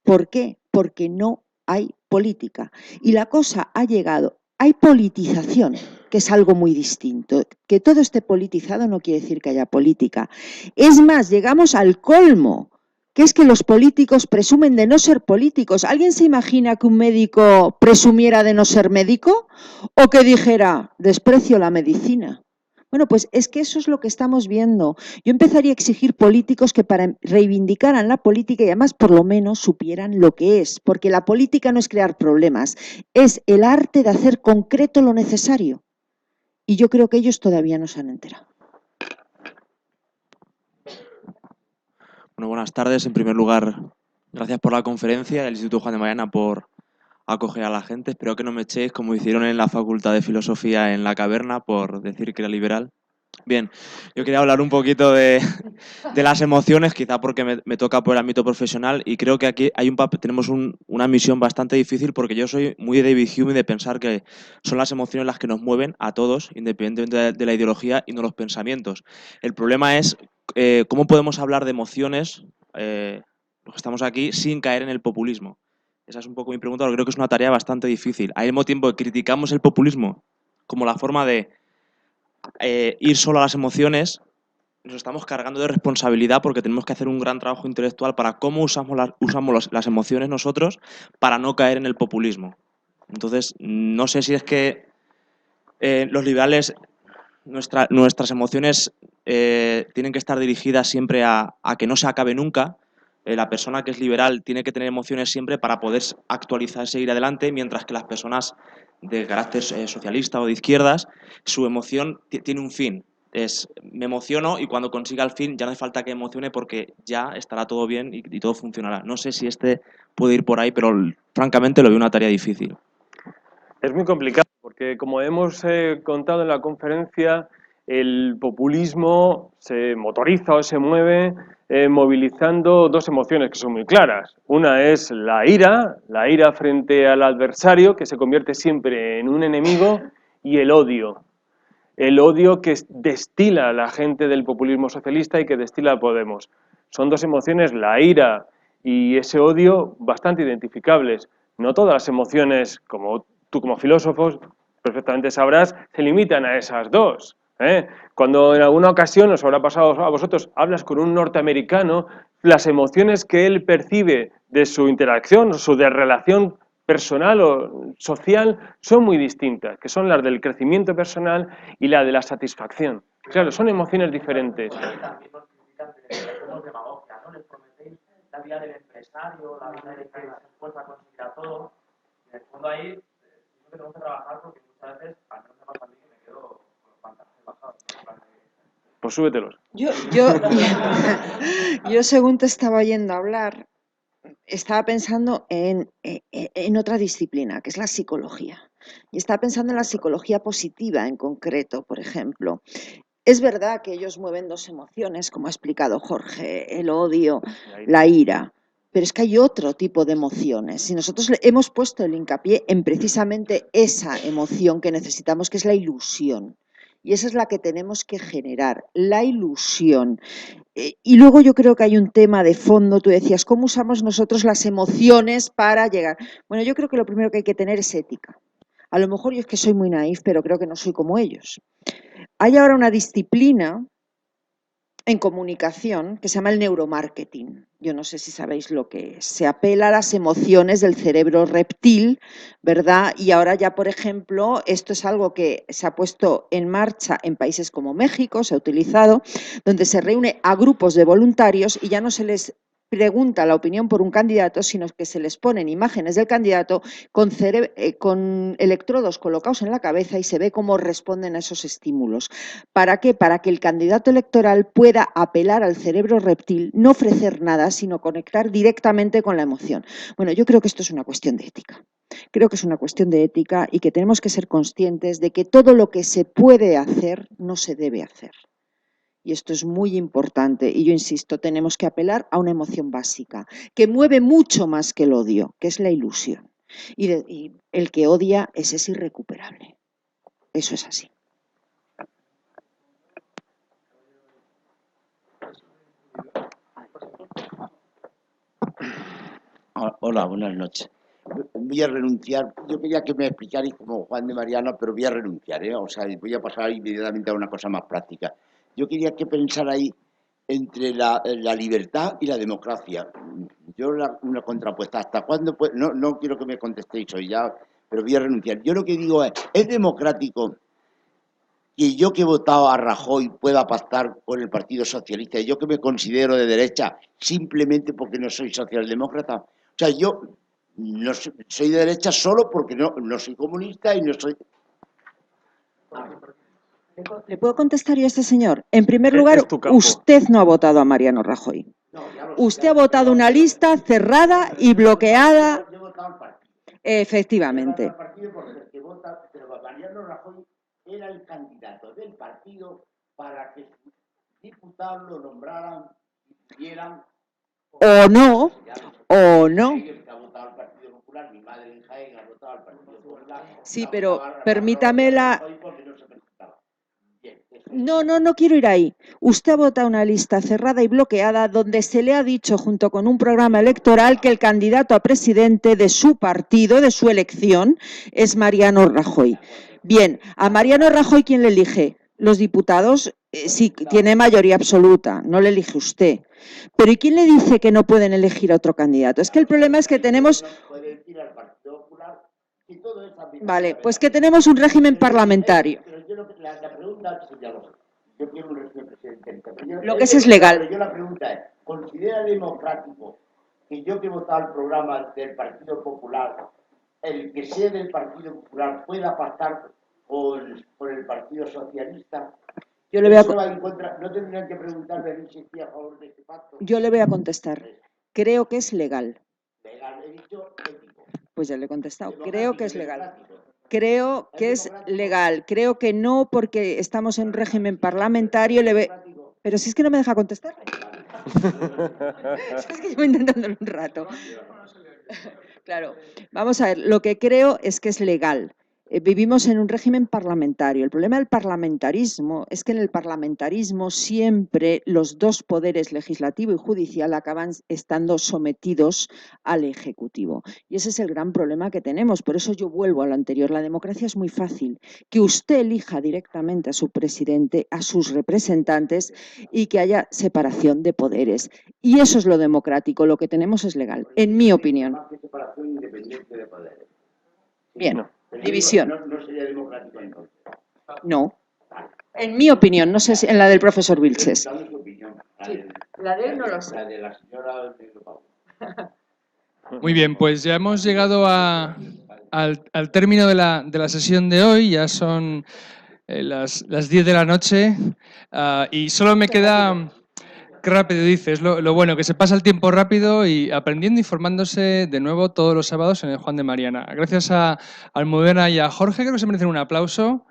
¿Por qué? Porque no hay política. Y la cosa ha llegado. Hay politización, que es algo muy distinto. Que todo esté politizado no quiere decir que haya política. Es más, llegamos al colmo, que es que los políticos presumen de no ser políticos. ¿Alguien se imagina que un médico presumiera de no ser médico? ¿O que dijera, desprecio la medicina? Bueno, pues es que eso es lo que estamos viendo. Yo empezaría a exigir políticos que reivindicaran la política y además por lo menos supieran lo que es, porque la política no es crear problemas, es el arte de hacer concreto lo necesario. Y yo creo que ellos todavía no se han enterado. Bueno, buenas tardes. En primer lugar, gracias por la conferencia, el Instituto Juan de Mariana por acoger a la gente. Espero que no me echéis como hicieron en la Facultad de Filosofía en La Caverna por decir que era liberal. Bien, yo quería hablar un poquito de las emociones, quizá porque me toca por el ámbito profesional, y creo que aquí tenemos una misión bastante difícil, porque yo soy muy de David Hume y de pensar que son las emociones las que nos mueven a todos, independientemente de la ideología y no los pensamientos. El problema es cómo podemos hablar de emociones, los que estamos aquí, sin caer en el populismo. Esa es un poco mi pregunta, porque creo que es una tarea bastante difícil. Al mismo tiempo que criticamos el populismo como la forma de ir solo a las emociones, nos estamos cargando de responsabilidad, porque tenemos que hacer un gran trabajo intelectual para cómo usamos las emociones nosotros para no caer en el populismo. Entonces, no sé si es que los liberales, nuestras emociones tienen que estar dirigidas siempre a que no se acabe nunca. La persona que es liberal tiene que tener emociones siempre para poder actualizarse e ir adelante, mientras que las personas de carácter socialista o de izquierdas, su emoción tiene un fin. Me emociono y cuando consiga el fin ya no hace falta que emocione, porque ya estará todo bien y todo funcionará. No sé si puede ir por ahí, pero francamente lo veo una tarea difícil. Es muy complicado porque, como hemos contado en la conferencia, el populismo se motoriza o se mueve movilizando dos emociones que son muy claras. Una es la ira frente al adversario, que se convierte siempre en un enemigo, y el odio que destila la gente del populismo socialista y que destila Podemos. Son dos emociones, la ira y ese odio, bastante identificables. No todas las emociones, como tú como filósofos perfectamente sabrás, se limitan a esas dos. Cuando en alguna ocasión, os habrá pasado a vosotros, hablas con un norteamericano, las emociones que él percibe de su interacción, su de relación personal o social, son muy distintas, que son las del crecimiento personal y la de la satisfacción. Claro, son emociones diferentes. La vida del empresario, la vida del que se esfuerza a conseguir a todo. En el fondo ahí tenemos que trabajar, porque muchas veces, al menos me pasa a mí, que me quedo con los pantalones bajados. Pues súbetelos. Yo según te estaba oyendo hablar, estaba pensando en otra disciplina, que es la psicología. Y estaba pensando en la psicología positiva en concreto, por ejemplo. Es verdad que ellos mueven dos emociones, como ha explicado Jorge, el odio, la ira, pero es que hay otro tipo de emociones. Y nosotros hemos puesto el hincapié en precisamente esa emoción que necesitamos, que es la ilusión. Y esa es la que tenemos que generar, la ilusión. Y luego yo creo que hay un tema de fondo. Tú decías, ¿cómo usamos nosotros las emociones para llegar? Bueno, yo creo que lo primero que hay que tener es ética. A lo mejor yo es que soy muy naif, pero creo que no soy como ellos. Hay ahora una disciplina en comunicación que se llama el neuromarketing. Yo no sé si sabéis lo que es. Se apela a las emociones del cerebro reptil, ¿verdad? Y ahora ya, por ejemplo, esto es algo que se ha puesto en marcha en países como México, se ha utilizado, donde se reúne a grupos de voluntarios y ya no se les pregunta la opinión por un candidato, sino que se les ponen imágenes del candidato con electrodos colocados en la cabeza y se ve cómo responden a esos estímulos. ¿Para qué? Para que el candidato electoral pueda apelar al cerebro reptil, no ofrecer nada, sino conectar directamente con la emoción. Bueno, yo creo que esto es una cuestión de ética. Creo que es una cuestión de ética y que tenemos que ser conscientes de que todo lo que se puede hacer no se debe hacer. Y esto es muy importante y yo insisto, tenemos que apelar a una emoción básica que mueve mucho más que el odio, que es la ilusión. Y el que odia, ese es irrecuperable. Eso es así. Hola, buenas noches. Voy a renunciar. Yo quería que me explicarais como Juan de Mariana, pero voy a renunciar, ¿eh? O sea, voy a pasar inmediatamente a una cosa más práctica. Yo quería que pensarais entre la libertad y la democracia. Yo una contrapuesta. ¿Hasta cuándo? No quiero que me contestéis hoy ya, pero voy a renunciar. Yo lo que digo ¿es democrático que yo que he votado a Rajoy pueda pactar con el Partido Socialista, y yo que me considero de derecha simplemente porque no soy socialdemócrata? O sea, yo no soy de derecha solo porque no soy comunista y no soy... ¿Le puedo contestar yo a este señor? En primer lugar, usted no ha votado a Mariano Rajoy. Usted ha votado una lista cerrada y bloqueada. Efectivamente. Pero Mariano Rajoy era el candidato del partido para que sus diputados lo nombraran y pudieran... O no, o no. Sí, pero permítame la... No quiero ir ahí. Usted ha votado una lista cerrada y bloqueada donde se le ha dicho, junto con un programa electoral, que el candidato a presidente de su partido, de su elección, es Mariano Rajoy. Bien, a Mariano Rajoy, ¿quién le elige? Los diputados, sí, tiene mayoría absoluta, no le elige usted. Pero ¿y quién le dice que no pueden elegir a otro candidato? Es que el problema es que tenemos... Vale, pues que tenemos un régimen parlamentario. Lo que es legal. Yo la pregunta es, ¿considera democrático que yo que he votado el programa del Partido Popular, el que sea del Partido Popular pueda pactar por el Partido Socialista? Yo le voy a... ¿No tendrían que preguntarle a mí si estoy a favor de este pacto? Yo le voy a contestar. Creo que es legal. Legal, he dicho ético. Pues ya le he contestado. Creo que es legal. Creo que es legal. Creo que no, porque estamos en régimen parlamentario. Pero si es que no me deja contestar. Es que llevo intentándolo un rato. Claro, vamos a ver. Lo que creo es que es legal. Vivimos en un régimen parlamentario. El problema del parlamentarismo es que en el parlamentarismo siempre los dos poderes, legislativo y judicial, acaban estando sometidos al Ejecutivo. Y ese es el gran problema que tenemos. Por eso yo vuelvo a lo anterior. La democracia es muy fácil. Que usted elija directamente a su presidente, a sus representantes y que haya separación de poderes. Y eso es lo democrático. Lo que tenemos es legal, en mi opinión. Separación independiente de poderes. Bien. División. No sería democrático entonces. No. En mi opinión, no sé si en la del profesor Vilches. La de él no lo sé. La de la señora... Muy bien, pues ya hemos llegado al término de la sesión de hoy. Ya son las 10 de la noche y solo me queda... Qué rápido dices, lo bueno, que se pasa el tiempo rápido y aprendiendo y formándose de nuevo todos los sábados en el Juan de Mariana. Gracias a Almudena y a Jorge, creo que se merecen un aplauso.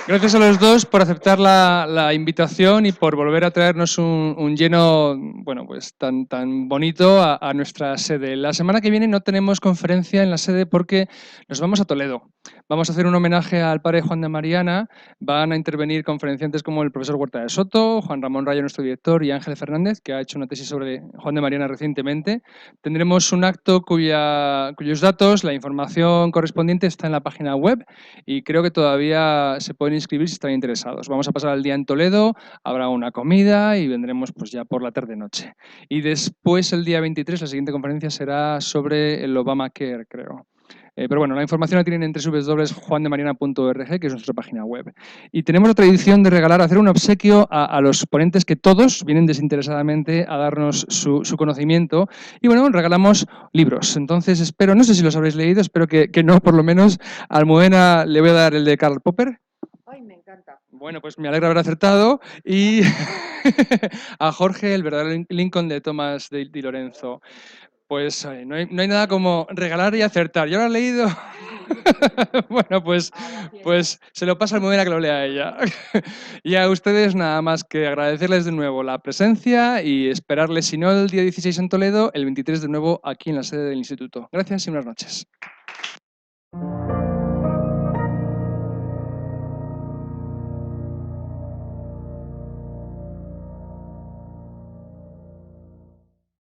Gracias a los dos por aceptar la invitación y por volver a traernos un lleno, bueno, pues tan bonito a nuestra sede. La semana que viene no tenemos conferencia en la sede porque nos vamos a Toledo. Vamos a hacer un homenaje al padre Juan de Mariana. Van a intervenir conferenciantes como el profesor Huerta de Soto, Juan Ramón Rayo, nuestro director, y Ángel Fernández, que ha hecho una tesis sobre Juan de Mariana recientemente. Tendremos un acto cuyos datos, la información correspondiente está en la página web y creo que todavía se pueden inscribir si están interesados. Vamos a pasar el día en Toledo, habrá una comida y vendremos pues ya por la tarde-noche. Y después, el día 23, la siguiente conferencia será sobre el Obamacare, creo. Pero bueno, la información la tienen en www.juandemariana.org, que es nuestra página web. Y tenemos la tradición de hacer un obsequio a los ponentes que todos vienen desinteresadamente a darnos su conocimiento. Y bueno, regalamos libros. Entonces espero, no sé si los habréis leído, espero que no, por lo menos a Almudena le voy a dar el de Karl Popper. Ay, me encanta. Bueno, pues me alegra haber acertado. Y a Jorge, el verdadero Lincoln de Tomás Di Lorenzo. Pues no hay nada como regalar y acertar. ¿Yo lo he leído? Bueno, pues se lo pasa a Almudena que lo lea ella. Y a ustedes nada más que agradecerles de nuevo la presencia y esperarles, si no el día 16 en Toledo, el 23 de nuevo aquí en la sede del Instituto. Gracias y buenas noches.